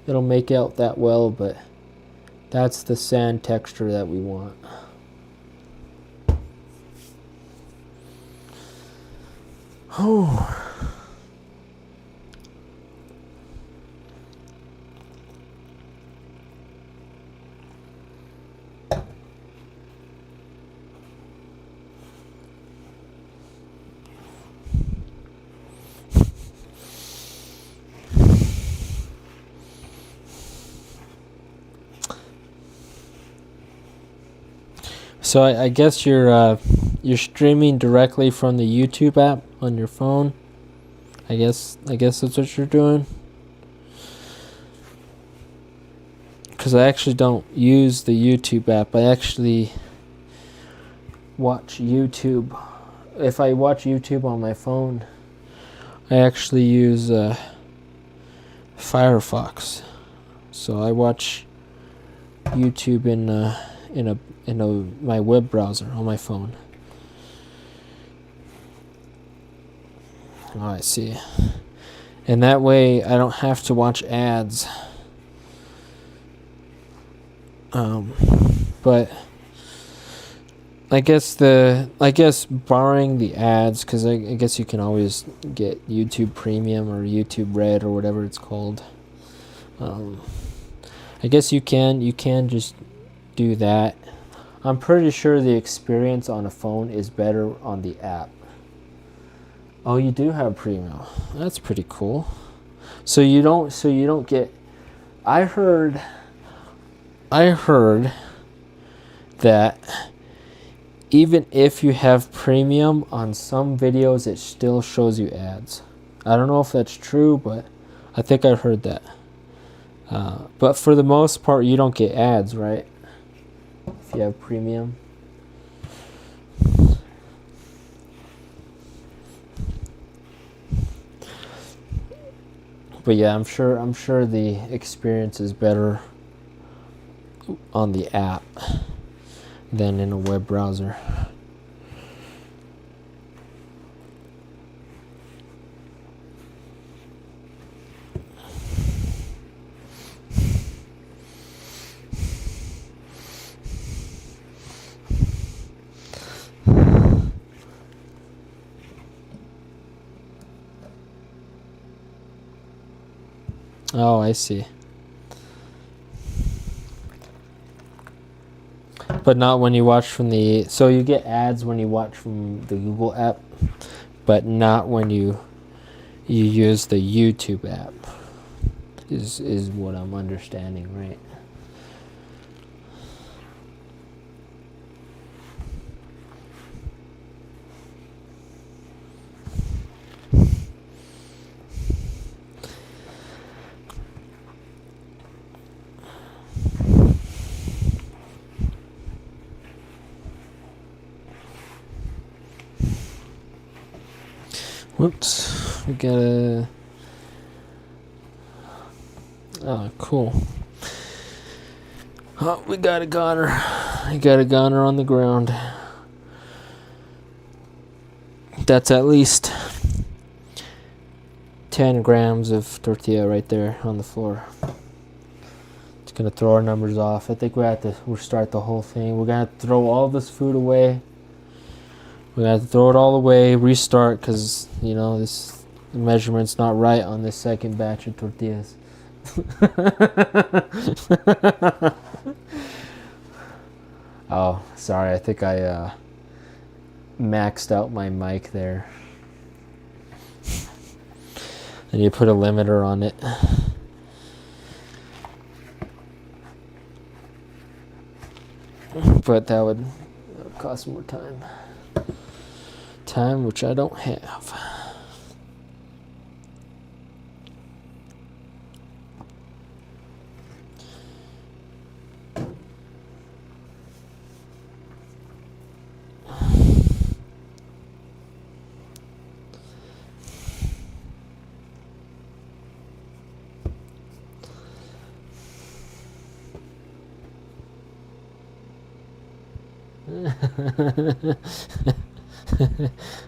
it'll make out that well, but that's the sand texture that we want. Oh. So I guess you're streaming directly from the YouTube app on your phone. I guess that's what you're doing. Because I actually don't use the YouTube app. I actually watch YouTube. If I watch YouTube on my phone, I actually use Firefox. So I watch YouTube in my web browser on my phone. Oh, I see. And that way I don't have to watch ads. But I guess barring the ads, because I guess you can always get YouTube Premium or YouTube Red or whatever it's called. I guess you can just do that. I'm pretty sure the experience on a phone is better on the app. Oh, you do have Premium. That's pretty cool. So you don't get. I heard that even if you have Premium, on some videos it still shows you ads. I don't know if that's true, but I think I heard that. But for the most part, you don't get ads, right? If you have Premium. But yeah, I'm sure the experience is better on the app than in a web browser. Oh, I see. But not when you watch from the... So you get ads when you watch from the Google app, but not when you use the YouTube app, is what I'm understanding, right? Whoops. We got a... Oh, cool. Oh, we got a goner. We got a goner on the ground. That's at least 10 grams of tortilla right there on the floor. It's going to throw our numbers off. I think we have to restart the whole thing. We're going to have to throw all this food away. We're going to have to throw it all away, restart, because, you know, this measurement's not right on this second batch of tortillas. Oh, sorry. I think I maxed out my mic there. I need to put a limiter on it. But that would cost more time. Time which I don't have.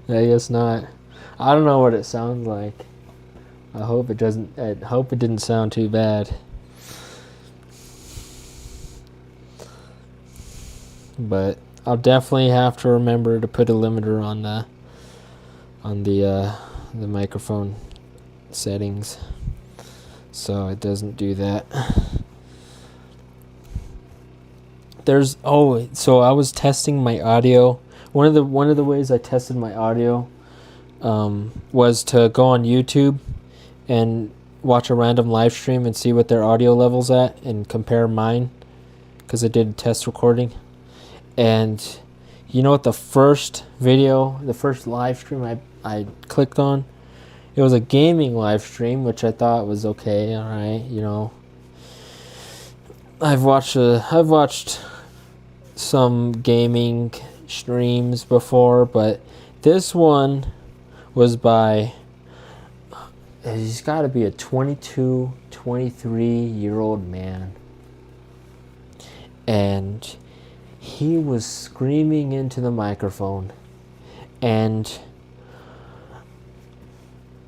I guess not. I don't know what it sounds like. I hope it doesn't. I hope it didn't sound too bad. But I'll definitely have to remember to put a limiter on the microphone settings, so it doesn't do that. So I was testing my audio. One of the ways I tested my audio was to go on YouTube and watch a random live stream and see what their audio level's at and compare mine, because I did a test recording. And you know what, the first live stream I clicked on, it was a gaming live stream, which I thought was okay, all right, you know. I've watched some gaming streams before, but this one was by, he's got to be a 22, 23-year-old man. And he was screaming into the microphone. And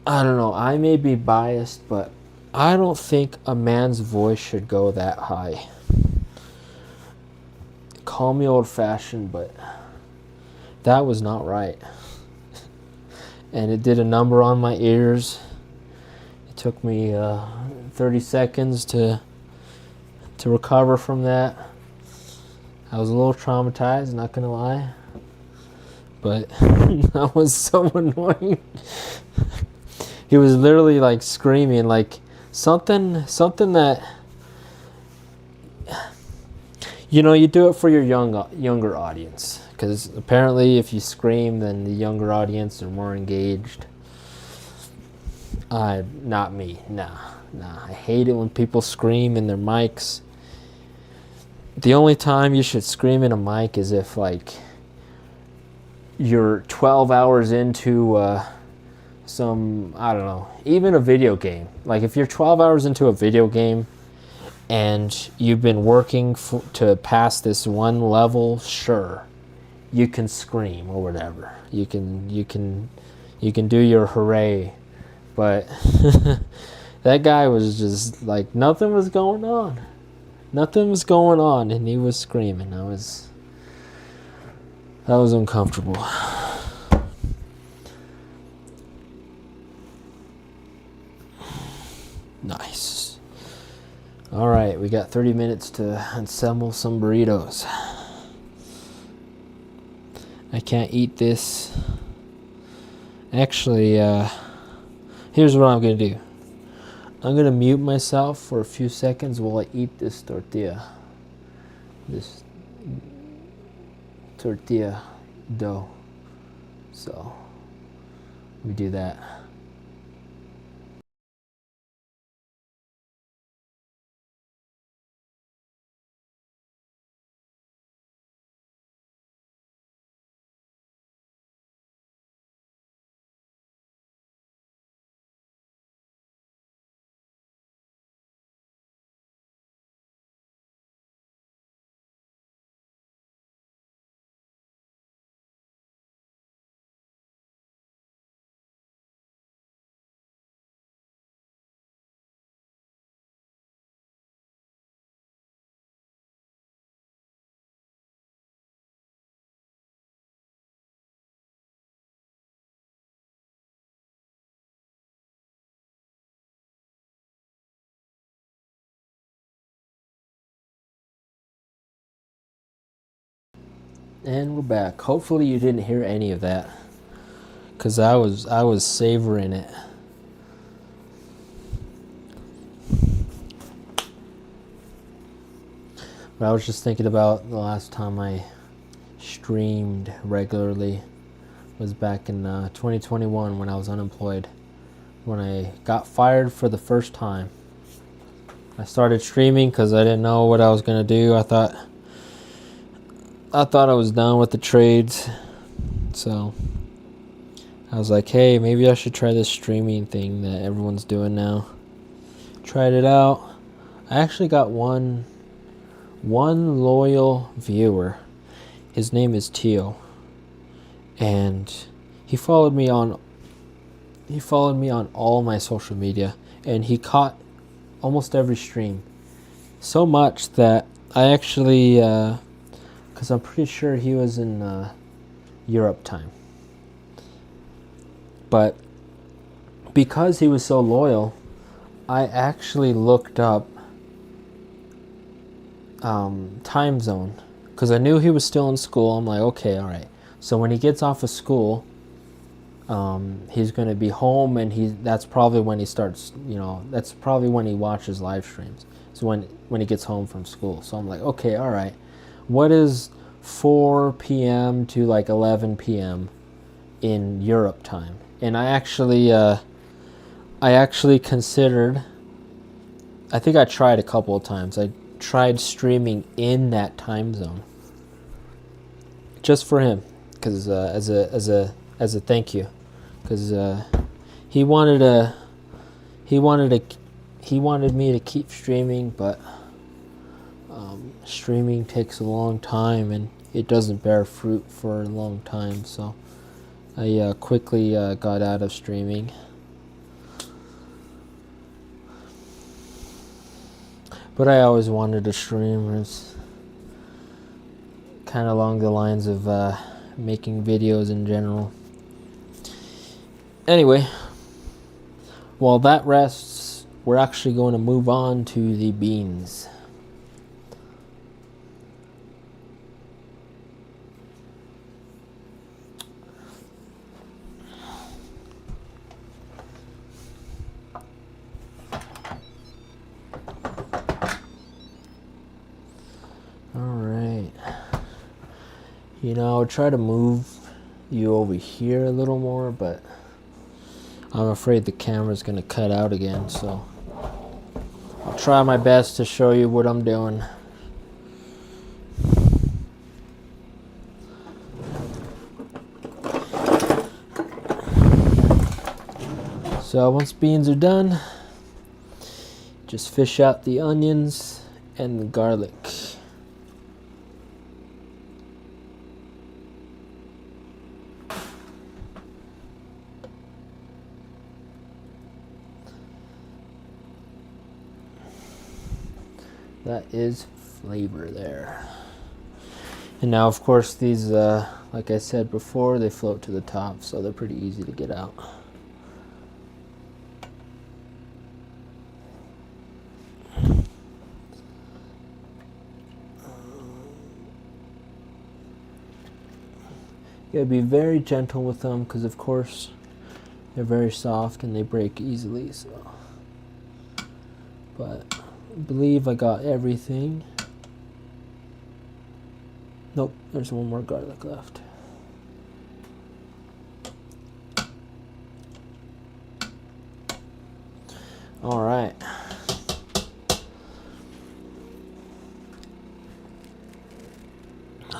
I don't know, I may be biased, but I don't think a man's voice should go that high. Call me old-fashioned, but that was not right. And it did a number on my ears. It took me 30 seconds to recover from that. I was a little traumatized, not gonna lie. But that was so annoying. He was literally like screaming, like something that, you know, you do it for your younger audience, because apparently if you scream, then the younger audience are more engaged. Not me. Nah. I hate it when people scream in their mics. The only time you should scream in a mic is if, like, you're 12 hours into some, I don't know, even a video game. Like, if you're 12 hours into a video game and you've been working to pass this one level, sure, you can scream or whatever. You can do your hooray. But that guy was just like, nothing was going on. Nothing was going on, and he was screaming. That was uncomfortable. Nice. All right, we got 30 minutes to assemble some burritos. I can't eat this. Actually, here's what I'm going to do. I'm going to mute myself for a few seconds while I eat this tortilla. This tortilla dough. So, we do that. And we're back. Hopefully you didn't hear any of that, cause I was savoring it. But I was just thinking about the last time I streamed regularly was back in 2021 when I was unemployed. When I got fired for the first time. I started streaming because I didn't know what I was gonna do. I thought I was done with the trades, so I was like, hey, maybe I should try this streaming thing that everyone's doing now. Tried it out. I actually got one loyal viewer. His name is Tio, and he followed me on all my social media, and he caught almost every stream. So much that I actually, because I'm pretty sure he was in Europe time. But because he was so loyal, I actually looked up time zone, because I knew he was still in school. I'm like, okay, all right. So when he gets off of school, he's going to be home, and that's probably when he starts, that's probably when he watches live streams. So when he gets home from school. So I'm like, okay, all right. What is 4 p.m. to like 11 p.m. in Europe time? And I actually considered, I think I tried a couple of times. I tried streaming in that time zone just for him, because as a thank you, because he wanted me to keep streaming, but streaming takes a long time and it doesn't bear fruit for a long time, so I quickly got out of streaming. But I always wanted to stream. It's kind of along the lines of making videos in general. Anyway, while that rests, we're actually going to move on to the beans. I'll try to move you over here a little more, but I'm afraid the camera's going to cut out again, so I'll try my best to show you what I'm doing. So once beans are done, just fish out the onions and the garlic. That is flavor there. And now, of course, these, like I said before, they float to the top, so they're pretty easy to get out. You gotta be very gentle with them, because of course they're very soft and they break easily. So, but I believe I got everything. Nope, there's one more garlic left. All right.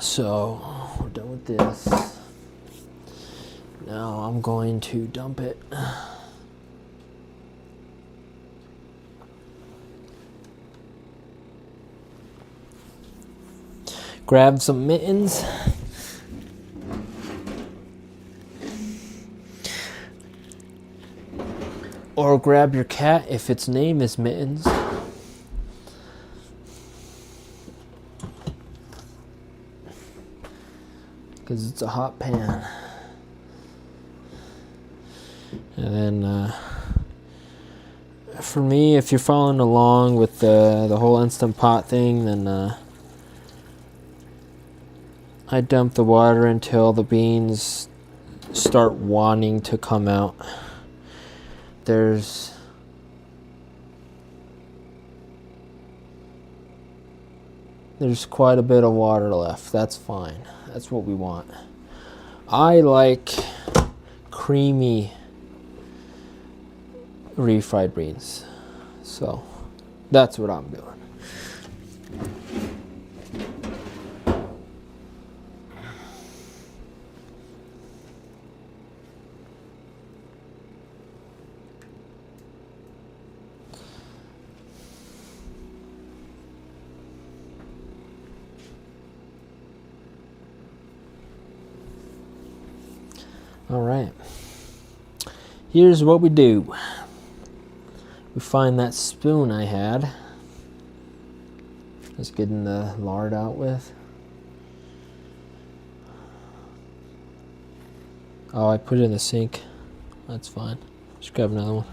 So we're done with this. Now I'm going to dump it. Grab some mittens. Or grab your cat if its name is Mittens. Because it's a hot pan. And then for me, if you're following along with the whole Instant Pot thing, then I dump the water until the beans start wanting to come out. There's quite a bit of water left. That's fine. That's what we want. I like creamy refried beans. So that's what I'm doing. All right. Here's what we do. We find that spoon I had. Just getting the lard out with. Oh, I put it in the sink. That's fine. Just grab another one.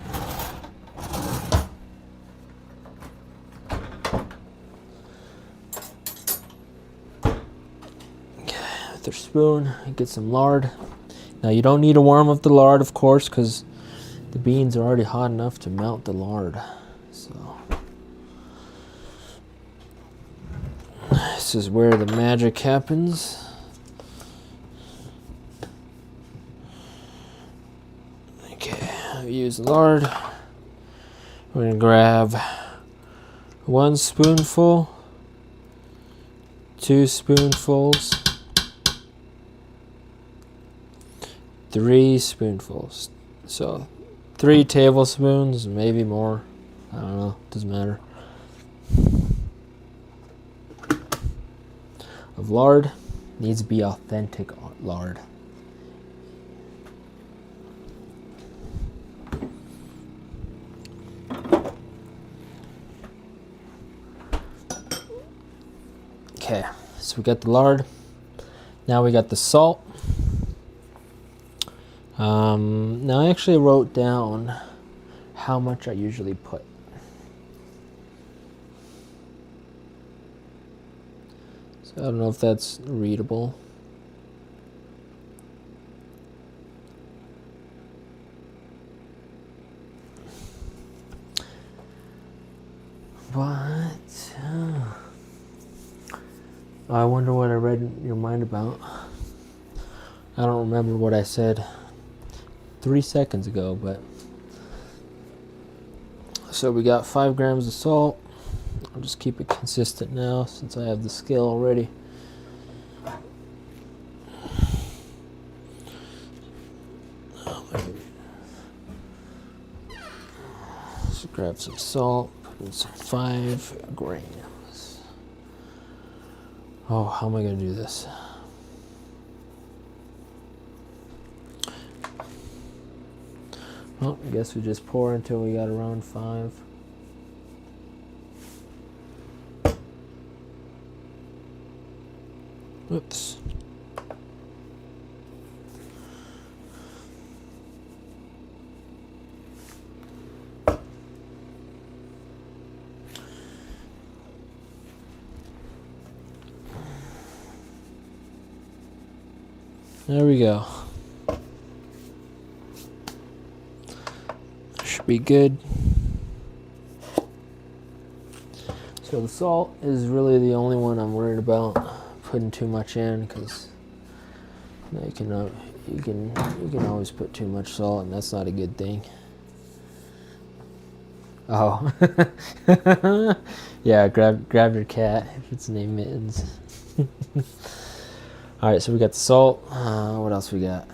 Okay, with your spoon, get some lard. Now you don't need to warm up the lard, of course, because the beans are already hot enough to melt the lard. So this is where the magic happens. Okay, I've used lard. We're gonna grab 1 spoonful, 2 spoonfuls, 3 spoonfuls. So 3 tablespoons, maybe more. I don't know, doesn't matter. Of lard. Needs to be authentic lard. Okay, so we got the lard. Now we got the salt. Now I actually wrote down how much I usually put. So I don't know if that's readable. What? I wonder what I read in your mind about. I don't remember what I said 3 seconds ago, but so we got 5 grams of salt. I'll just keep it consistent now since I have the scale already. Just grab some salt, put in some 5 grams. Oh, how am I going to do this? Well, I guess we just pour until we got around 5. Oops. There we go. Should be good. So the salt is really the only one I'm worried about putting too much in, because you can always put too much salt, and that's not a good thing. Oh, yeah. Grab your cat if it's named Mittens. All right, so we got the salt. What else we got?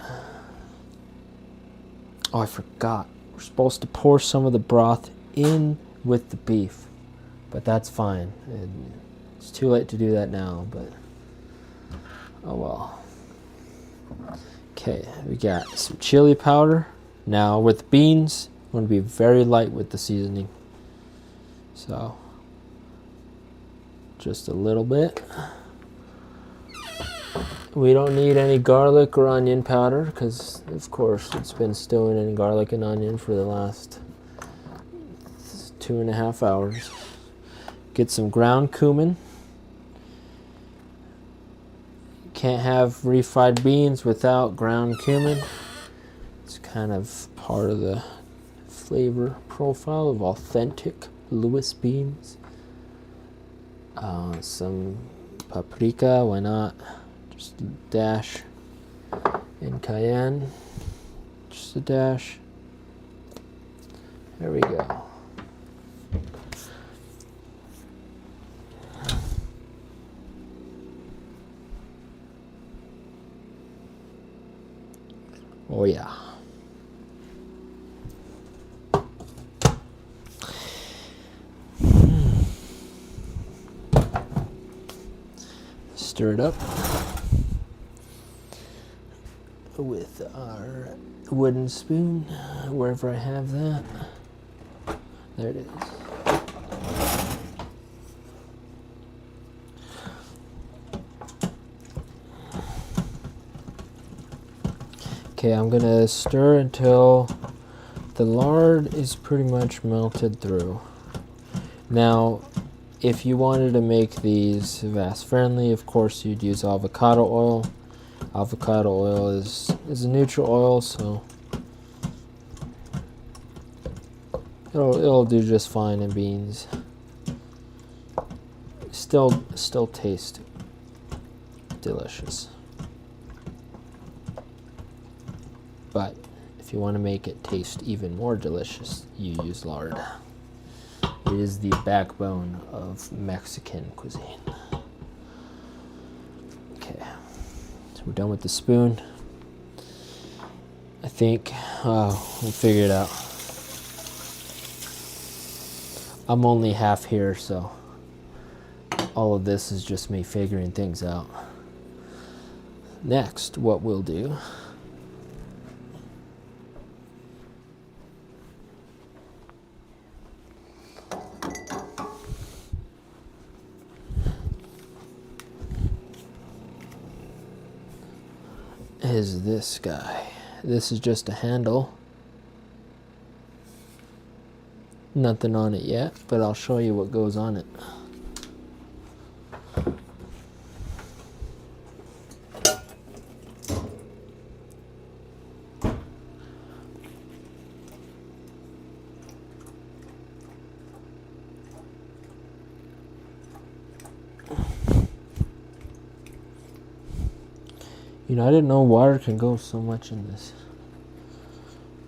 Oh, I forgot. We're supposed to pour some of the broth in with the beef, but that's fine. It's too late to do that now, but oh well. Okay, we got some chili powder. Now with beans, I'm going to be very light with the seasoning. So just a little bit. We don't need any garlic or onion powder because, of course, it's been stewing in garlic and onion for the last 2.5 hours. Get some ground cumin. can't have refried beans without ground cumin. It's kind of part of the flavor profile of authentic Lewis beans. Some paprika, why not? Just a dash. And cayenne, just a dash. There we go. Oh yeah. Stir it up with our wooden spoon, wherever I have that. There it is. Okay, I'm gonna stir until the lard is pretty much melted through. Now, if you wanted to make these vast friendly, of course you'd use avocado oil. Avocado oil is a neutral oil, so it'll do just fine in beans. Still taste delicious. But if you want to make it taste even more delicious, you use lard. It is the backbone of Mexican cuisine. Okay, so we're done with the spoon. I think we'll figure it out. I'm only half here, so all of this is just me figuring things out. Next, what we'll do is this guy. This is just a handle. Nothing on it yet, but I'll show you what goes on it. You know, I didn't know water can go so much in this,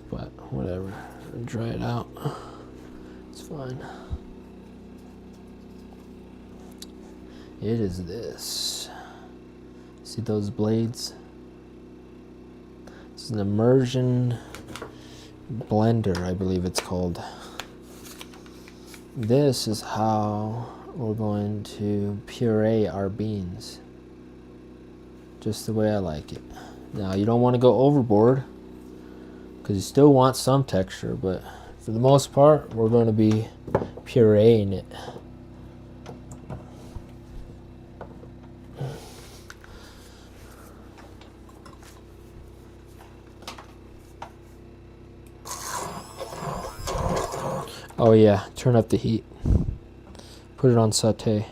but whatever, dry it out, it's fine. It is this. See those blades? This is an immersion blender, I believe it's called. This is how we're going to puree our beans. Just the way I like it. Now, you don't want to go overboard because you still want some texture, but for the most part, we're going to be pureeing it. Oh yeah, turn up the heat. Put it on saute.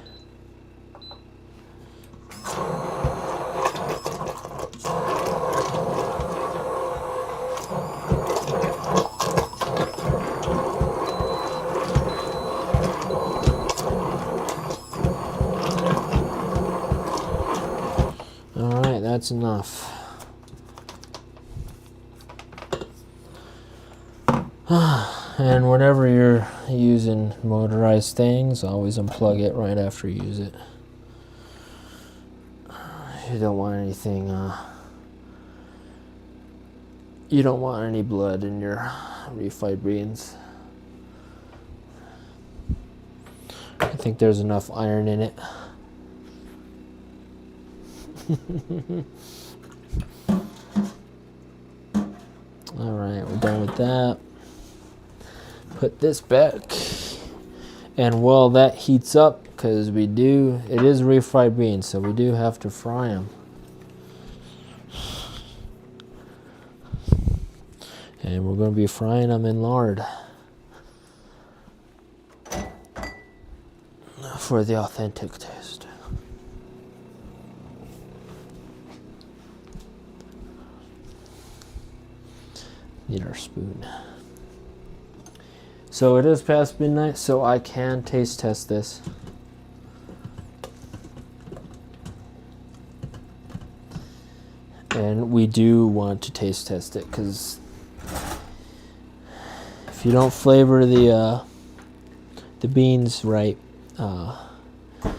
Alright, that's enough. And whenever you're using motorized things, always unplug it right after you use it. You don't want anything, you don't want any blood in your refried beans. I think there's enough iron in it. Alright, we're done with that. Put this back, and while that heats up, because it is refried beans, so we do have to fry them. And we're going to be frying them in lard for the authentic taste. Need our spoon. So it is past midnight, so I can taste test this. And we do want to taste test it because if you don't flavor the beans right, I don't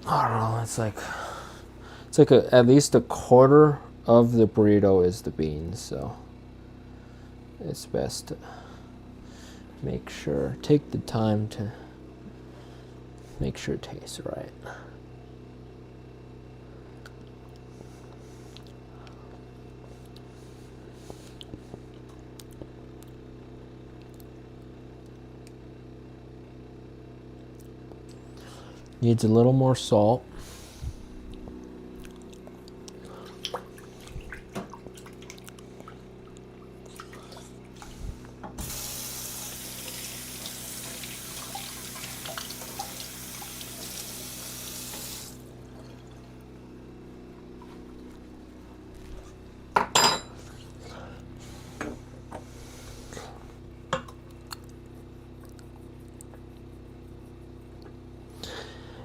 know. It's like at least a quarter of the burrito is the beans, so it's best to make sure. Take the time to make sure it tastes right. Needs a little more salt.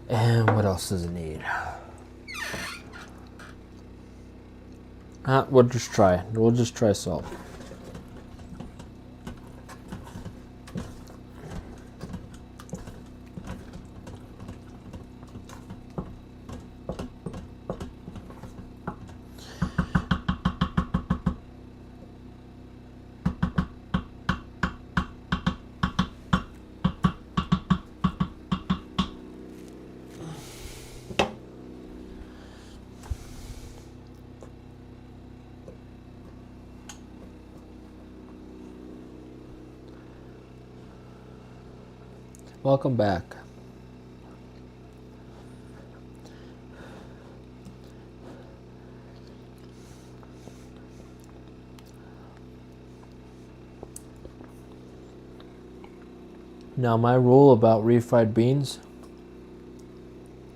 And what else does it need? We'll just try. We'll just try salt. Welcome back. Now, my rule about refried beans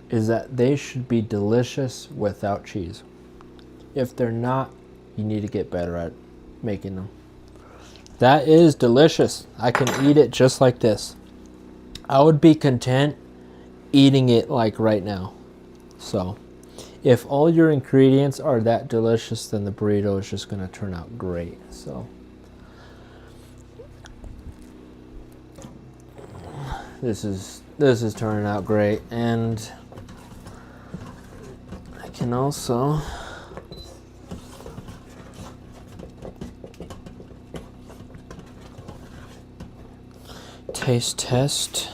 is that they should be delicious without cheese. If they're not, you need to get better at making them. That is delicious. I can eat it just like this. I would be content eating it like right now. So, if all your ingredients are that delicious, then the burrito is just going to turn out great. So, this is turning out great, and I can also taste test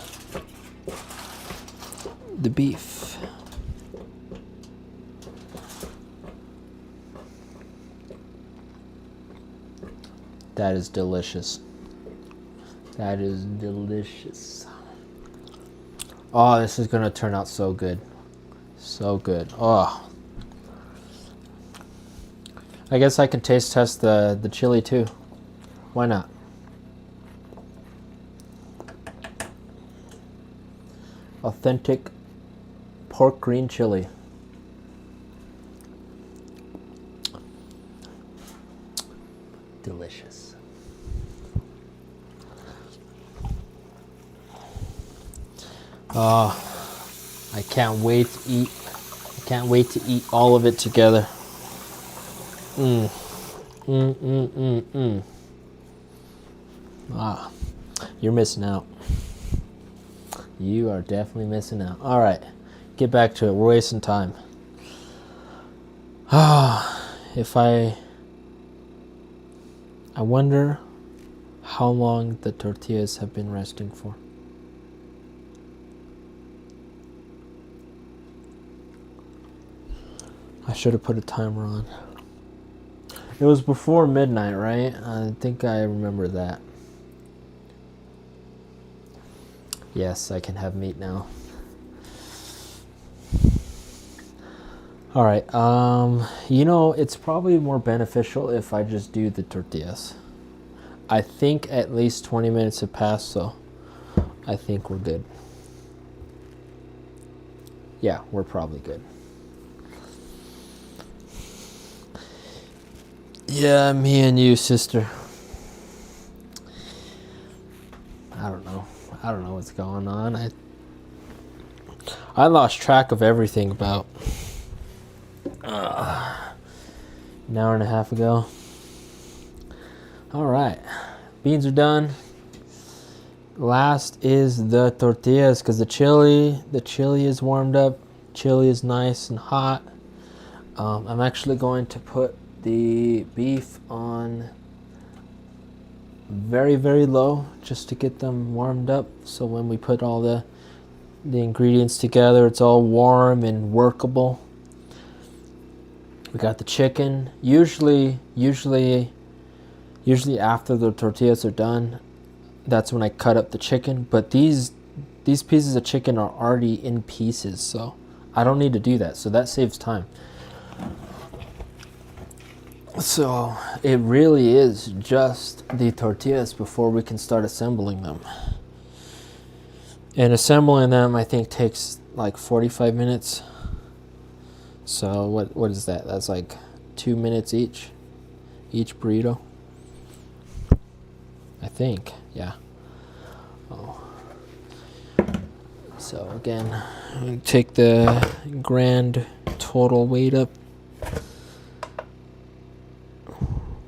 the beef. That is delicious. That is delicious. Oh, this is gonna turn out so good. So good. Oh. I guess I could taste test the chili too. Why not? Authentic pork green chili. Delicious. Oh, I can't wait to eat. I can't wait to eat all of it together. Ah, you're missing out. You are definitely missing out. All right, get back to it. We're wasting time. I wonder how long the tortillas have been resting for. I should have put a timer on. It was before midnight, right? I think I remember that. Yes, I can have meat now. All right. It's probably more beneficial if I just do the tortillas. I think at least 20 minutes have passed, so I think we're good. Yeah, we're probably good. Yeah, me and you, sister. I don't know. I don't know what's going on. I lost track of everything about an hour and a half ago. All right, beans are done. Last is the tortillas because the chili is warmed up. Chili is nice and hot. I'm actually going to put the beef on very, very low just to get them warmed up. So when we put all the ingredients together, it's all warm and workable. We got the chicken. Usually after the tortillas are done, that's when I cut up the chicken. But these pieces of chicken are already in pieces, so I don't need to do that. So that saves time. So it really is just the tortillas before we can start assembling them. And assembling them, I think, takes like 45 minutes. So what is that? That's like 2 minutes each burrito. I think, yeah. Oh. So again, I'm gonna take the grand total weight up.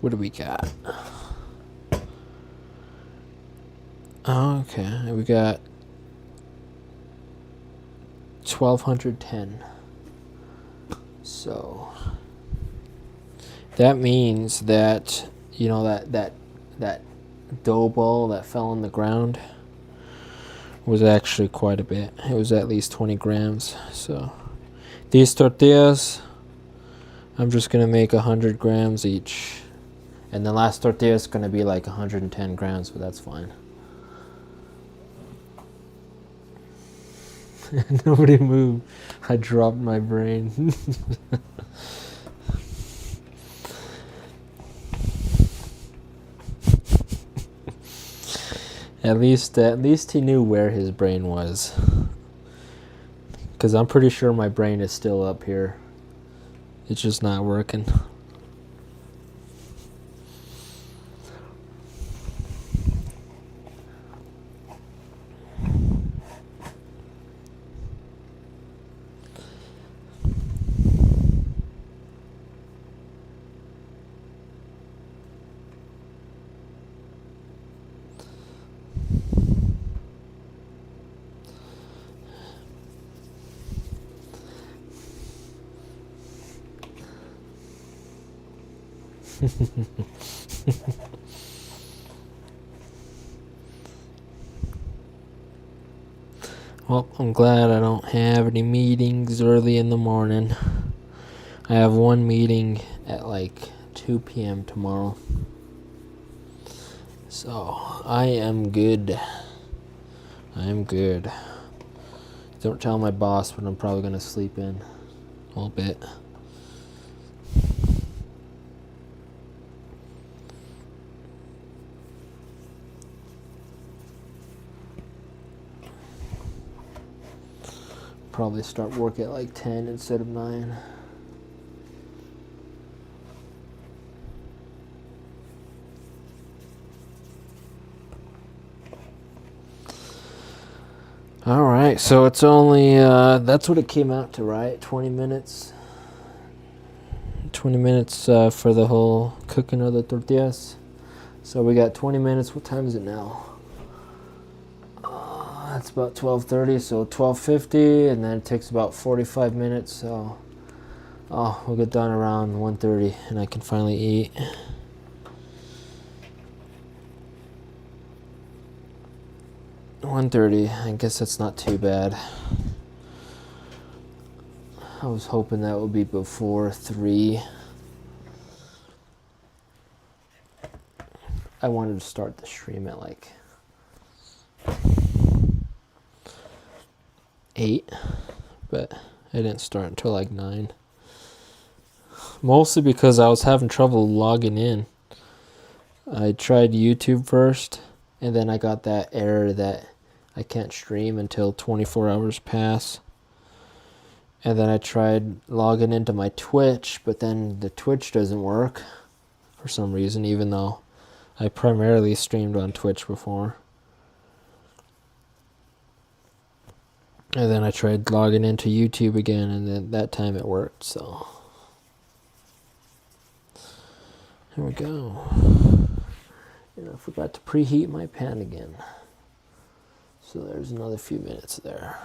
What do we got? Okay, we got 1,210. So that means that, you know, that dough ball that fell on the ground was actually quite a bit. It was at least 20 grams. So these tortillas, I'm just gonna make 100 grams each. And the last tortilla is going to be like 110 grams, but that's fine. Nobody moved. I dropped my brain. At least he knew where his brain was. Because I'm pretty sure my brain is still up here. It's just not working. Well, I'm glad I don't have any meetings early in the morning. I have one meeting at like 2 p.m. tomorrow. So, I am good. I am good. Don't tell my boss, but I'm probably going to sleep in a little bit. Probably start work at like 10 instead of 9. Alright, so it's only, that's what it came out to, right? 20 minutes. 20 minutes for the whole cooking of the tortillas. So we got 20 minutes. What time is it now? That's about 12:30, so 12:50, and then it takes about 45 minutes. So, we'll get done around 1:30, and I can finally eat. $1:30. I guess that's not too bad. I was hoping that would be before 3. I wanted to start the stream at like 8, but I didn't start until like 9. Mostly because I was having trouble logging in. I tried YouTube first, and then I got that error that I can't stream until 24 hours pass. And then I tried logging into my Twitch, but then the Twitch doesn't work. for some reason, even though I primarily streamed on Twitch before. And then I tried logging into YouTube again, and then that time it worked, so. Here we go. And I forgot to preheat my pan again. So there's another few minutes there.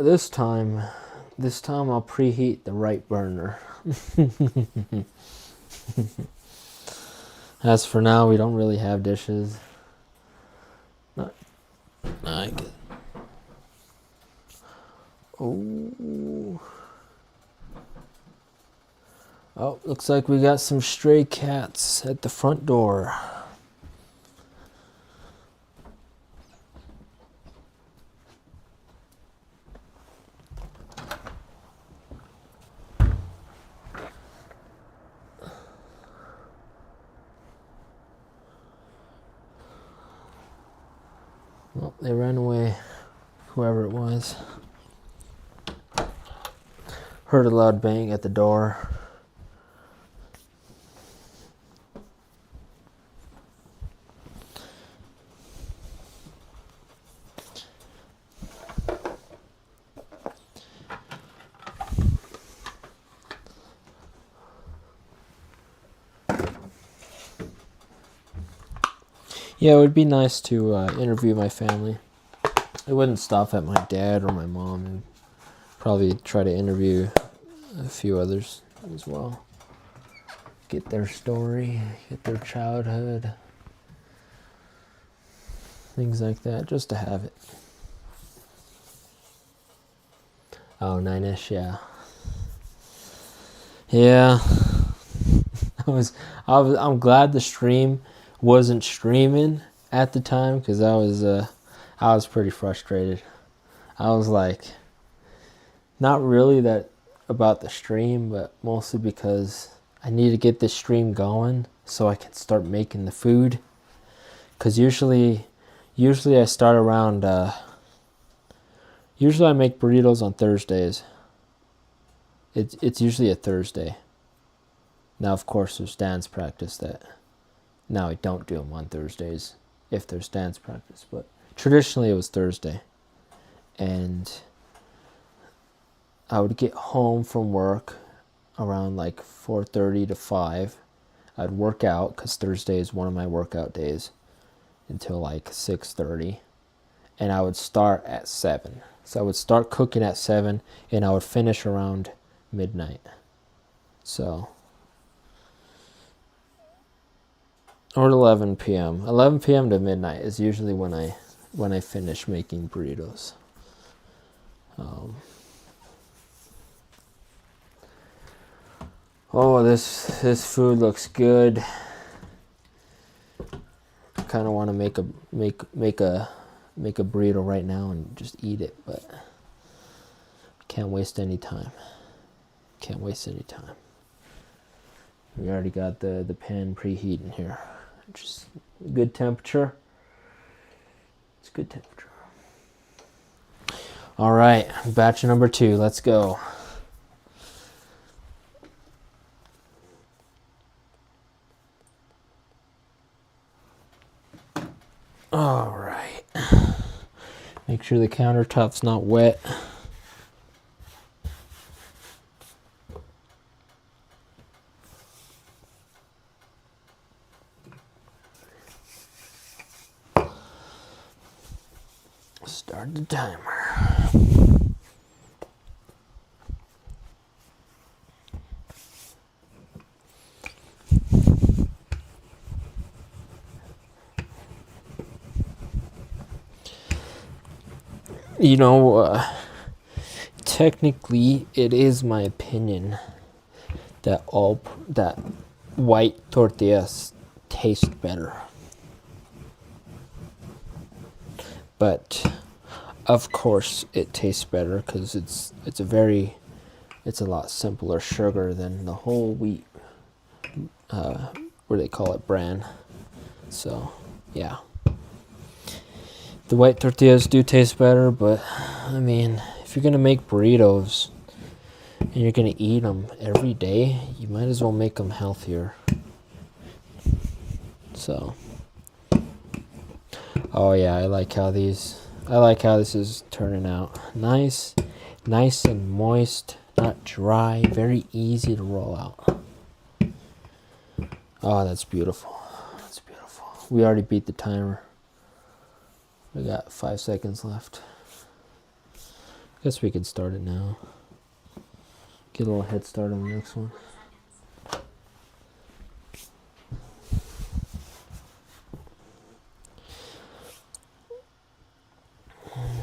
This time I'll preheat the right burner. As for now, we don't really have dishes. Oh, looks like we got some stray cats at the front door. Well, they ran away, whoever it was. Heard a loud bang at the door. Yeah, it would be nice to interview my family. I wouldn't stop at my dad or my mom. And probably try to interview a few others as well. Get their story, get their childhood. Things like that, just to have it. Oh, 9-ish, yeah. Yeah. I'm glad the stream wasn't streaming at the time, because I was pretty frustrated. I was like, not really that about the stream, but mostly because I need to get this stream going so I can start making the food. Because usually I start around, usually I make burritos on Thursdays. It's usually a Thursday. Now, of course, there's dance practice that now I don't do them on Thursdays if there's dance practice, but traditionally it was Thursday. And I would get home from work around like 4:30 to 5. I'd work out, because Thursday is one of my workout days, until like 6:30. And I would start at 7. So I would start cooking at 7, and I would finish around midnight. So, or 11 p.m. 11 p.m. to midnight is usually when I finish making burritos. Oh, this food looks good. I kind of want to make a burrito right now and just eat it, but can't waste any time. Can't waste any time. We already got the pan preheating here. Just good temperature. It's good temperature. All right, batch number 2. Let's go. All right. Make sure the countertop's not wet. Start the timer. You know, technically, it is my opinion that that white tortillas taste better. But of course, it tastes better because it's a lot simpler sugar than the whole wheat. What do they call it? Bran. So, yeah. The white tortillas do taste better, but I mean, if you're gonna make burritos and you're gonna eat them every day, you might as well make them healthier. So, oh yeah, I like how this is turning out. Nice and moist, not dry, very easy to roll out. Oh, that's beautiful. That's beautiful. We already beat the timer. We got 5 seconds left. Guess we could start it now. Get a little head start on the next one.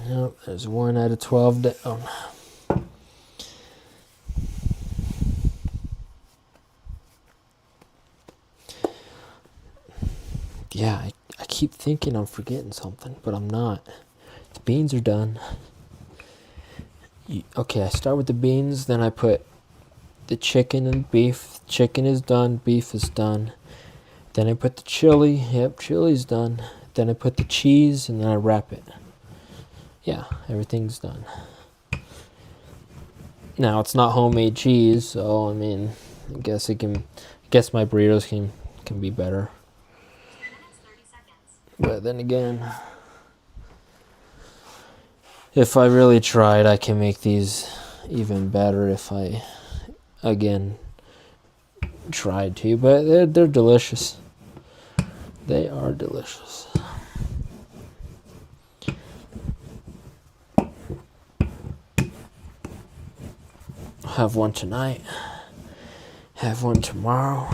Nope, there's 1 out of 12 down. Yeah, I keep thinking I'm forgetting something, but I'm not. The beans are done. Okay, I start with the beans, then I put the chicken and beef. Chicken is done, beef is done. Then I put the chili. Yep, chili's done. Then I put the cheese, and then I wrap it. Yeah, everything's done. Now, it's not homemade cheese, so I mean, I guess my burritos can be better. 2 minutes, 30 seconds. But then again, if I really tried, I can make these even better if I, again, tried to. But they're delicious. They are delicious. Have one tonight. Have one tomorrow.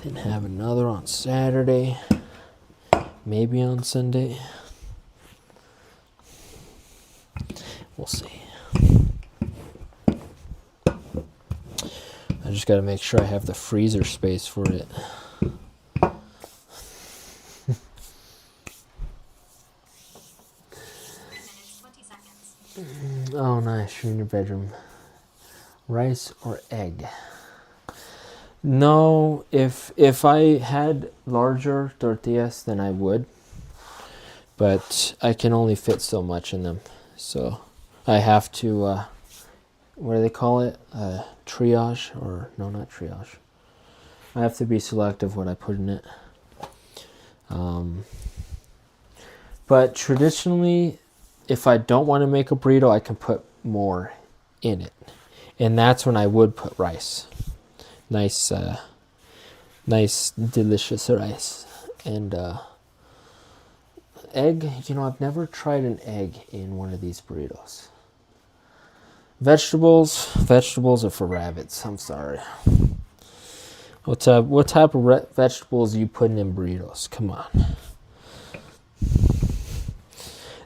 Then have another on Saturday. Maybe on Sunday. We'll see. I just got to make sure I have the freezer space for it. 3 minutes, 20 seconds. Oh, nice. You're in your bedroom. Rice or egg? No, if I had larger tortillas, then I would. But I can only fit so much in them. So I have to, what do they call it? Triage? Or, no, not triage. I have to be selective what I put in it. But traditionally, if I don't want to make a burrito, I can put more in it. And that's when I would put rice. Nice, delicious rice. And egg, I've never tried an egg in one of these burritos. Vegetables are for rabbits. I'm sorry. What type of vegetables are you putting in burritos? Come on.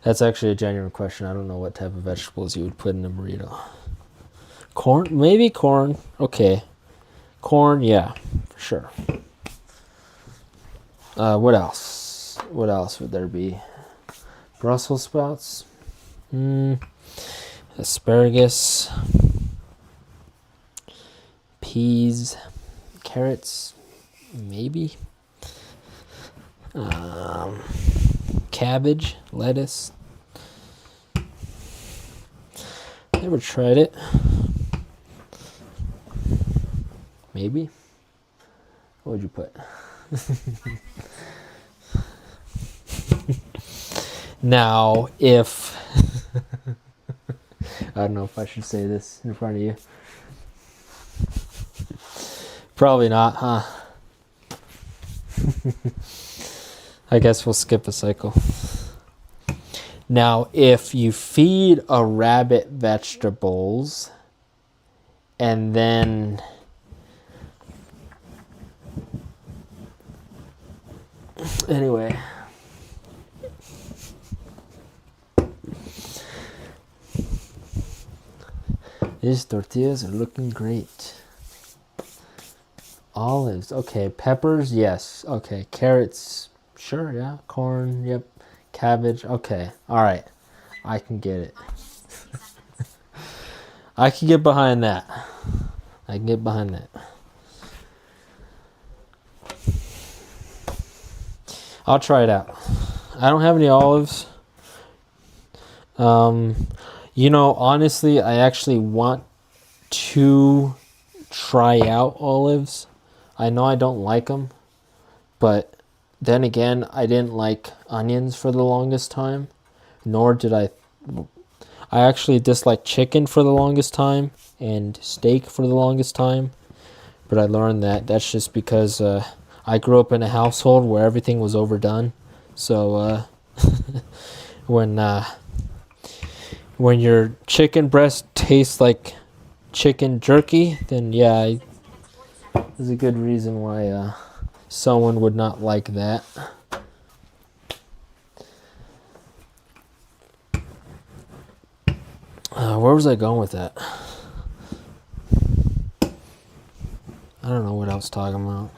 That's actually a genuine question. I don't know what type of vegetables you would put in a burrito. Corn? Maybe corn. Okay. Corn, yeah, for sure. What else? What else would there be? Brussels sprouts? Asparagus. Peas. Carrots? Maybe. Cabbage. Lettuce. Never tried it. Maybe. What would you put? Now, if I don't know if I should say this in front of you. Probably not, huh? I guess we'll skip a cycle. Now, if you feed a rabbit vegetables and then anyway, these tortillas are looking great. Olives, okay. Peppers, yes. Okay. Carrots, sure, yeah. Corn, yep. Cabbage, okay. All right. I can get it. I can get behind that. I can get behind that. I'll try it out. I don't have any olives. Honestly, I actually want to try out olives. I know I don't like them, but then again, I didn't like onions for the longest time, nor did I actually disliked chicken for the longest time and steak for the longest time, but I learned that that's just because I grew up in a household where everything was overdone. So when your chicken breast tastes like chicken jerky, then yeah, 6 minutes, 40 seconds. there's a good reason why someone would not like that. Where was I going with that? I don't know what I was talking about.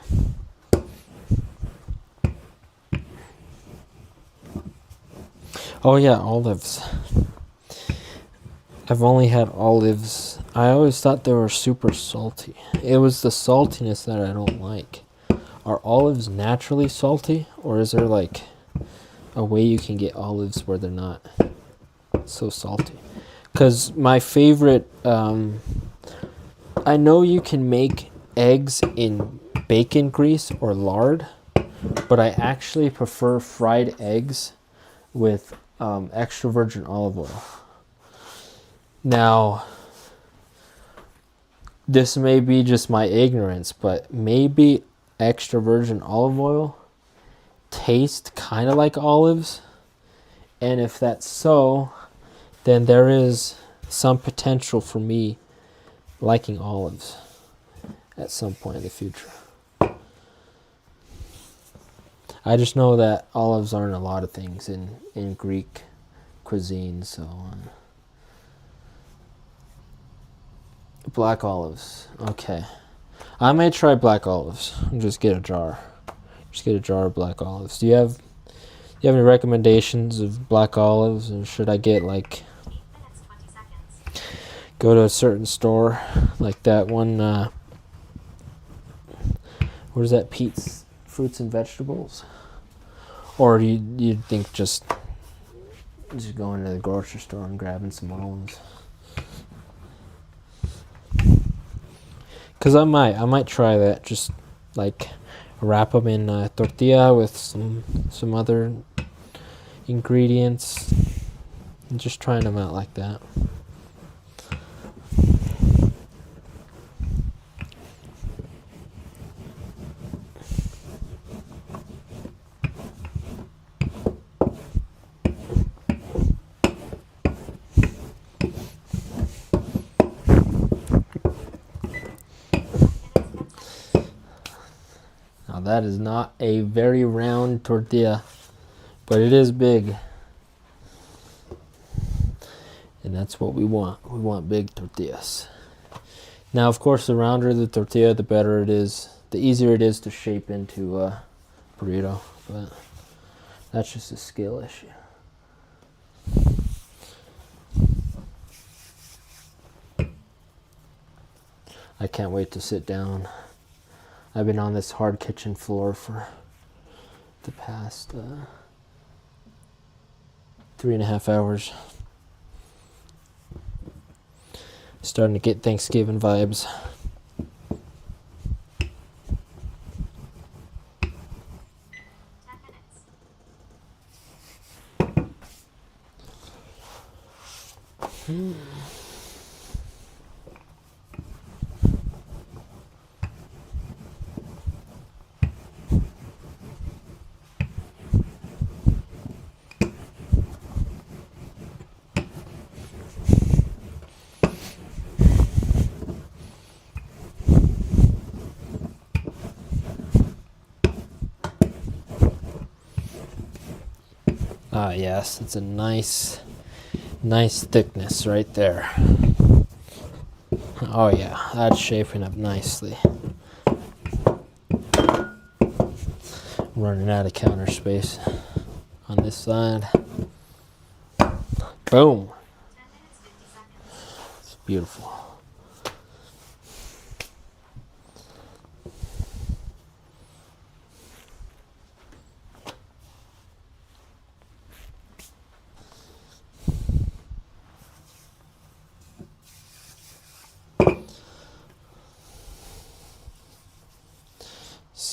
Oh yeah, olives. I've only had olives. I always thought they were super salty. It was the saltiness that I don't like. Are olives naturally salty, or is there like a way you can get olives where they're not so salty? Because my favorite, I know you can make eggs in bacon grease or lard, but I actually prefer fried eggs with extra virgin olive oil. Now, this may be just my ignorance, but maybe extra virgin olive oil tastes kind of like olives. And if that's so, then there is some potential for me liking olives at some point in the future. I just know that olives aren't a lot of things in Greek cuisine, so black olives. Okay. I may try black olives. Just get a jar. Just get a jar of black olives. Do you have any recommendations of black olives, or should I get like 8 minutes, 20 seconds. go to a certain store like that one what is that, Pete's Fruits and Vegetables? Or do you think just going to the grocery store and grabbing some olives? Because I might try that. Just like wrap them in tortilla with some other ingredients and just trying them out like that. Now that is not a very round tortilla, but it is big. And that's what we want. We want big tortillas. Now, of course, the rounder the tortilla, the better it is. The easier it is to shape into a burrito. But that's just a skill issue. I can't wait to sit down. I've been on this hard kitchen floor for the past 3.5 hours. Starting to get Thanksgiving vibes. 10 minutes. Ah, yes, it's a nice thickness right there. Oh yeah, that's shaping up nicely. Running out of counter space on this side. Boom. 10 minutes, 50 seconds. It's beautiful.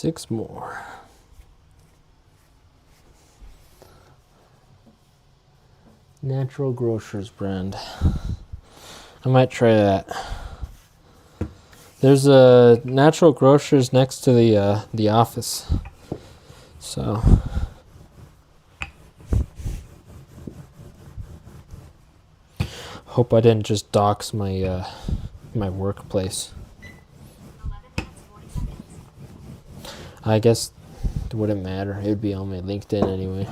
6 more. Natural Grocers brand. I might try that. There's a Natural Grocers next to the office. So hope I didn't just dox my my workplace. 11 minutes, 40 seconds. I guess it wouldn't matter. It would be on my LinkedIn anyway.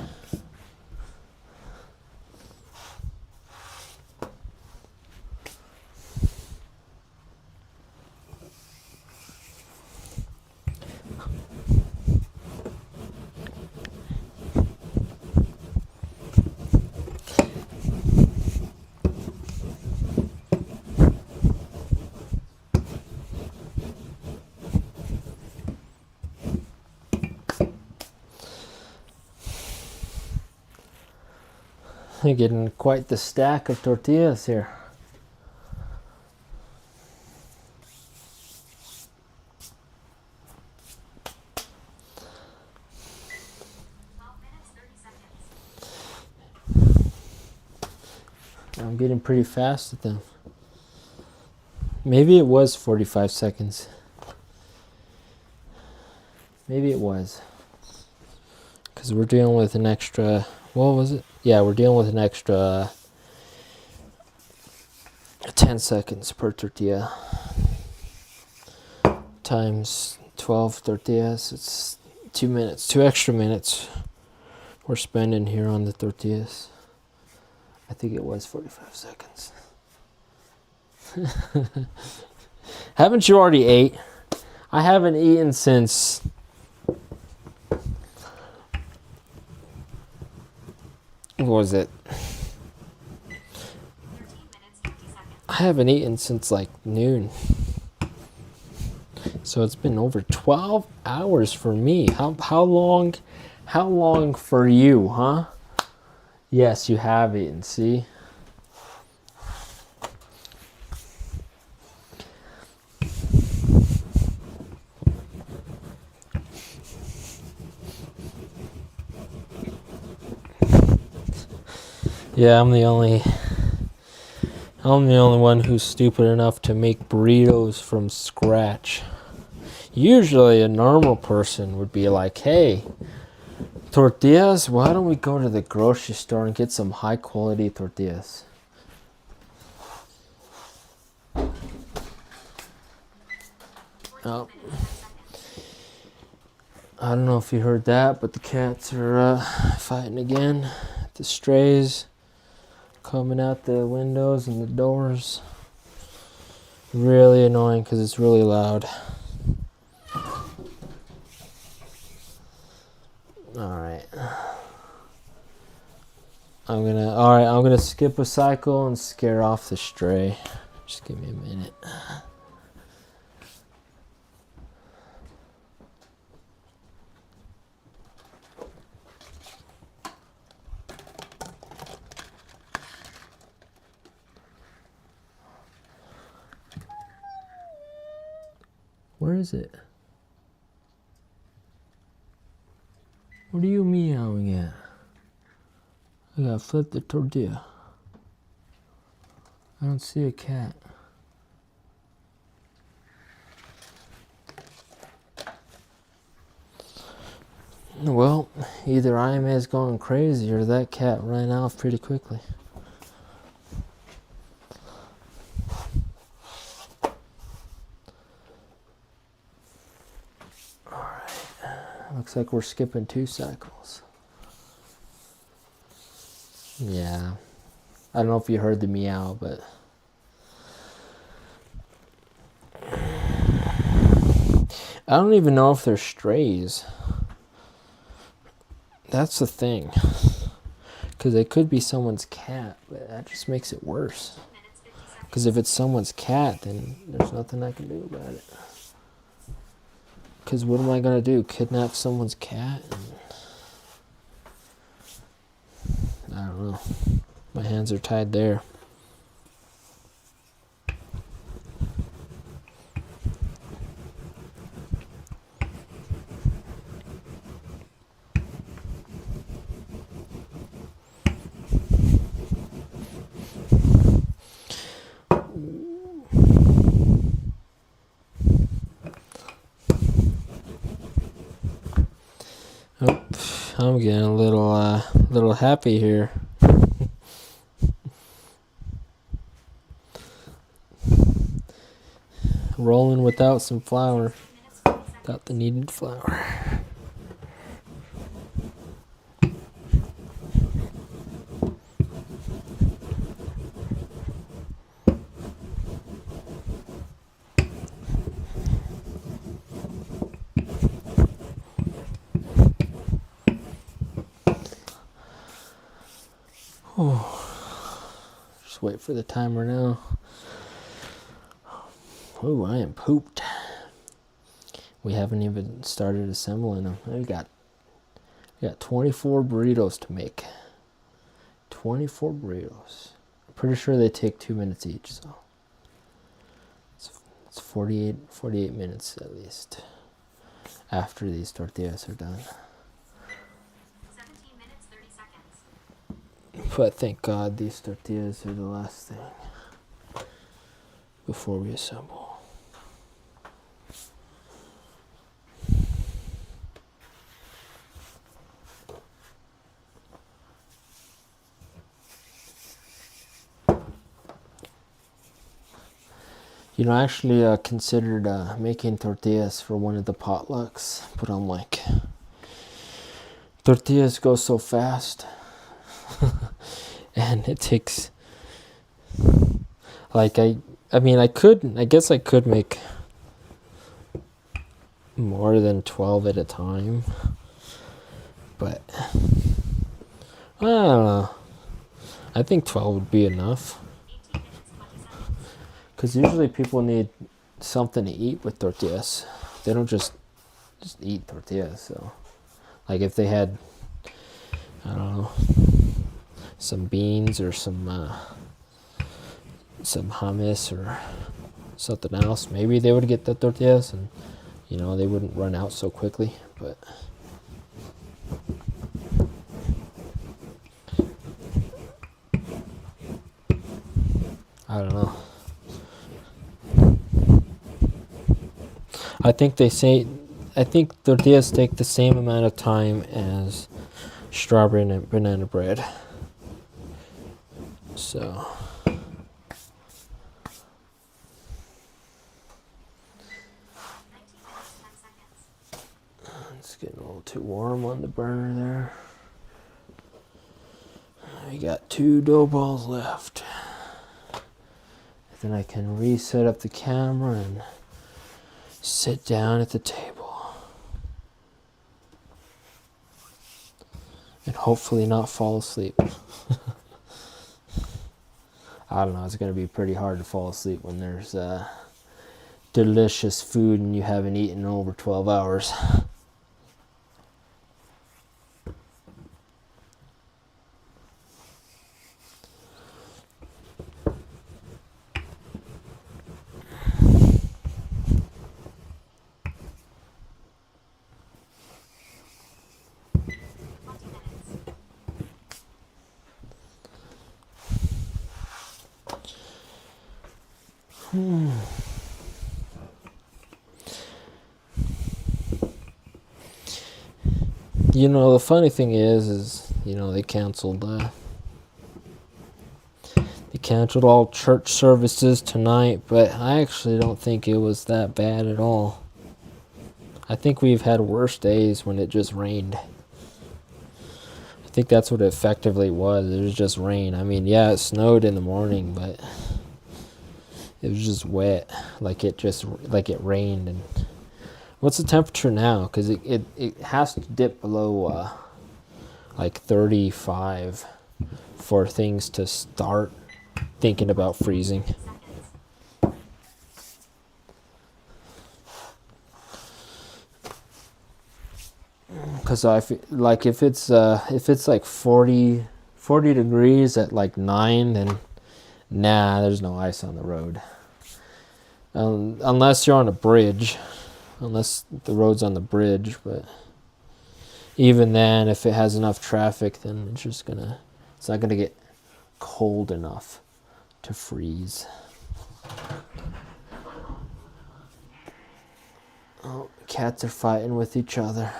You're getting quite the stack of tortillas here. Minutes, 30 seconds. I'm getting pretty fast at them. Maybe it was 45 seconds. Maybe it was. Because we're dealing with an extra... What was it? Yeah, we're dealing with an extra 10 seconds per tortilla. Times 12 tortillas. It's 2 minutes. 2 extra minutes we're spending here on the tortillas. I think it was 45 seconds. Haven't you already ate? I haven't eaten since... What was it? 13 minutes, 50 seconds. I haven't eaten since like noon. So it's been over 12 hours for me. How long for you, huh? Yes, you have eaten, see? Yeah, I'm the only one who's stupid enough to make burritos from scratch. Usually a normal person would be like, hey, tortillas, why don't we go to the grocery store and get some high quality tortillas? Oh. I don't know if you heard that, but the cats are fighting again. The strays coming out the windows and the doors. Really annoying because it's really loud. Alright, I'm gonna skip a cycle and scare off the stray. Just give me a minute. Where is it? What are you meowing at? I gotta flip the tortilla. I don't see a cat. Well, either IMA is going crazy or that cat ran off pretty quickly. Looks like we're skipping 2 cycles. Yeah. I don't know if you heard the meow, but... I don't even know if they're strays. That's the thing. Because they could be someone's cat, but that just makes it worse. Because if it's someone's cat, then there's nothing I can do about it. Because what am I going to do? Kidnap someone's cat? I don't know. My hands are tied there. I'm getting a little happy here. Rolling without some flour, 15 minutes, 40 seconds. without the needed flour. Just wait for the timer now. Oh, I am pooped. We haven't even started assembling them. We got 24 burritos to make. 24 burritos. I'm pretty sure they take 2 minutes each, so it's 48 minutes at least after these tortillas are done. 17 minutes, 30 seconds. But thank God these tortillas are the last thing before we assemble. You know, I actually considered making tortillas for one of the potlucks, but I'm like, tortillas go so fast, and it takes, like, I guess I could make more than 12 at a time, but I don't know. I think 12 would be enough. 18 minutes, 20 seconds. Because usually people need something to eat with tortillas. They don't just eat tortillas. So, like if they had, I don't know, some beans or some hummus or something else, maybe they would get the tortillas and, you know, they wouldn't run out so quickly. But I don't know. I think tortillas take the same amount of time as strawberry and banana bread. So, 19 minutes, 10 seconds. it's getting a little too warm on the burner there. We got 2 dough balls left. Then I can reset up the camera and sit down at the table. And hopefully not fall asleep. I don't know, it's going to be pretty hard to fall asleep when there's delicious food and you haven't eaten in over 12 hours. You know, the funny thing is, you know, they canceled all church services tonight, but I actually don't think it was that bad at all. I think we've had worse days when it just rained. I think that's what it effectively was. It was just rain. I mean, yeah, it snowed in the morning, but it was just wet, like it rained. And what's the temperature now? Because it has to dip below like 35 for things to start thinking about freezing. Because I feel like if it's like 40 degrees at like 9, then nah, there's no ice on the road. Unless you're on a bridge. Unless the road's on the bridge, but even then, if it has enough traffic, then it's not gonna get cold enough to freeze. Oh, cats are fighting with each other.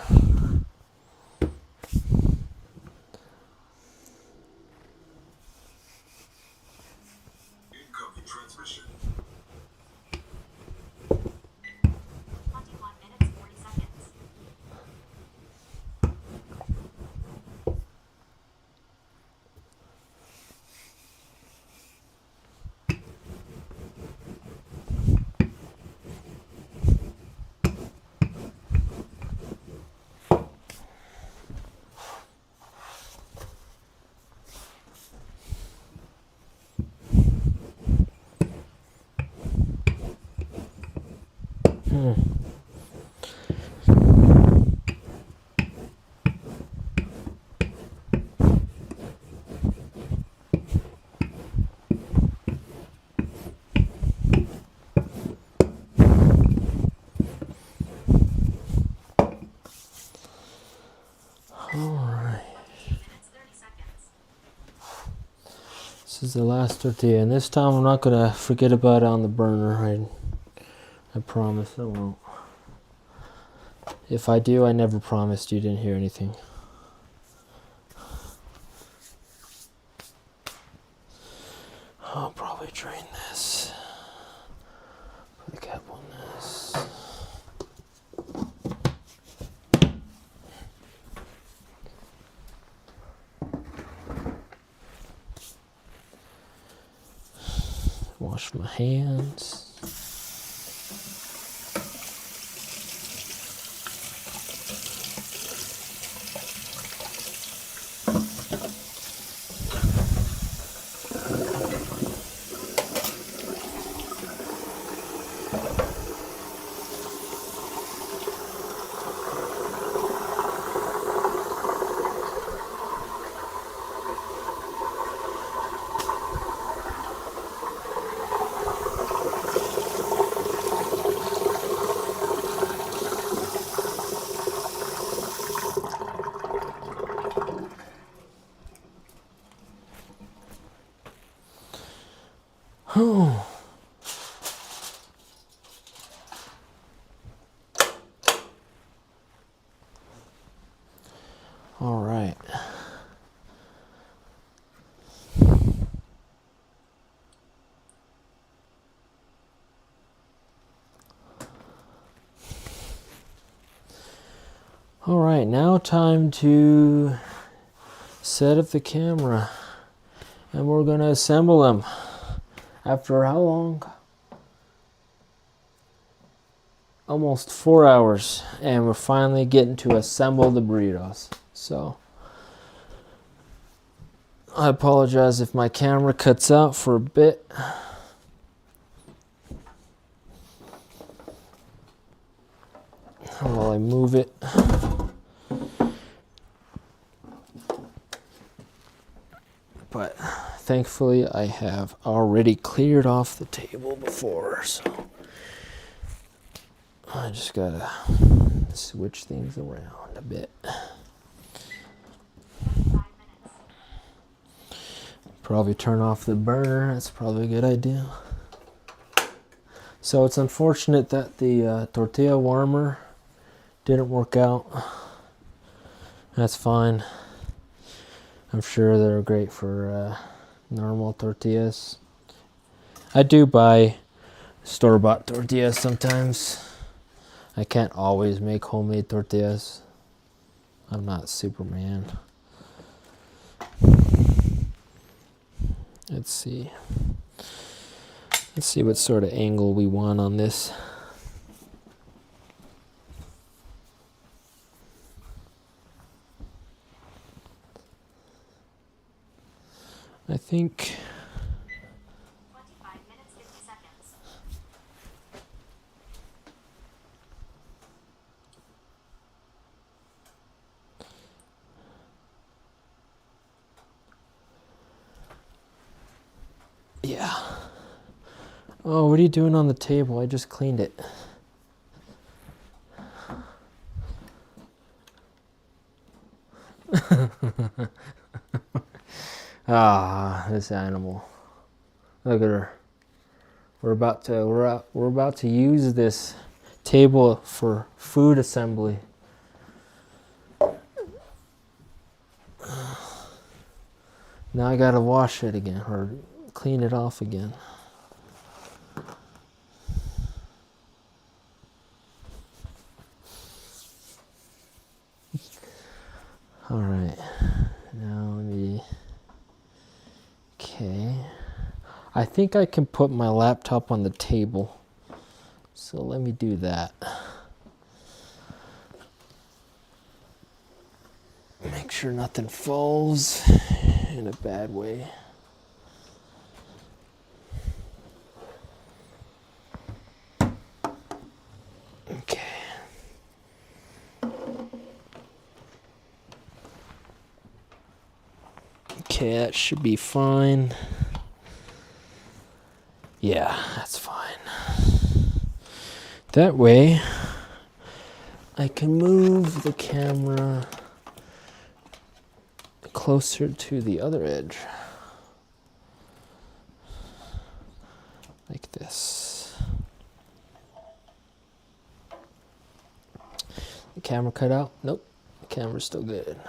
Alright. 14 minutes, 30 seconds. This is the last tortilla, and this time I'm not gonna forget about it on the burner. I promise I won't. If I do, I never promised. You didn't hear anything. I'll probably drain this. Put the cap on this. Wash my hands. Oh. All right. All right, now time to set up the camera, and we're gonna assemble them. After how long? Almost 4 hours, and we're finally getting to assemble the burritos. So I apologize if my camera cuts out for a bit. While I move it. But thankfully I have already cleared off the table before, so I just gotta switch things around a bit. 5 minutes. Probably turn off the burner. That's probably a good idea. So it's unfortunate that the tortilla warmer didn't work out. That's fine. I'm sure they're great for normal tortillas. I do buy store-bought tortillas sometimes. I can't always make homemade tortillas. I'm not Superman. Let's see. Let's see what sort of angle we want on this. I think 25 minutes, 50 seconds. yeah. Oh, what are you doing on the table? I just cleaned it. Ah, this animal. Look at her. We're about to use this table for food assembly. Now I gotta wash it again or clean it off again. All right. Now let me. Okay. I think I can put my laptop on the table. So let me do that. Make sure nothing falls in a bad way. Okay. Okay, that should be fine. Yeah, that's fine. That way, I can move the camera closer to the other edge. Like this. The camera cut out? Nope. The camera's still good.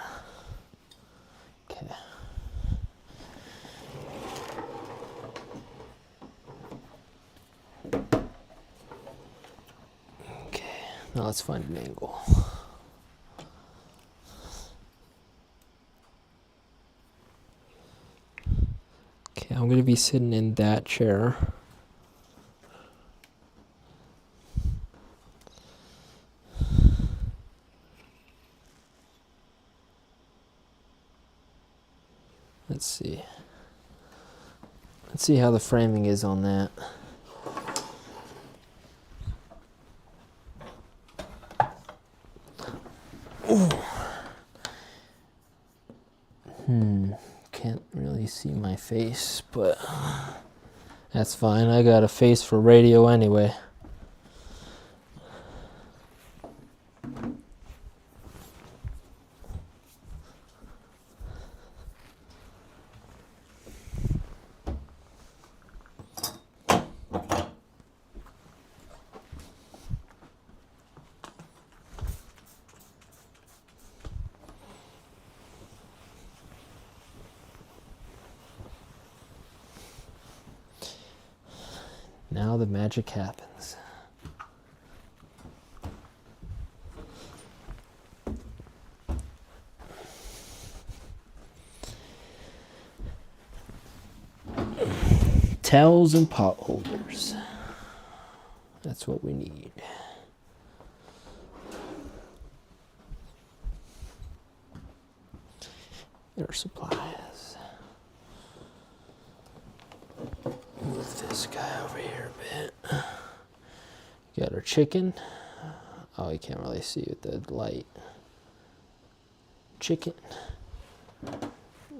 Okay. Okay, now let's find an angle. Okay, I'm gonna be sitting in that chair. Let's see. Let's see how the framing is on that. Can't really see my face, but that's fine. I got a face for radio anyway. Now the magic happens. Towels and pot holders. That's what we need. Air supplies. Move this guy over here a bit. Got our chicken. Oh, you can't really see with the light. Chicken.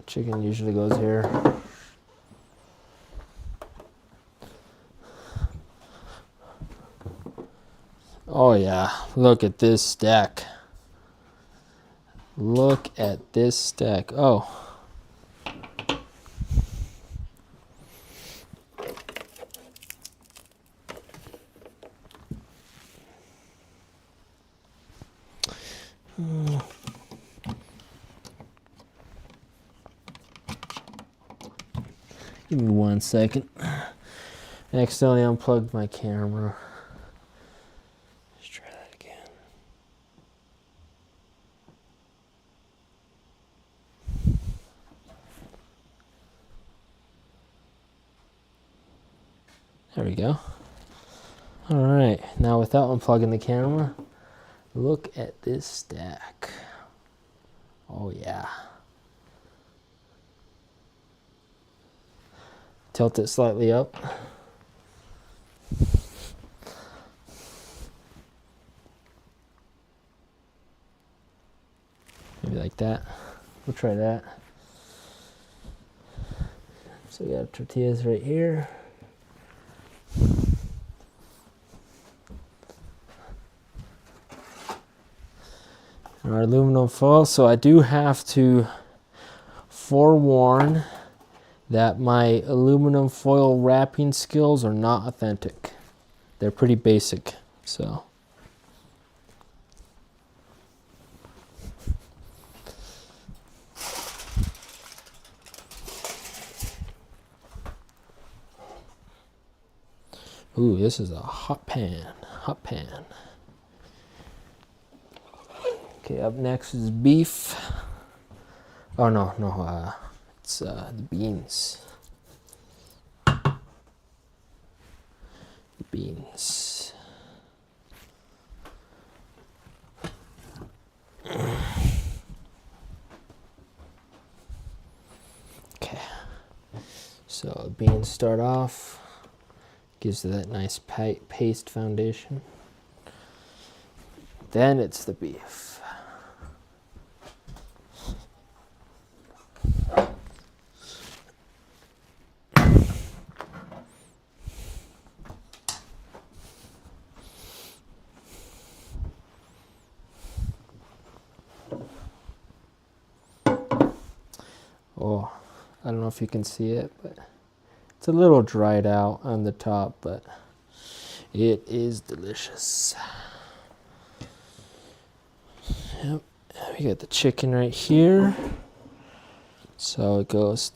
Chicken usually goes here. Oh yeah, look at this stack. Look at this stack. Oh. Give me 1 second. I accidentally unplugged my camera. Let's try that again. There we go. All right, now without unplugging the camera, look at this stack. Oh yeah. Tilt it slightly up. Maybe like that. We'll try that. So we got tortillas right here. Our aluminum foil. So I do have to forewarn that my aluminum foil wrapping skills are not authentic. They're pretty basic, so. Ooh, this is a hot pan, hot pan. Okay, up next is beef. Oh no, it's the beans. The beans. Okay, so beans start off. Gives it that nice paste foundation. Then it's the beef. Oh, I don't know if you can see it, but it's a little dried out on the top, but it is delicious. Yep, we got the chicken right here. So it goes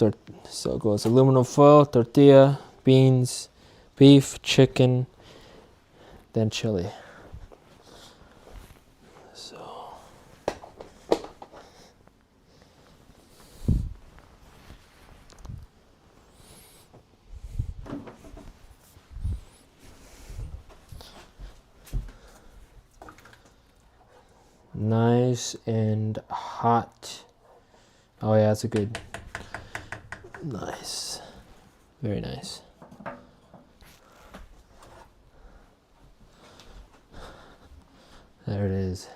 aluminum foil, tortilla, beans, beef, chicken, then chili. So nice and hot. Oh yeah, that's a good. Nice. Very nice. There it is.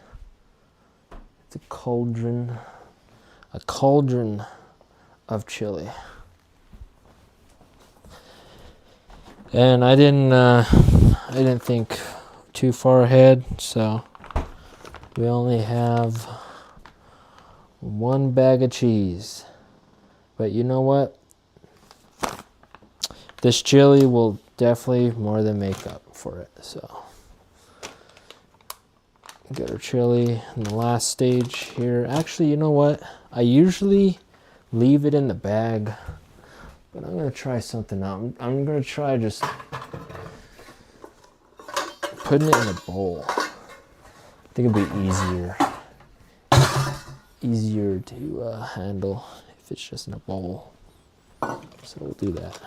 It's a cauldron of chili. And I didn't think too far ahead, so we only have one bag of cheese. But you know what? This chili will definitely more than make up for it. So get our chili in the last stage here. Actually, you know what? I usually leave it in the bag, but I'm gonna try something out. I'm gonna try just putting it in a bowl. I think it'd be easier to handle if it's just in a bowl. So we'll do that.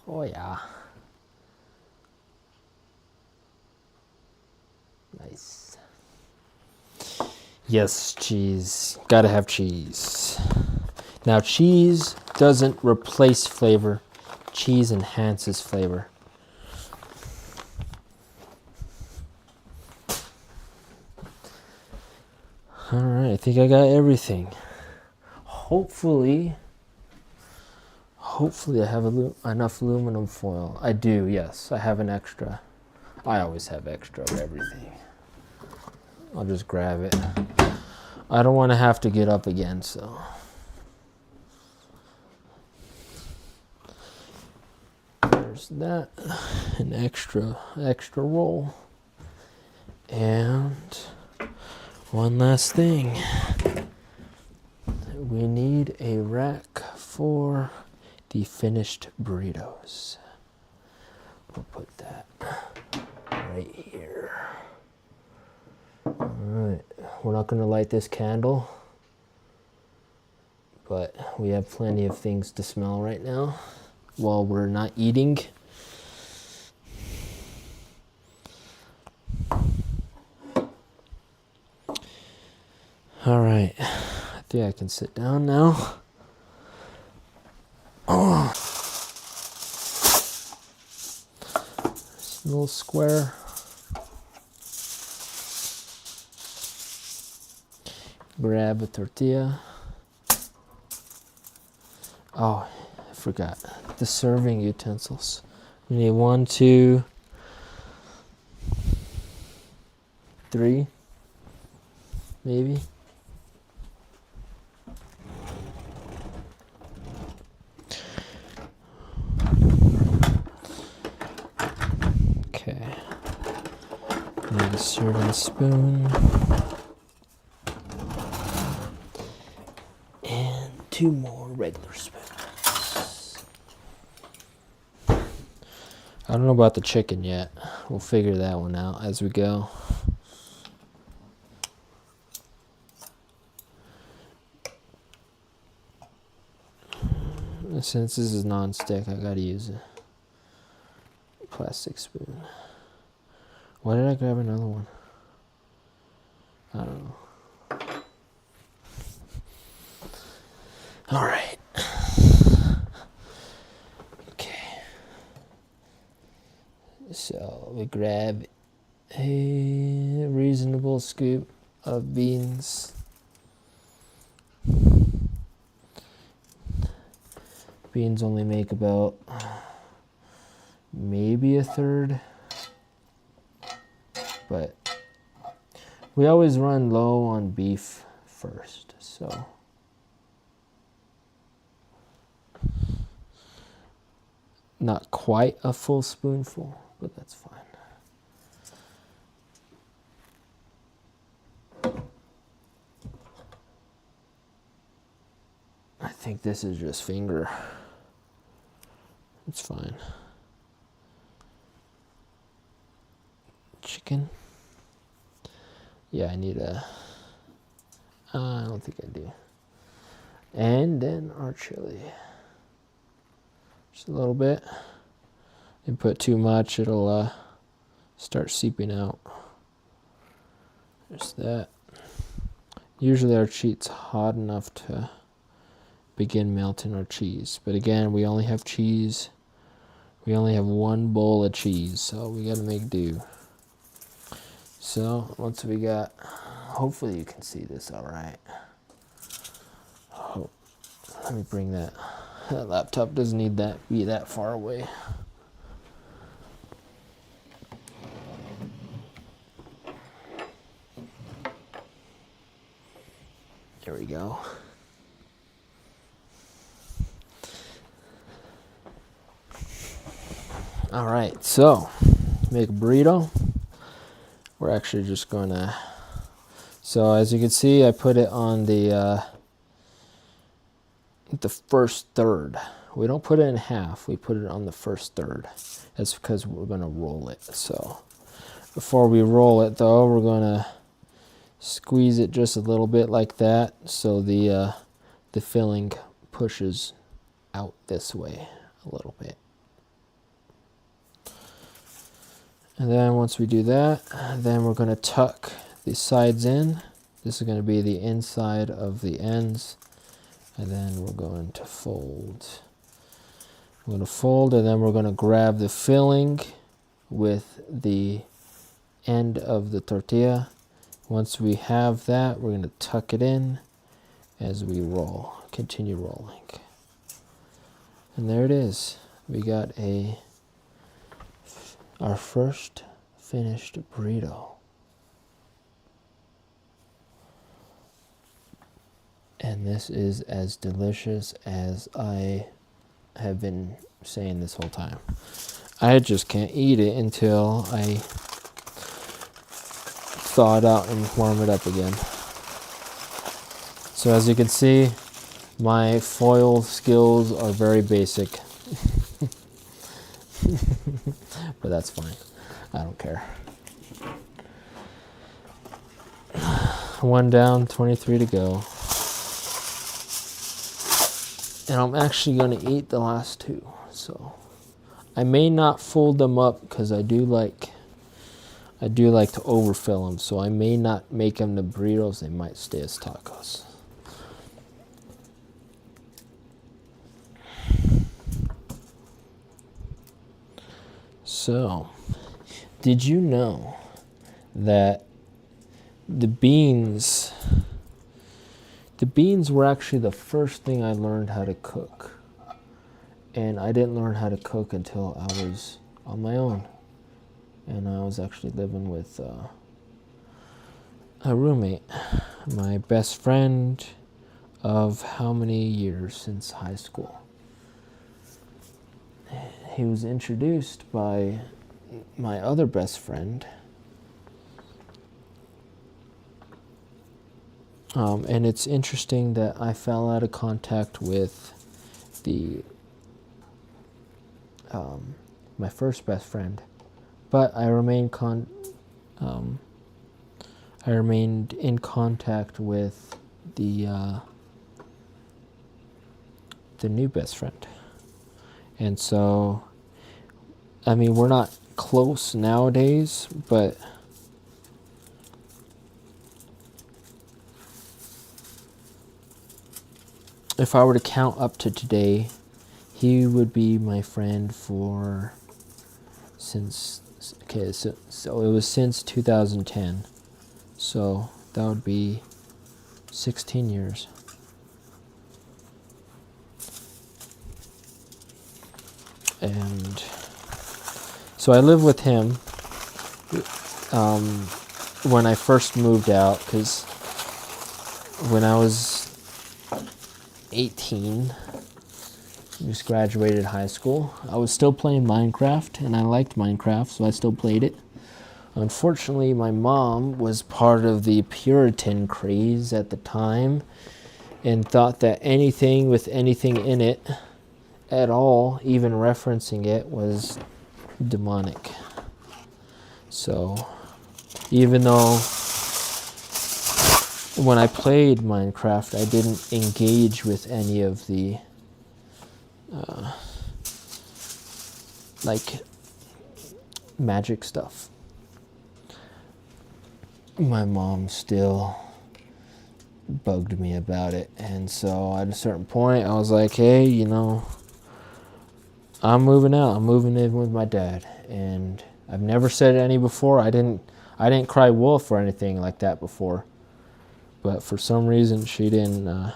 Oh yeah. Nice. Yes, cheese. Gotta have cheese. Now, cheese doesn't replace flavor. Cheese enhances flavor. All right, I think I got everything. Hopefully I have enough aluminum foil. I do, yes. I have an extra. I always have extra of everything. I'll just grab it. I don't want to have to get up again, so. There's that. An extra roll. And one last thing. We need a rack for the finished burritos. We'll put that right here. All right, we're not gonna light this candle, but we have plenty of things to smell right now while we're not eating. All right, I think I can sit down now. Oh. This little square. Grab a tortilla. Oh, I forgot the serving utensils. We need 1, 2, 3, maybe. Okay. Need a serving spoon. And 2 more regular spoons. I don't know about the chicken yet. We'll figure that one out as we go. Since this is non-stick, I gotta use a plastic spoon. Why did I grab another one? I don't All right. Okay. So we grab a reasonable scoop of beans. Beans only make about maybe a third, but we always run low on beef first, so not quite a full spoonful, but that's fine. I think this is just finger. It's fine. Chicken. Yeah, I need a... I don't think I do. And then our chili. Just a little bit. If you put too much, it'll start seeping out. Just that. Usually our sheet's hot enough to begin melting our cheese. But again, we only have cheese. We only have one bowl of cheese, so we gotta make do. So once we got, hopefully you can see this all right. Oh, let me bring that. That laptop doesn't need that be that far away. There we go. All right, so make a burrito. We're actually just gonna, so as you can see, I put it on the first third. We don't put it in half, we put it on the first third. That's because we're gonna roll it. So before we roll it though, we're gonna squeeze it just a little bit like that, so the filling pushes out this way a little bit. And then once we do that, then we're going to tuck the sides in. This is going to be the inside of the ends. And then we're going to fold. We're going to fold, and then we're going to grab the filling with the end of the tortilla. Once we have that, we're going to tuck it in as we roll. Continue rolling. And there it is. We got our first finished burrito. And this is as delicious as I have been saying this whole time. I just can't eat it until I thaw it out and warm it up again. So as you can see, my foil skills are very basic. But that's fine. I don't care. One down, 23 to go. And I'm actually going to eat the last two. So I may not fold them up because I do like to overfill them. So I may not make them the burritos. They might stay as tacos. So, did you know that the beans were actually the first thing I learned how to cook? And I didn't learn how to cook until I was on my own. And I was actually living with a roommate, my best friend of how many years since high school. He was introduced by my other best friend. And it's interesting that I fell out of contact with my first best friend, but I remained in contact with the new best friend. And so, I mean, we're not close nowadays, but if I were to count up to today, he would be my friend for so it was since 2010. So that would be 16 years. And so I lived with him when I first moved out, because when I was 18, just graduated high school, I was still playing Minecraft, and I liked Minecraft, so I still played it. Unfortunately, my mom was part of the Puritan craze at the time and thought that anything with anything in it at all, even referencing it, was demonic. So even though when I played Minecraft, I didn't engage with any of the like magic stuff, my mom still bugged me about it. And so at a certain point, I was like, hey, I'm moving out. I'm moving in with my dad. And I've never said any before. I didn't cry wolf or anything like that before. But for some reason, she didn't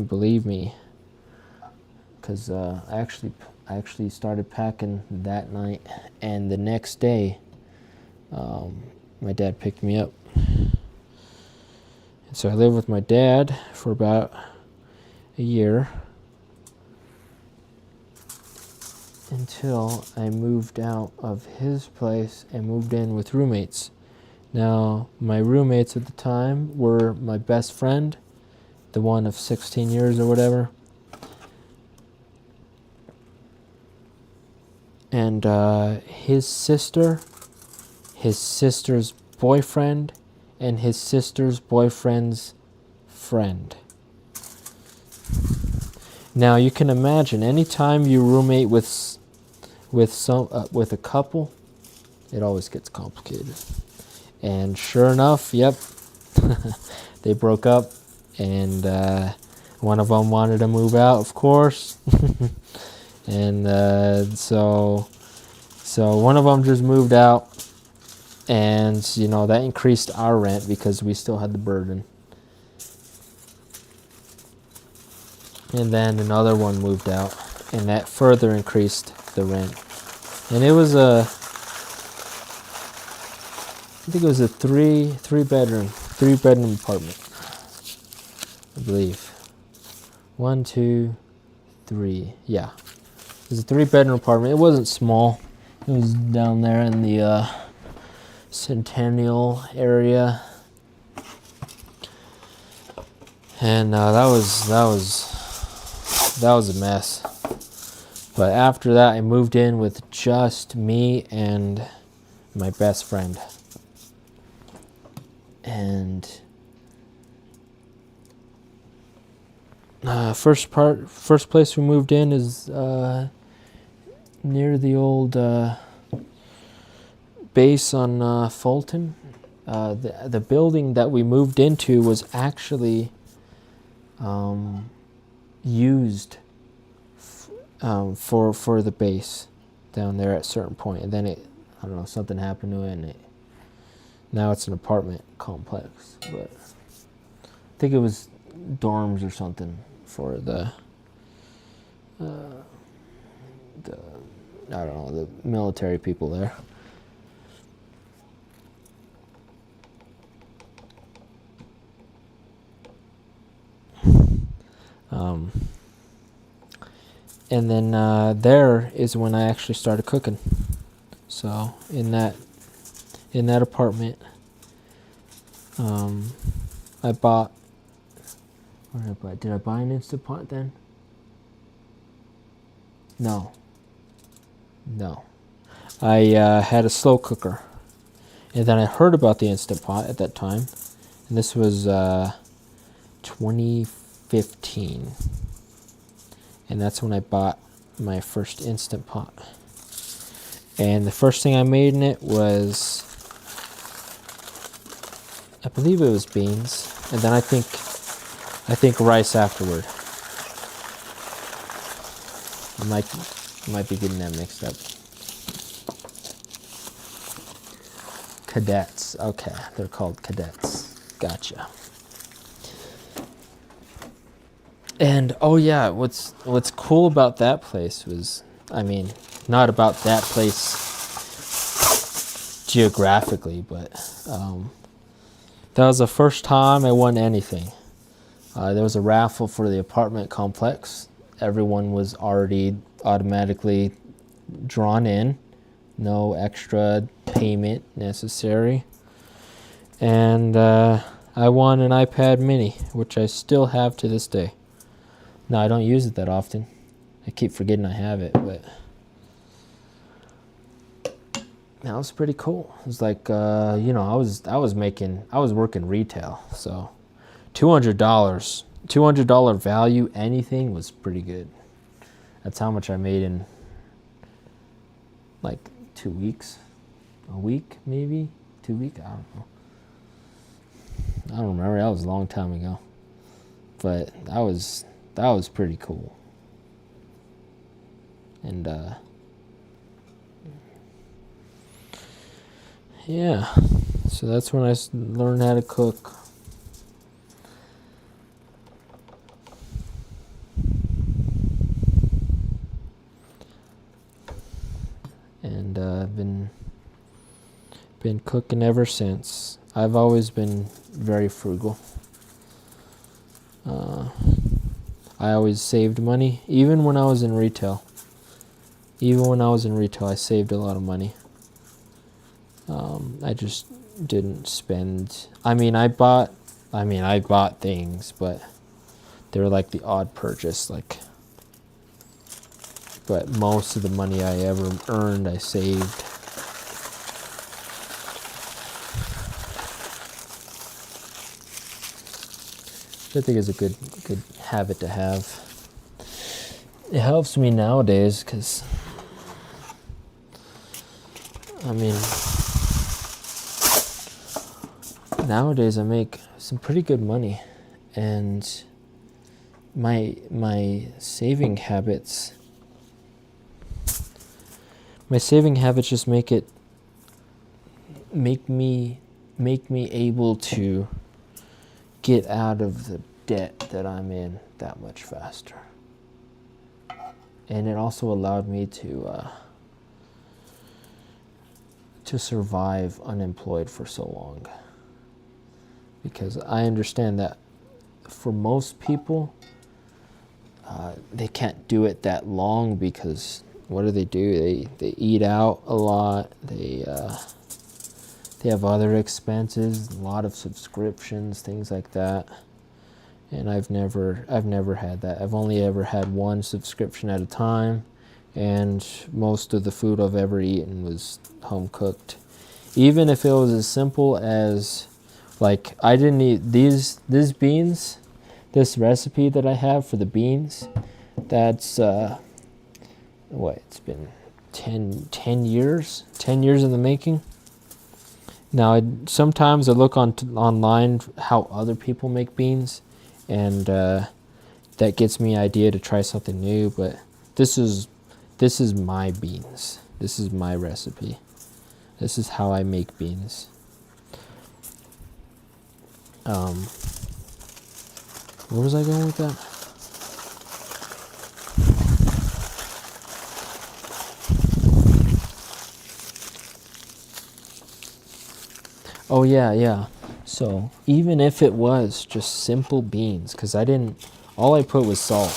believe me. Because I actually started packing that night, and the next day, my dad picked me up. And so I lived with my dad for about a year until I moved out of his place and moved in with roommates. Now, my roommates at the time were my best friend, the one of 16 years or whatever, and his sister, his sister's boyfriend, and his sister's boyfriend's friend. Now you can imagine, anytime you roommate with a couple, it always gets complicated. And sure enough, yep, they broke up, and one of them wanted to move out, of course. And so one of them just moved out, and that increased our rent because we still had the burden. And then another one moved out, and that further increased the rent. And it was I think it was a three bedroom apartment, I believe. 1, 2, 3. Yeah. It was a 3-bedroom apartment. It wasn't small. It was down there in the Centennial area. And that was a mess. But after that, I moved in with just me and my best friend. And first place we moved in is near the old base on Fulton. The building that we moved into was actually used for the base down there at a certain point, and then I don't know, something happened to it, and now it's an apartment complex. But I think it was dorms or something for the military people there. And then there is when I actually started cooking. So in that apartment, I bought. What did I buy? Did I buy an Instant Pot then? No. I had a slow cooker, and then I heard about the Instant Pot at that time, and this was 2015, and that's when I bought my first Instant Pot. And the first thing I made in it was, I believe it was beans, and then I think I think rice afterward. I might be getting that mixed up. Cadets. Okay, they're called cadets. Gotcha. And oh yeah, what's cool about that place was, I mean, not about that place geographically, but that was the first time I won anything. There was a raffle for the apartment complex. Everyone was already automatically drawn in, no extra payment necessary. And I won an iPad mini, which I still have to this day. No, I don't use it that often. I keep forgetting I have it, but that was pretty cool. It was like, you know, I was working retail, so $200 value, anything was pretty good. That's how much I made in like 2 weeks, a week maybe, 2 weeks. I don't know. I don't remember. That was a long time ago, but that was pretty cool. And yeah, so that's when I learned how to cook. And I've been cooking ever since. I've always been very frugal. I always saved money, even when I was in retail. I saved a lot of money. I just didn't spend. I bought things, but they were like the odd purchase, like. But most of the money I ever earned, I saved. I think it's a good habit to have. It helps me nowadays because, nowadays I make some pretty good money, and my saving habits just make me able to get out of the debt that I'm in that much faster. And it also allowed me to survive unemployed for so long. Because I understand that for most people, they can't do it that long because what do? They eat out a lot. They have other expenses, a lot of subscriptions, things like that. And I've never had that. I've only ever had one subscription at a time, and most of the food I've ever eaten was home cooked. Even if it was as simple as, like, I didn't eat these beans, this recipe that I have for the beans, that's it's been 10 years in the making. Now, sometimes I look online how other people make beans, and that gets me an idea to try something new. But this is my beans. This is my recipe. This is how I make beans. Where was I going with that? Oh yeah. So even if it was just simple beans, because all I put was salt.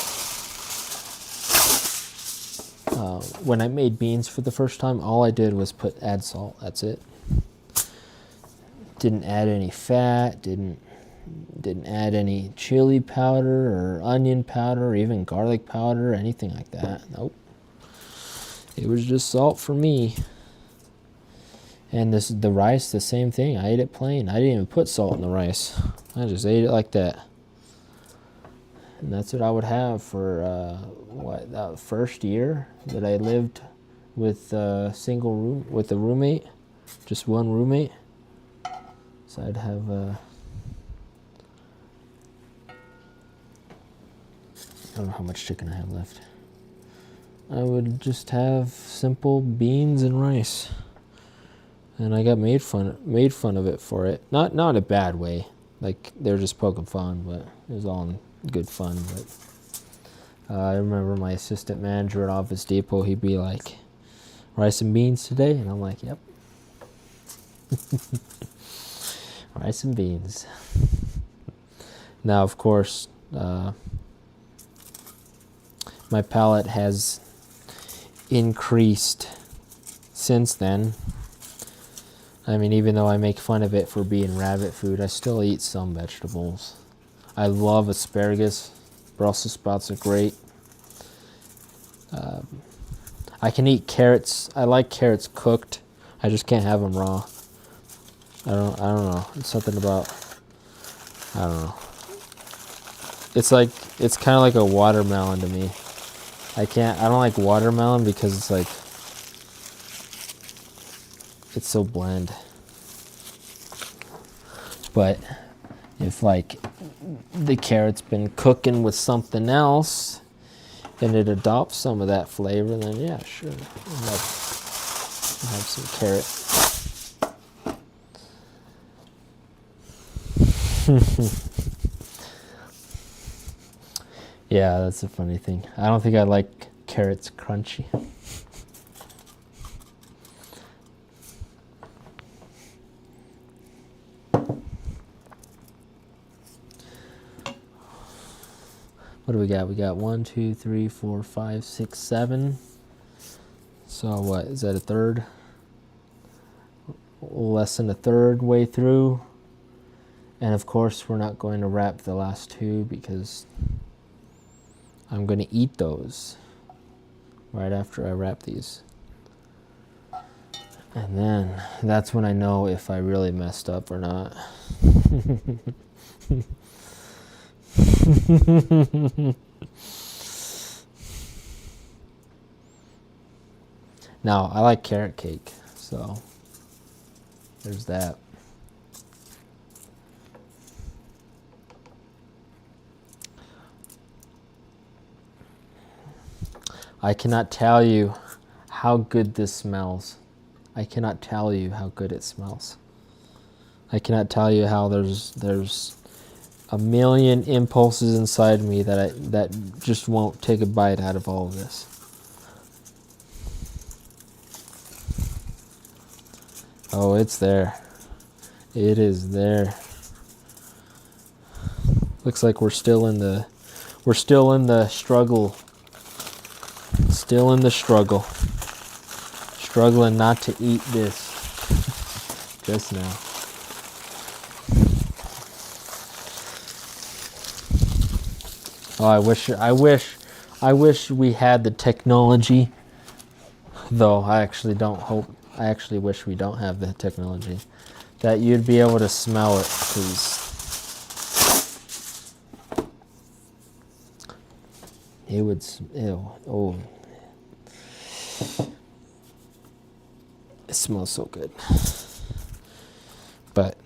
When I made beans for the first time, all I did was add salt. That's it. Didn't add any fat. Didn't add any chili powder or onion powder or even garlic powder or anything like that. Nope. It was just salt for me. And the rice, the same thing. I ate it plain. I didn't even put salt in the rice. I just ate it like that. And that's what I would have for that first year that I lived with a roommate, just one roommate. So I'd have I don't know how much chicken I have left. I would just have simple beans and rice. And I got made fun of it for it. Not in a bad way. Like, they're just poking fun, but it was all in good fun. But I remember my assistant manager at Office Depot, he'd be like, rice and beans today? And I'm like, yep. Rice and beans. Now, of course, my palate has increased since then. I mean, even though I make fun of it for being rabbit food, I still eat some vegetables. I love asparagus. Brussels sprouts are great. I can eat carrots. I like carrots cooked. I just can't have them raw. I don't know. It's something about, I don't know. It's kind of like a watermelon to me. I don't like watermelon because it's like, it's so bland. But if like the carrot's been cooking with something else and it adopts some of that flavor, then yeah, sure. I'll have some carrot. Yeah, that's a funny thing. I don't think I like carrots crunchy. What do we got? We got 1, 2, 3, 4, 5, 6, 7. So what, is that a third? Less than a third way through. And of course, we're not going to wrap the last 2 because I'm going to eat those right after I wrap these. And then that's when I know if I really messed up or not. Now, I like carrot cake, so there's that. I cannot tell you how good this smells. I cannot tell you how good it smells. I cannot tell you how there's a million impulses inside me that just won't take a bite out of all of this. Oh, it's there. It is there. Looks like we're still in the struggle. Still in the struggle. Struggling not to eat this just now. Oh, I wish we had the technology. Though I actually wish we don't have the technology. That you'd be able to smell it, because it would, ew, oh. It smells so good. But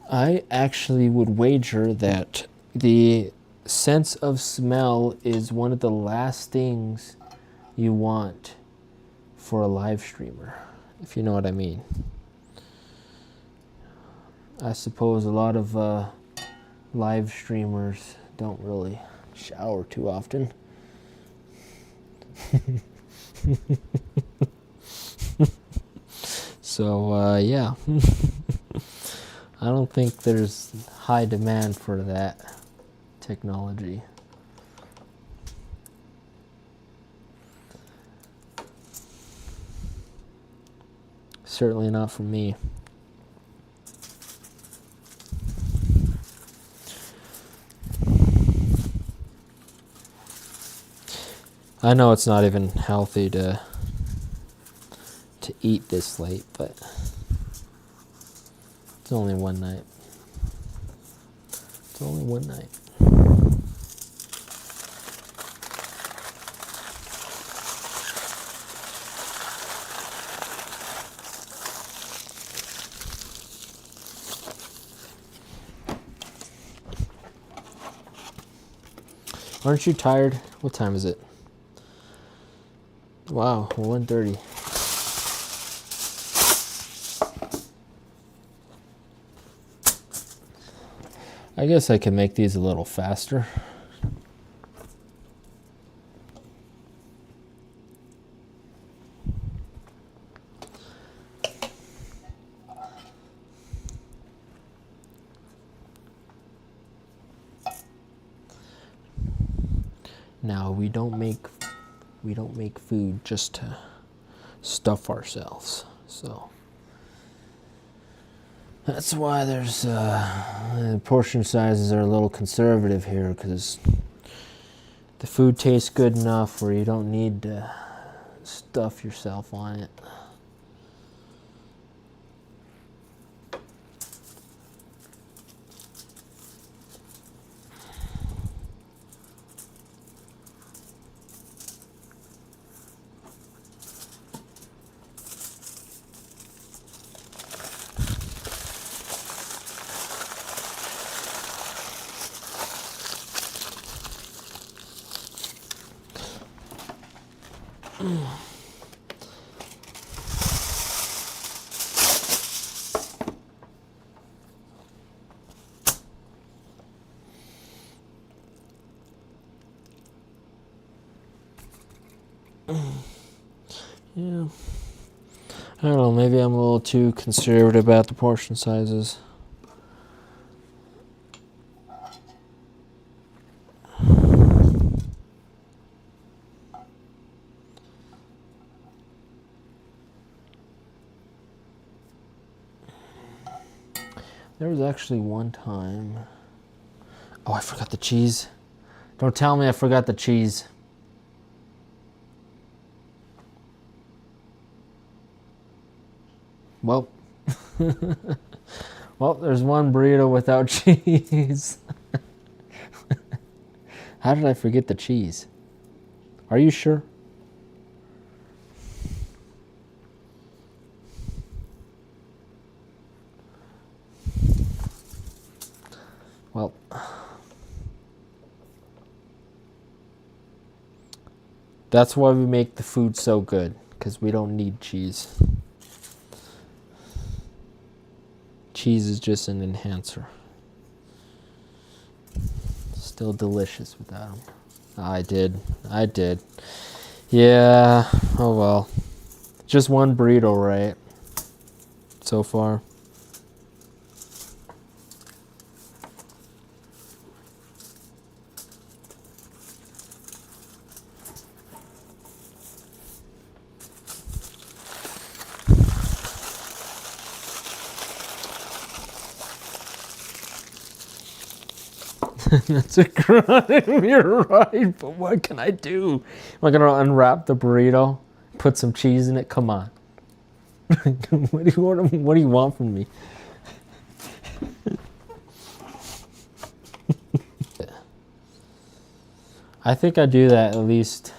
I actually would wager that the sense of smell is one of the last things you want for a live streamer, if you know what I mean. I suppose a lot of live streamers don't really shower too often. So, yeah. I don't think there's high demand for that technology. Certainly not for me. I know it's not even healthy to eat this late, but it's only one night. It's only one night. Aren't you tired? What time is it? Wow, 1:30. I guess I can make these a little faster. Now we don't make food just to stuff ourselves. So that's why there's portion sizes are a little conservative here, because the food tastes good enough where you don't need to stuff yourself on it. Yeah. I don't know, maybe I'm a little too conservative about the portion sizes. There was actually one time... Oh, I forgot the cheese. Don't tell me I forgot the cheese. Well, well, there's one burrito without cheese. How did I forget the cheese? Are you sure? Well, that's why we make the food so good, because we don't need cheese. Cheese is just an enhancer. Still delicious without them. I did. Yeah, oh well. Just one burrito, right? So far. That's a crime. You're right, but what can I do? Am I gonna unwrap the burrito, put some cheese in it? Come on. What do you want from me? I think I do that at least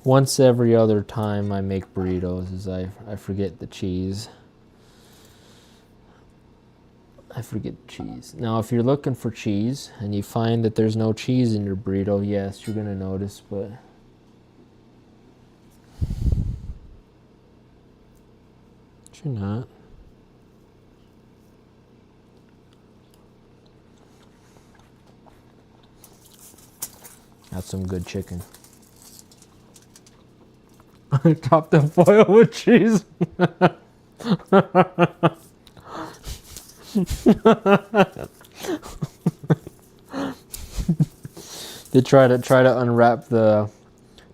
once every other time I make burritos. Is I forget the cheese. I forget cheese. Now, if you're looking for cheese and you find that there's no cheese in your burrito, yes, you're going to notice, but you're not. That's some good chicken. I topped the foil with cheese. They try to unwrap the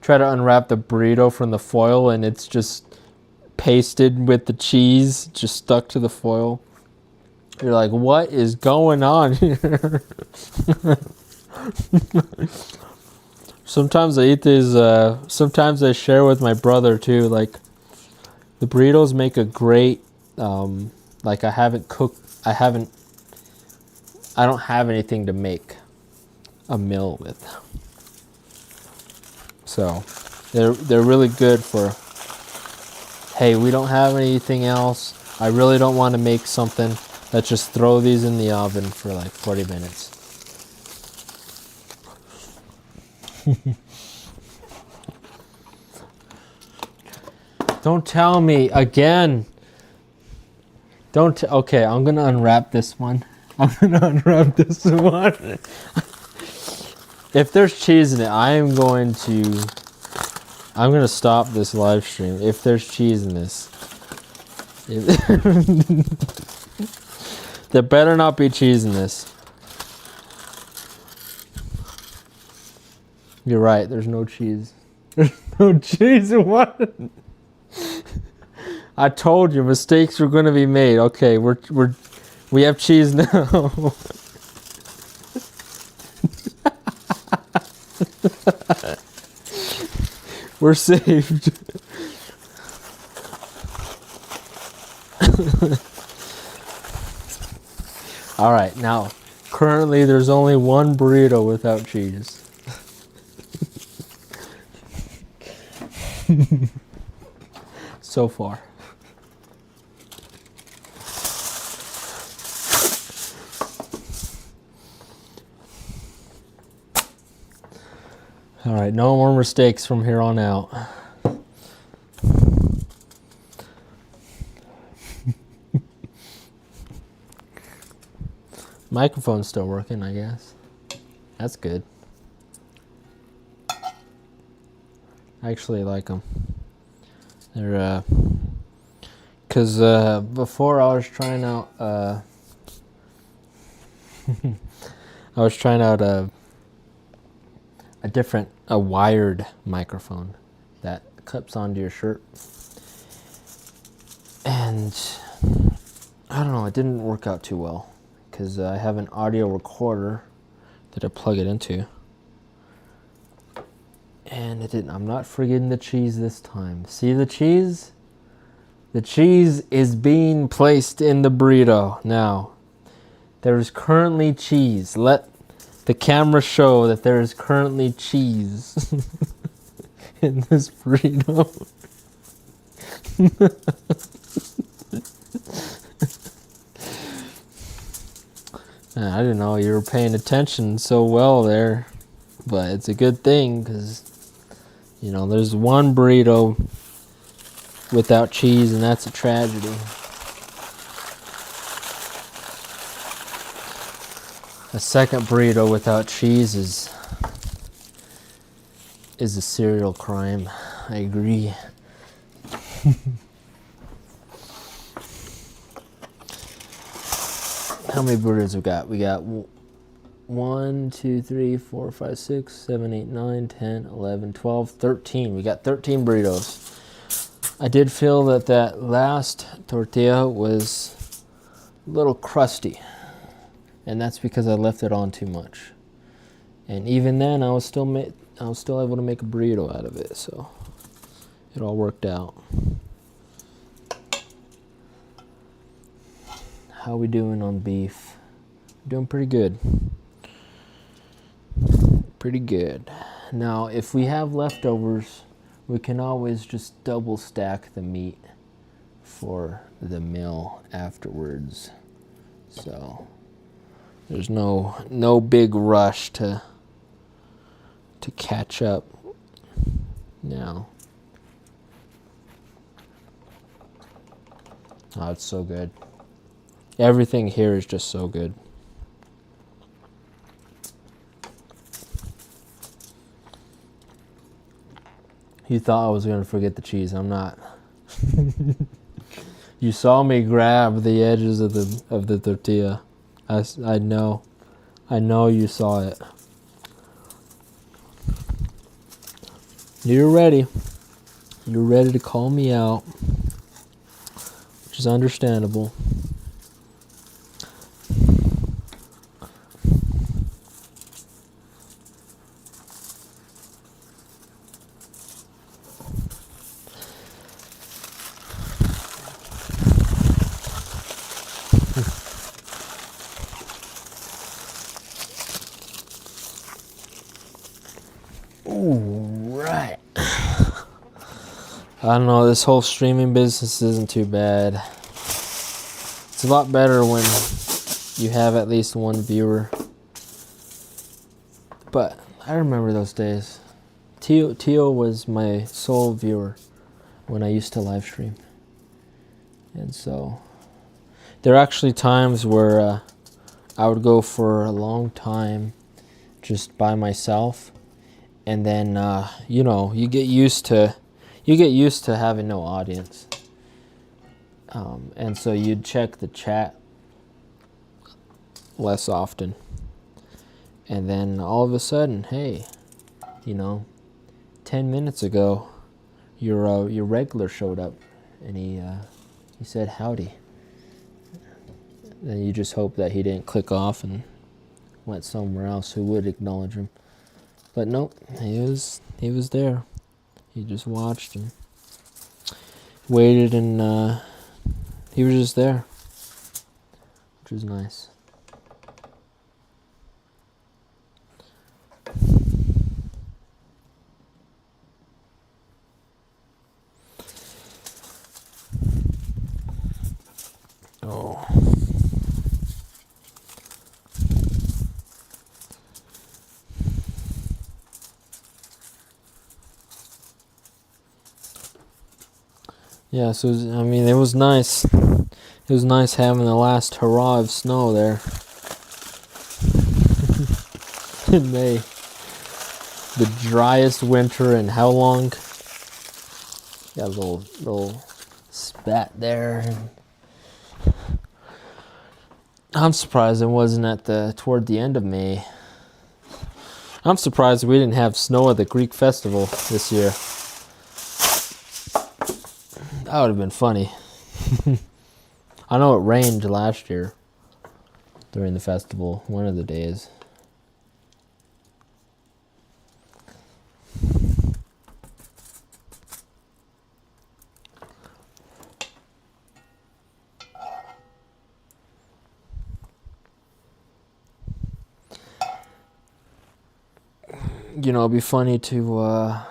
burrito from the foil, and it's just pasted with the cheese, just stuck to the foil. You're like, what is going on here? Sometimes I eat these. Sometimes I share with my brother too. Like, the burritos make a great. Like, I don't have anything to make a meal with. So they're really good for, hey, we don't have anything else. I really don't want to make something. Let's just throw these in the oven for like 40 minutes. Don't tell me again. Okay, I'm gonna unwrap this one. If there's cheese in it, I'm gonna stop this live stream. If there's cheese in this. There better not be cheese in this. You're right, there's no cheese. There's no cheese in one. I told you mistakes were going to be made. Okay, we have cheese now. We're saved. All right, now currently there's only one burrito without cheese. So far. All right, no more mistakes from here on out. Microphone's still working, I guess. That's good. I actually like them. They're, cause before I was trying out, a wired microphone that clips onto your shirt, and I don't know, it didn't work out too well, cause I have an audio recorder that I plug it into. And it didn't. I'm not forgetting the cheese this time. See the cheese? The cheese is being placed in the burrito now. There is currently cheese. Let the camera show that there is currently cheese in this burrito. I didn't know you were paying attention so well there. But it's a good thing because, you know, there's one burrito without cheese, and that's a tragedy. A second burrito without cheese is a serial crime. I agree. How many burritos we got? We got 1, 2, 3, 4, 5, 6, 7, 8, 9, 10, 11, 12, 13. We got 13 burritos. I did feel that last tortilla was a little crusty, and that's because I left it on too much. And even then, I was still able to make a burrito out of it, so it all worked out. How we doing on beef? Doing pretty good. Pretty good. Now, if we have leftovers, we can always just double stack the meat for the meal afterwards. So there's no big rush to catch up now. Oh, it's so good. Everything here is just so good. You thought I was going to forget the cheese. I'm not. You saw me grab the edges of the tortilla. I know. I know you saw it. You're ready. You're ready to call me out, which is understandable. Right. I don't know, this whole streaming business isn't too bad. It's a lot better when you have at least one viewer. But I remember those days. Tio was my sole viewer when I used to live stream. And so there are actually times where I would go for a long time just by myself, and then you get used to having no audience, and so you'd check the chat less often, and then all of a sudden, hey, 10 minutes ago your regular showed up, and he said howdy. Then you just hope that he didn't click off and went somewhere else who would acknowledge him. But nope, he was there. He just watched and waited, and he was just there, which was nice. Oh. Yeah, so it was nice. It was nice having the last hurrah of snow there in May. The driest winter in how long? Got a little spat there. I'm surprised it wasn't toward the end of May. I'm surprised we didn't have snow at the Greek festival this year. That would have been funny. I know it rained last year during the festival, one of the days. It'd be funny to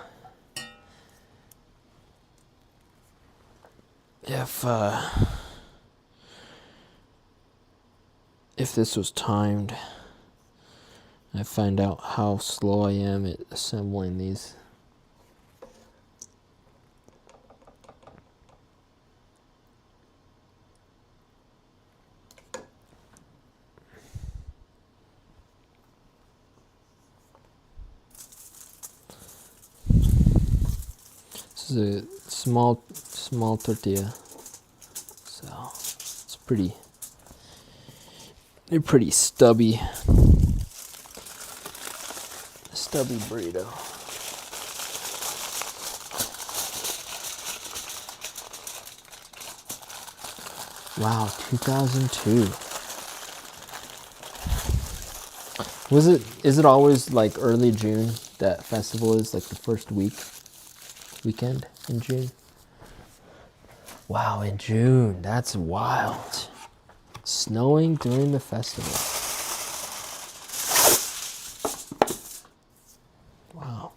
if this was timed, I find out how slow I am at assembling these. This is a small tortilla, so it's they're pretty stubby burrito. Wow, 2002. Is it always like early June that festival is, like the first weekend in June? Wow, in June, that's wild. Snowing during the festival. Wow.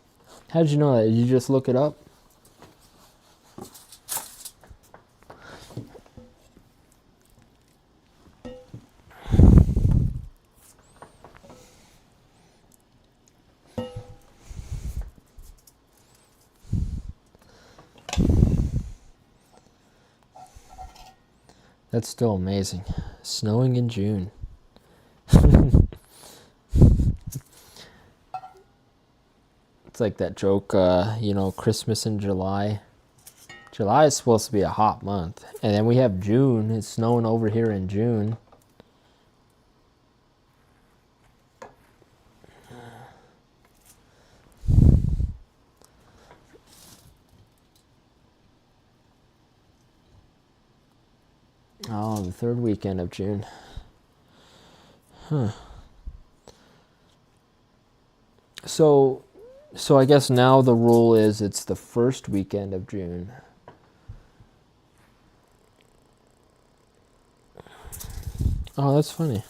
How did you know that? Did you just look it up? That's still amazing. Snowing in June. It's like that joke, Christmas in July. July is supposed to be a hot month. And then we have June. It's snowing over here in June. Oh, the third weekend of June. Huh. So I guess now the rule is it's the first weekend of June. Oh, that's funny.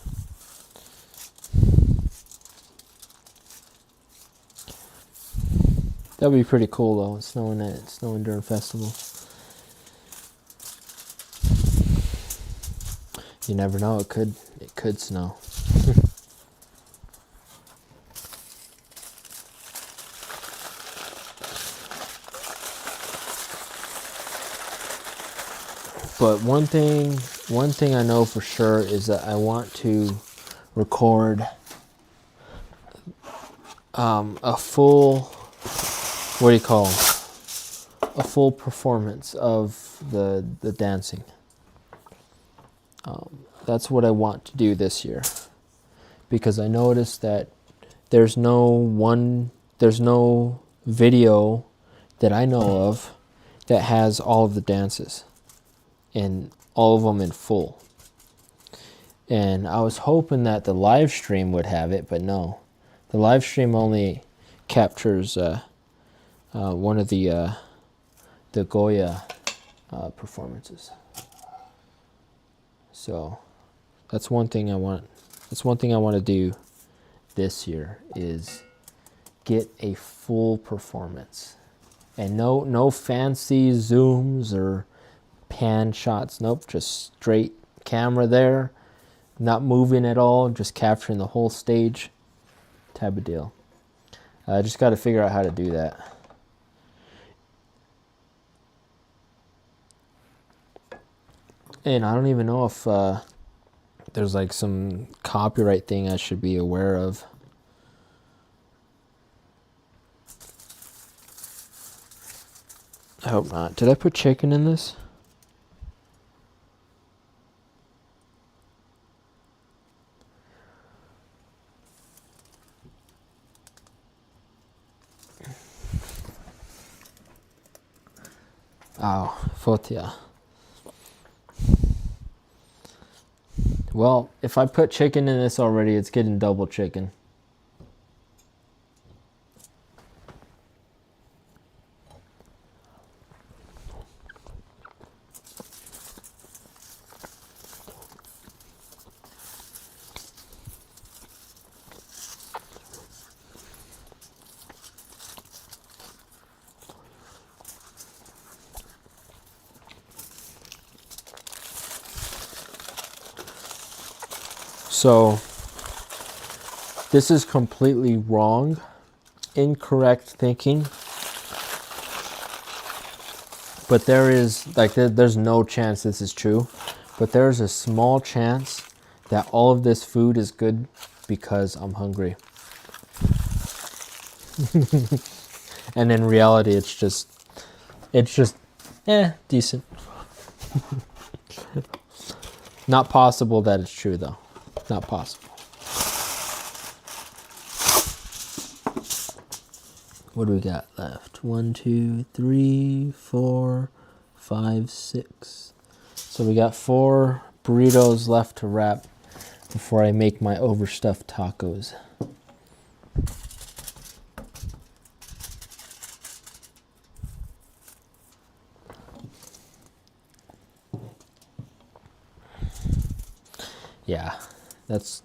That'd be pretty cool though, snowing during festival. You never know, it could snow. But one thing I know for sure is that I want to record a full, what do you call 'em? A full performance of the dancing. That's what I want to do this year, because I noticed that there's no video that I know of that has all of the dances and all of them in full. And I was hoping that the live stream would have it, but no. The live stream only captures one of the Goya performances. So that's one thing I want. That's one thing I want to do this year, is get a full performance, and no fancy zooms or pan shots. Nope, just straight camera there, not moving at all, just capturing the whole stage type of deal. I just got to figure out how to do that. And I don't even know if there's like some copyright thing I should be aware of. I hope not. Did I put chicken in this? Oh, fotia. Well, if I put chicken in this already, it's getting double chicken. So, this is completely wrong, incorrect thinking. But there's no chance this is true. But there's a small chance that all of this food is good because I'm hungry. And in reality, it's just decent. Not possible that it's true, though. Not possible. What do we got left? 1, 2, 3, 4, 5, 6. So we got 4 burritos left to wrap before I make my overstuffed tacos. Yeah,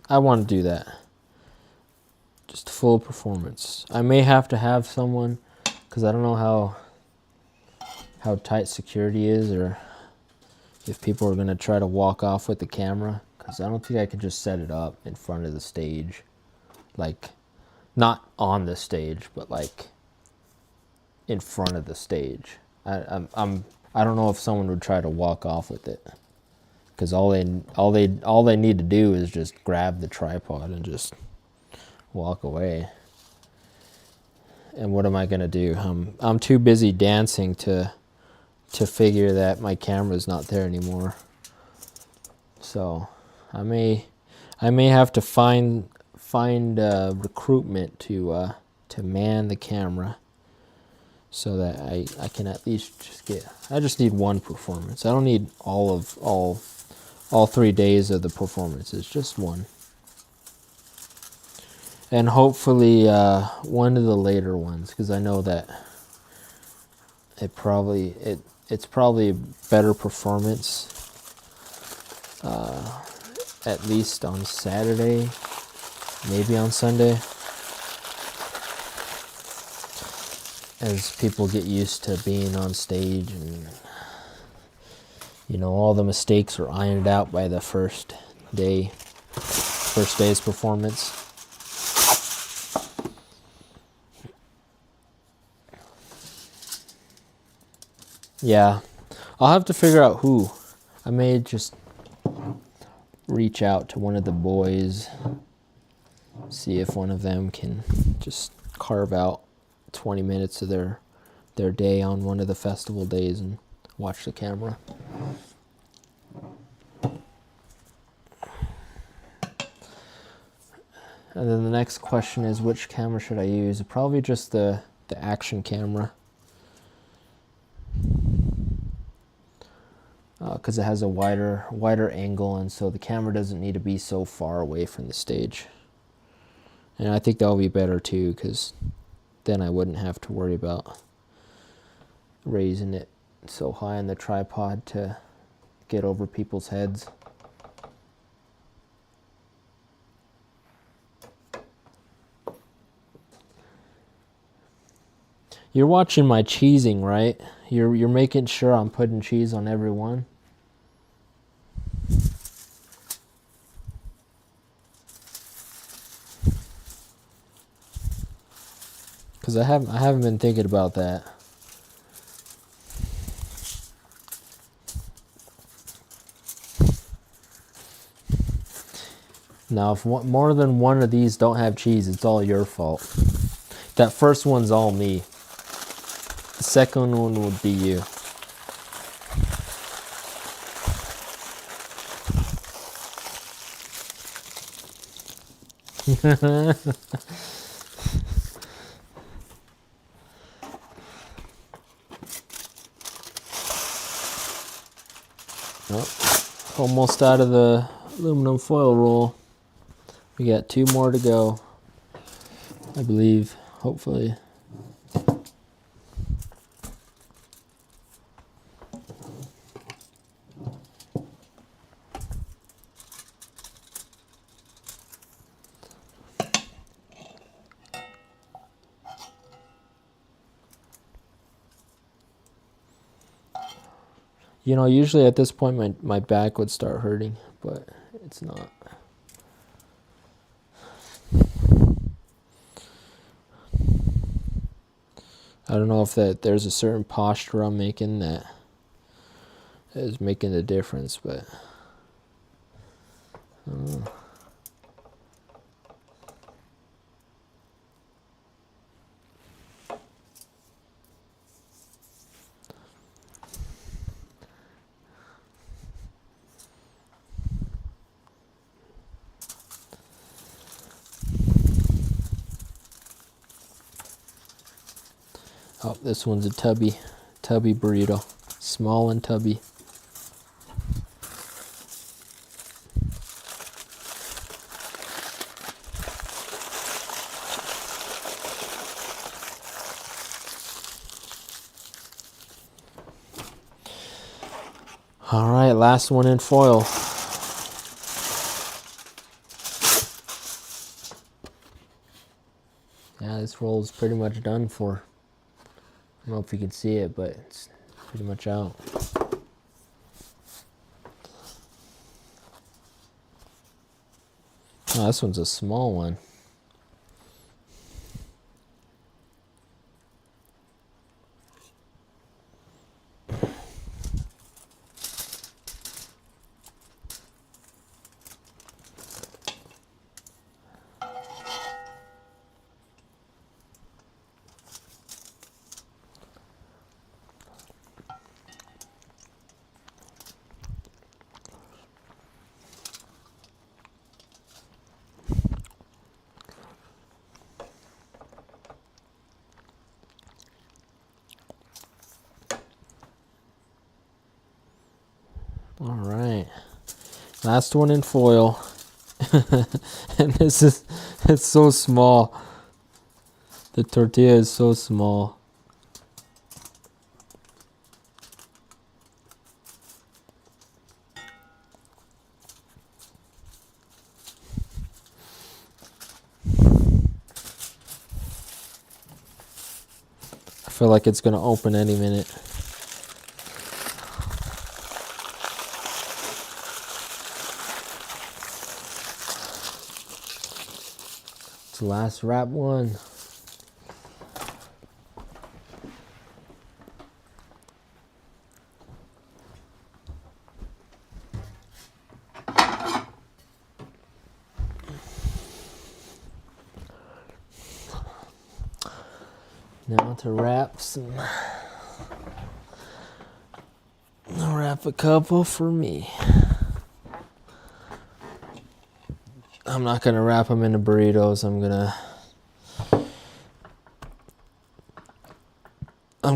I want to do that. Just full performance. I may have to have someone, because I don't know how tight security is, or if people are going to try to walk off with the camera, because I don't think I can just set it up in front of the stage. Like, not on the stage, but like in front of the stage. I don't know if someone would try to walk off with it. Because all they need to do is just grab the tripod and just walk away. And what am I gonna do? I'm too busy dancing to figure that my camera's not there anymore. So I may have to find recruitment to man the camera, so that I can at least just get. I just need one performance. I don't need all 3 days of the performances, just one. And hopefully one of the later ones, because I know that it's probably a better performance at least on Saturday, maybe on Sunday, as people get used to being on stage, and all the mistakes are ironed out by the first day's performance. Yeah, I'll have to figure out who. I may just reach out to one of the boys, see if one of them can just carve out 20 minutes of their day on one of the festival days and watch the camera. And then the next question is, which camera should I use? Probably just the action camera, because it has a wider angle, and so the camera doesn't need to be so far away from the stage. And I think that'll be better too, because then I wouldn't have to worry about raising it so high on the tripod to get over people's heads. You're watching my cheesing, right? You're making sure I'm putting cheese on every one. Because I haven't been thinking about that. Now, if more than one of these don't have cheese, it's all your fault. That first one's all me. The second one would be you. Oh, almost out of the aluminum foil roll. We got 2 more to go, I believe, hopefully. You know, usually at this point my back would start hurting, but it's not. I don't know if there's a certain posture I'm making that is making the difference, but I don't know. Oh, this one's a tubby burrito. Small and tubby. All right, last one in foil. Yeah, this roll is pretty much done for. I don't know if you can see it, but it's pretty much out. Oh, this one's a small one. All right, last one in foil. And it's so small. The tortilla is so small. I feel like it's gonna open any minute. It's the last wrap one. Now to wrap some. I'll wrap a couple for me. I'm not gonna wrap them into burritos. I'm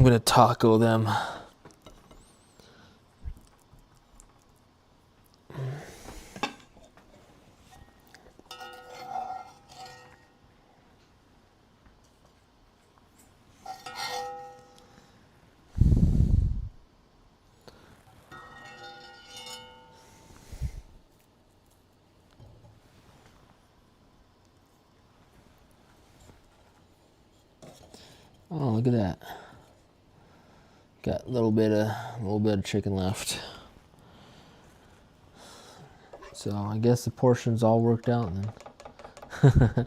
gonna taco them. Oh, look at that. Got a little bit of chicken left. So I guess the portion's all worked out then.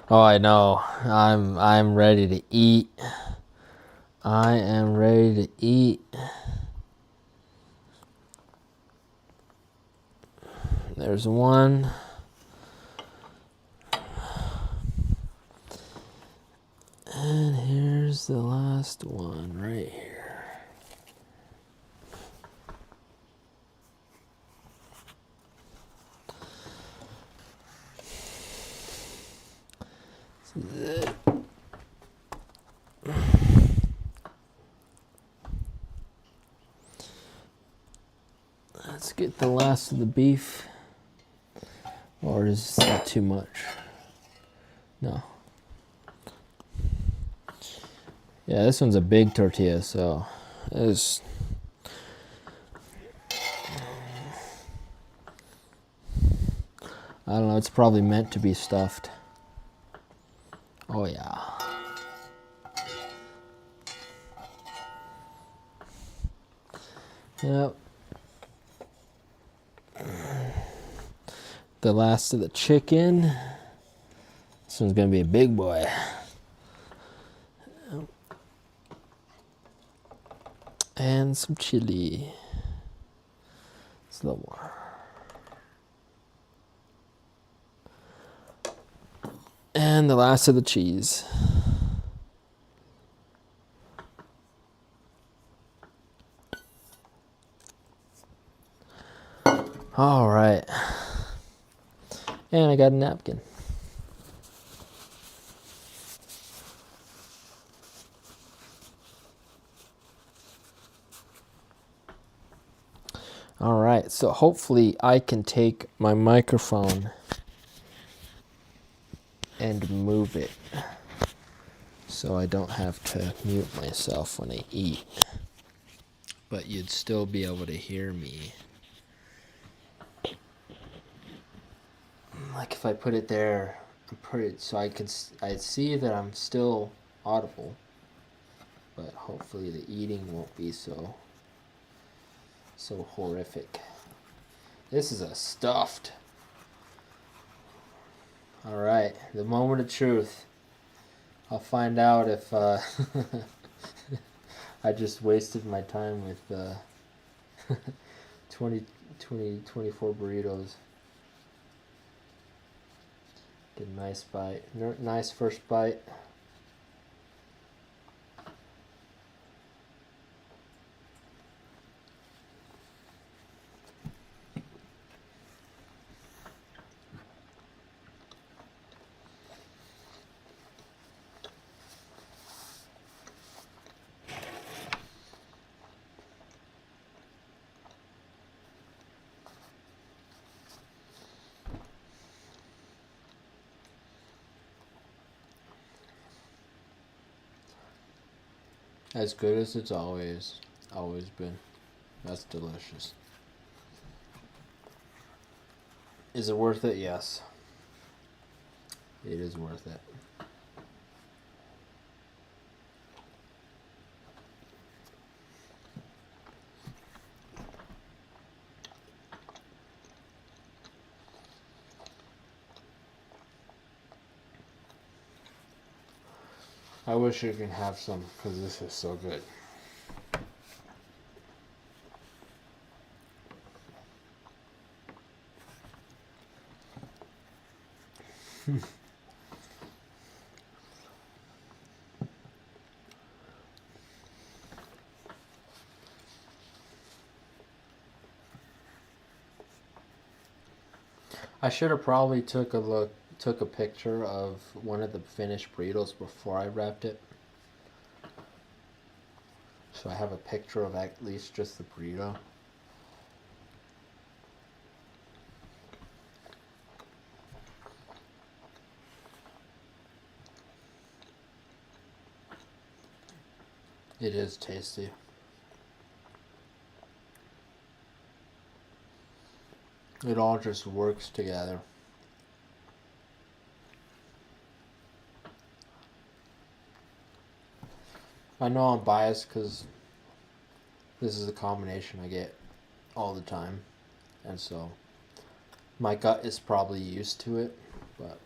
Oh, I know. I'm ready to eat. I am ready to eat. There's one. And here's the last one right here. Let's get the last of the beef. Or is that too much? No. Yeah, this one's a big tortilla, so it's I don't know, it's probably meant to be stuffed. Oh yeah. Yep. The last of the chicken. This one's gonna be a big boy. And some chili. It's a little more. And the last of the cheese. All right. And I got a napkin. All right, so hopefully I can take my microphone and move it so I don't have to mute myself when I eat. But you'd still be able to hear me. Like if I put it there, so I'd see that I'm still audible, but hopefully the eating won't be so horrific. This is a stuffed. All right, the moment of truth. I'll find out if I just wasted my time with 24 burritos. Get a nice bite. Nice first bite. As good as it's always been. That's delicious. Is it worth it? Yes. It is worth it. I wish I could have some because this is so good. I should have probably took a picture of one of the finished burritos before I wrapped it. So I have a picture of at least just the burrito. It is tasty. It all just works together. I know I'm biased because this is a combination I get all the time. And so my gut is probably used to it, but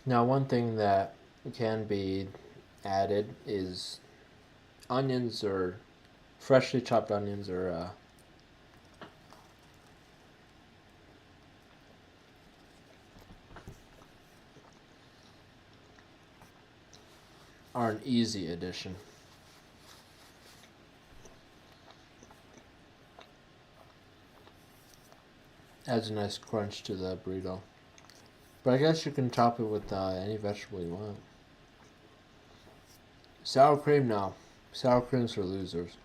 now one thing that can be added is onions or freshly chopped onions are an easy addition. Adds a nice crunch to the burrito. But I guess you can top it with any vegetable you want. Sour cream, no. Sour cream's for losers.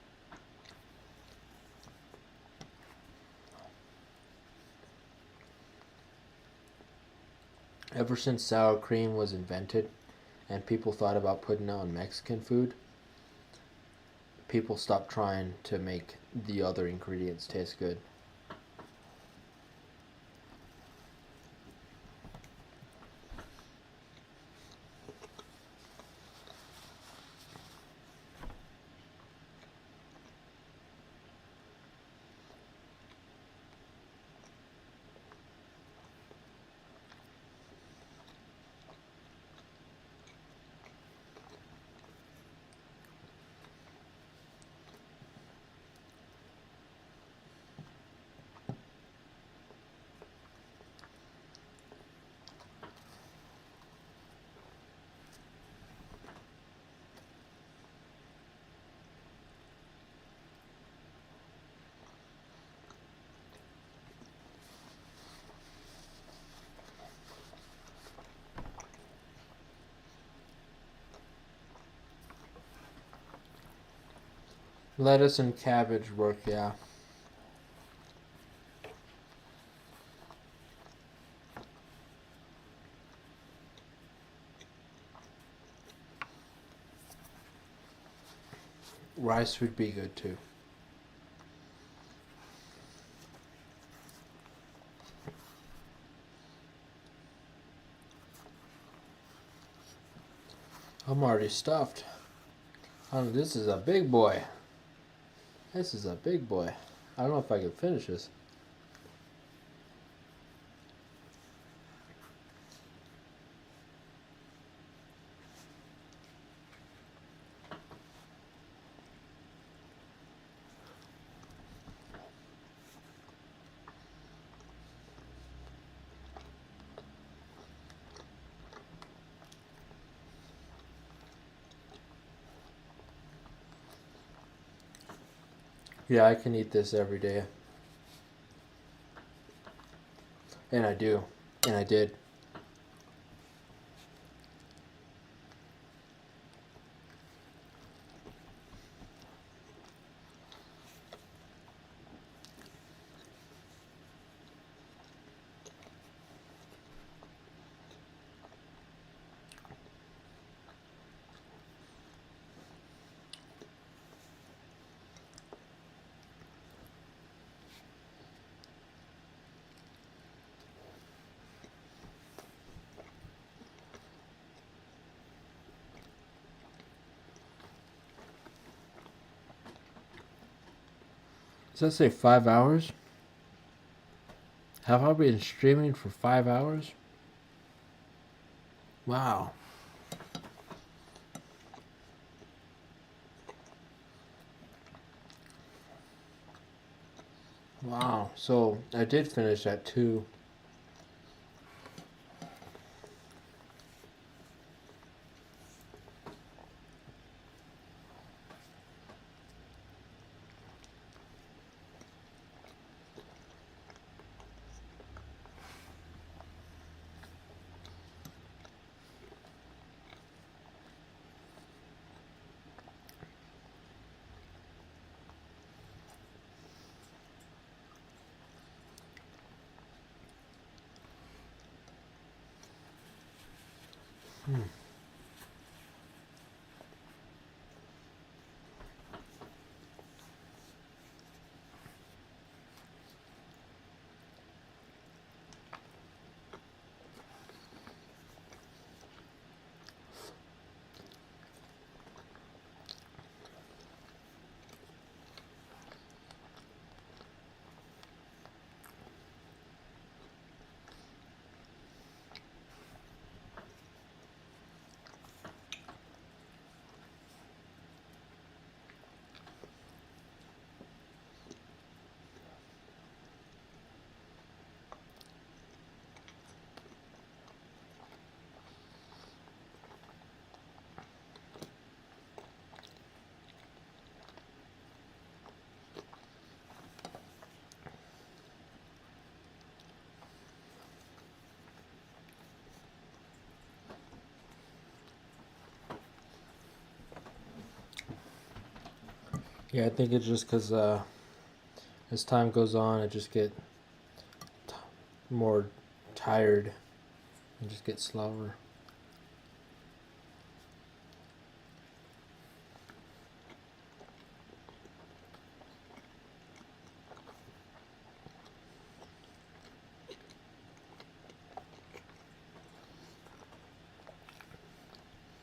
Ever since sour cream was invented and people thought about putting it on Mexican food, people stopped trying to make the other ingredients taste good. Lettuce and cabbage work, yeah. Rice would be good too. I'm already stuffed. This is a big boy. This is a big boy. I don't know if I can finish this. Yeah, I can eat this every day. And I do. And I did. Does that say 5 hours? Have I been streaming for 5 hours? Wow. Wow. So I did finish at 2. Yeah, I think it's just because as time goes on, I just get more tired and just get slower.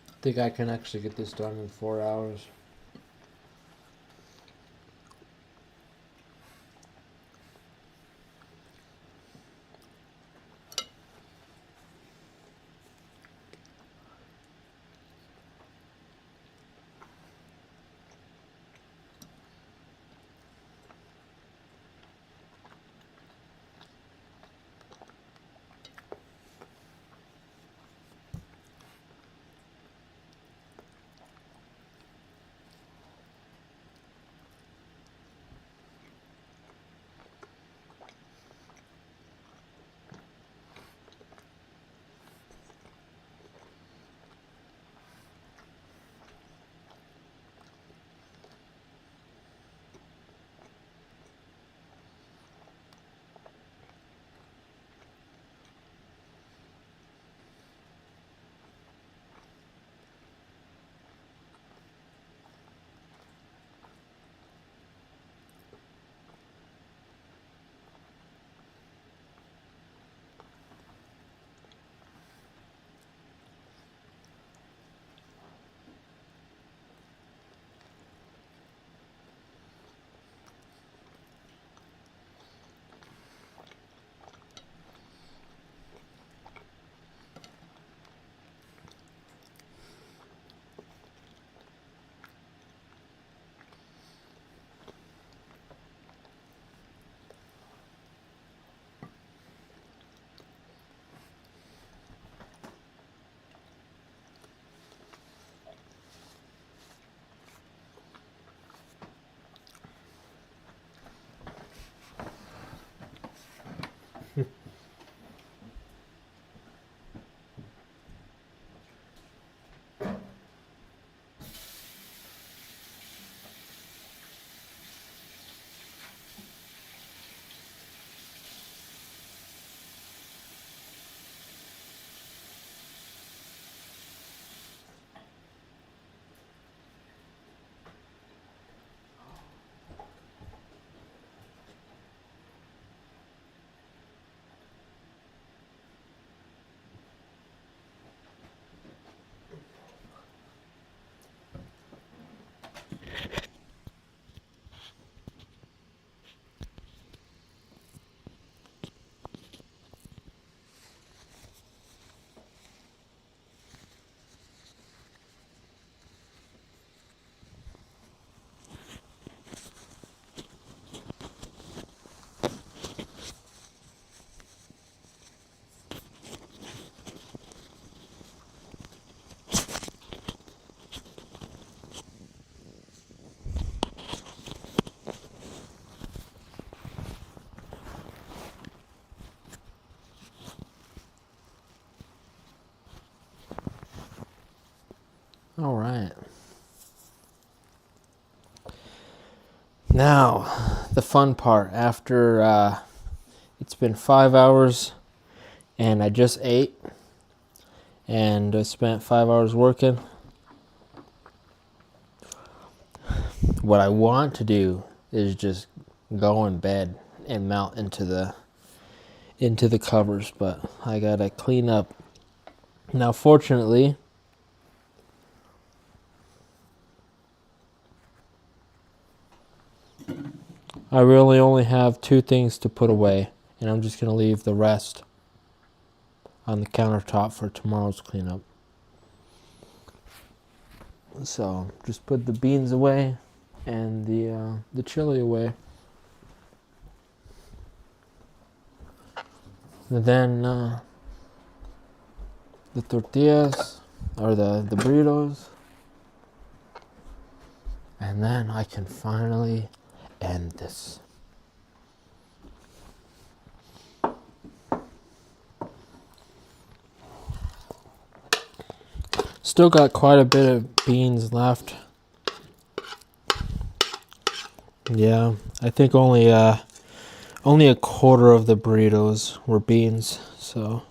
I think I can actually get this done in 4 hours. All right. Now, the fun part. After it's been 5 hours and I just ate and I spent 5 hours working. What I want to do is just go in bed and mount into the covers, but I gotta clean up. Now, fortunately, I really only have 2 things to put away, and I'm just gonna leave the rest on the countertop for tomorrow's cleanup. So just put the beans away and the chili away. And then the tortillas or the burritos, and then I can finally end this. Still got quite a bit of beans left. Yeah, I think only a quarter of the burritos were beans, so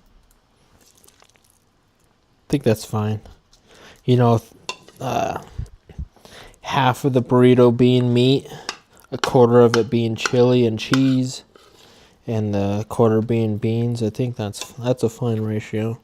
I think that's fine. You know, half of the burrito being meat, a quarter of it being chili and cheese, and the quarter being beans. I think that's a fine ratio.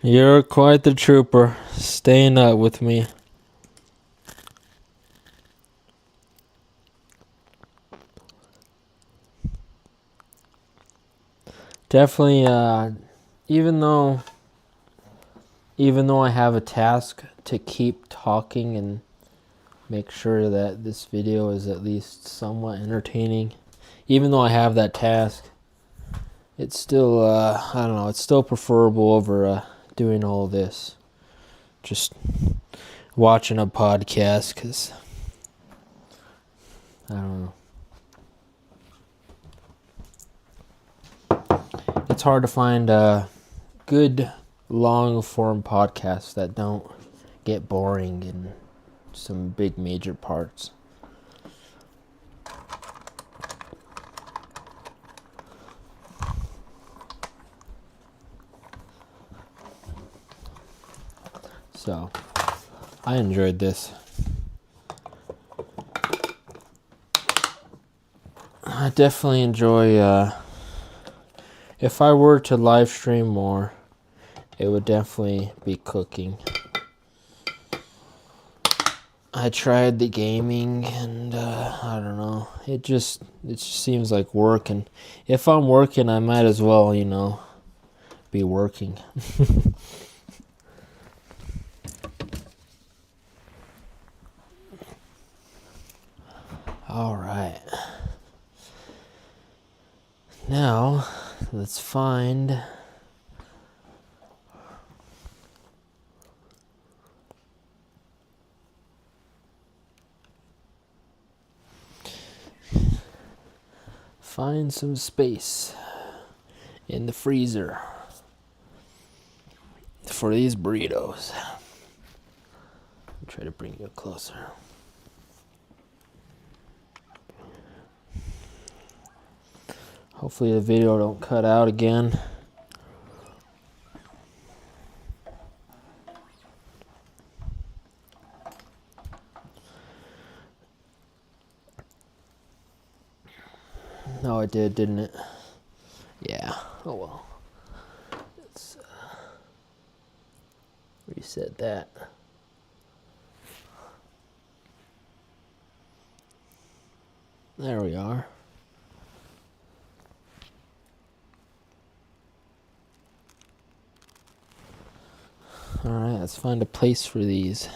You're quite the trooper, staying up with me. Definitely, even though I have a task to keep talking and make sure that this video is at least somewhat entertaining, even though I have that task, it's still, I don't know, it's still preferable over doing all this. Just watching a podcast, because, I don't know. It's hard to find good long-form podcasts that don't get boring in some big major parts. So, I enjoyed this. I definitely enjoy, if I were to live stream more, it would definitely be cooking. I tried the gaming and, I don't know, it just seems like work, and if I'm working, I might as well, be working. All right. Now, let's find some space in the freezer for these burritos. I'll try to bring you closer. Hopefully the video don't cut out again. No, it did, didn't it? Yeah. Oh well. Let's reset that. There we are. Alright, let's find a place for these.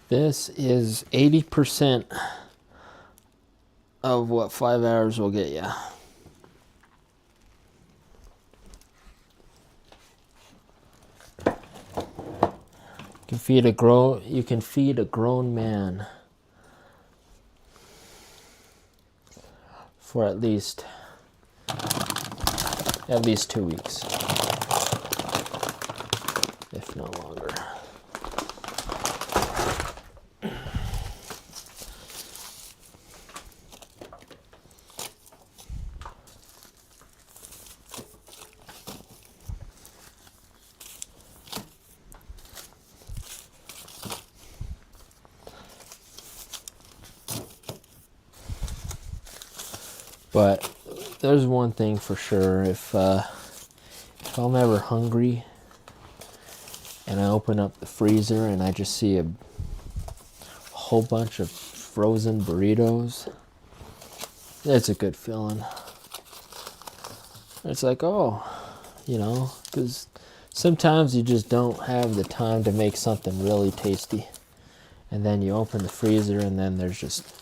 This is 80% of what 5 hours will get you. You can feed a grown man for at least 2 weeks, if not longer. But there's one thing for sure, if I'm ever hungry and I open up the freezer and I just see a whole bunch of frozen burritos, it's a good feeling. It's like, oh, because sometimes you just don't have the time to make something really tasty. And then you open the freezer and then there's just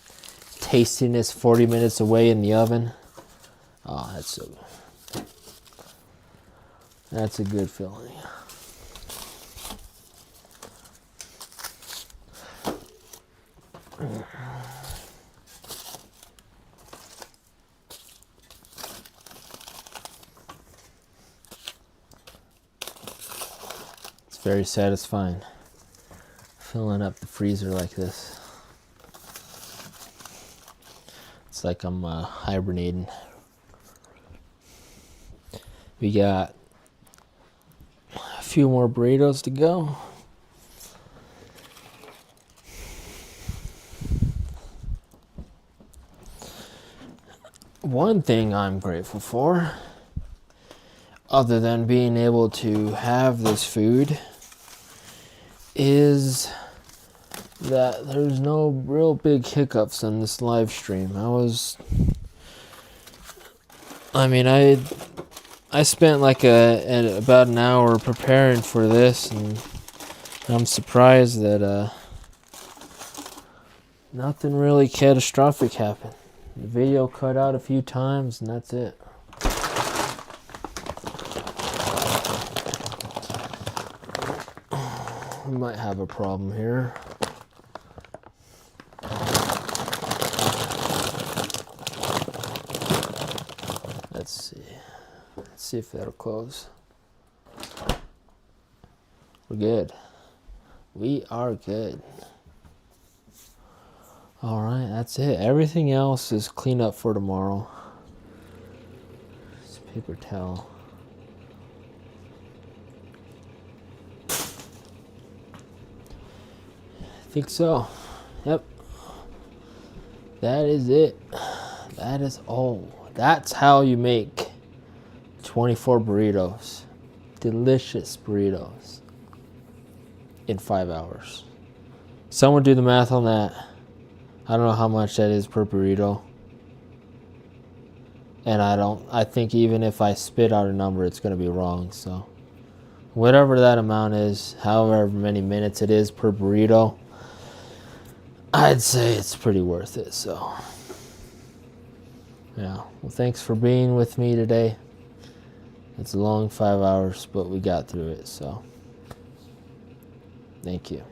tastiness 40 minutes away in the oven. Oh, that's a good feeling. It's very satisfying filling up the freezer like this. It's like I'm hibernating. We got a few more burritos to go. One thing I'm grateful for, other than being able to have this food, is that there's no real big hiccups on this live stream. I spent like about an hour preparing for this, and I'm surprised that nothing really catastrophic happened. The video cut out a few times, and that's it. We might have a problem here. Let's see if that'll close. We're good. We are good. All right, that's it. Everything else is clean up for tomorrow. It's paper towel. I think so. Yep. That is it. That is all. That's how you make 24 burritos. Delicious burritos in 5 hours. Someone do the math on that. I don't know how much that is per burrito. And I think even if I spit out a number, it's going to be wrong. So whatever that amount is, however many minutes it is per burrito, I'd say it's pretty worth it. So yeah, well, thanks for being with me today. It's a long 5 hours, but we got through it. So thank you.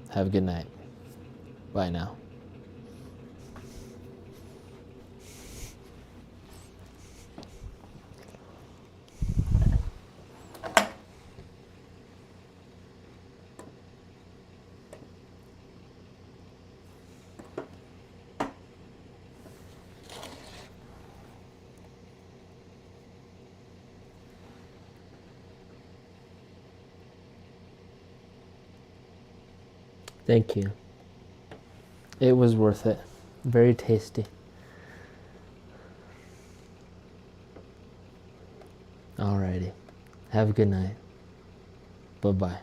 Have a good night. Bye now. Thank you. It was worth it. Very tasty. Alrighty. Have a good night. Bye-bye.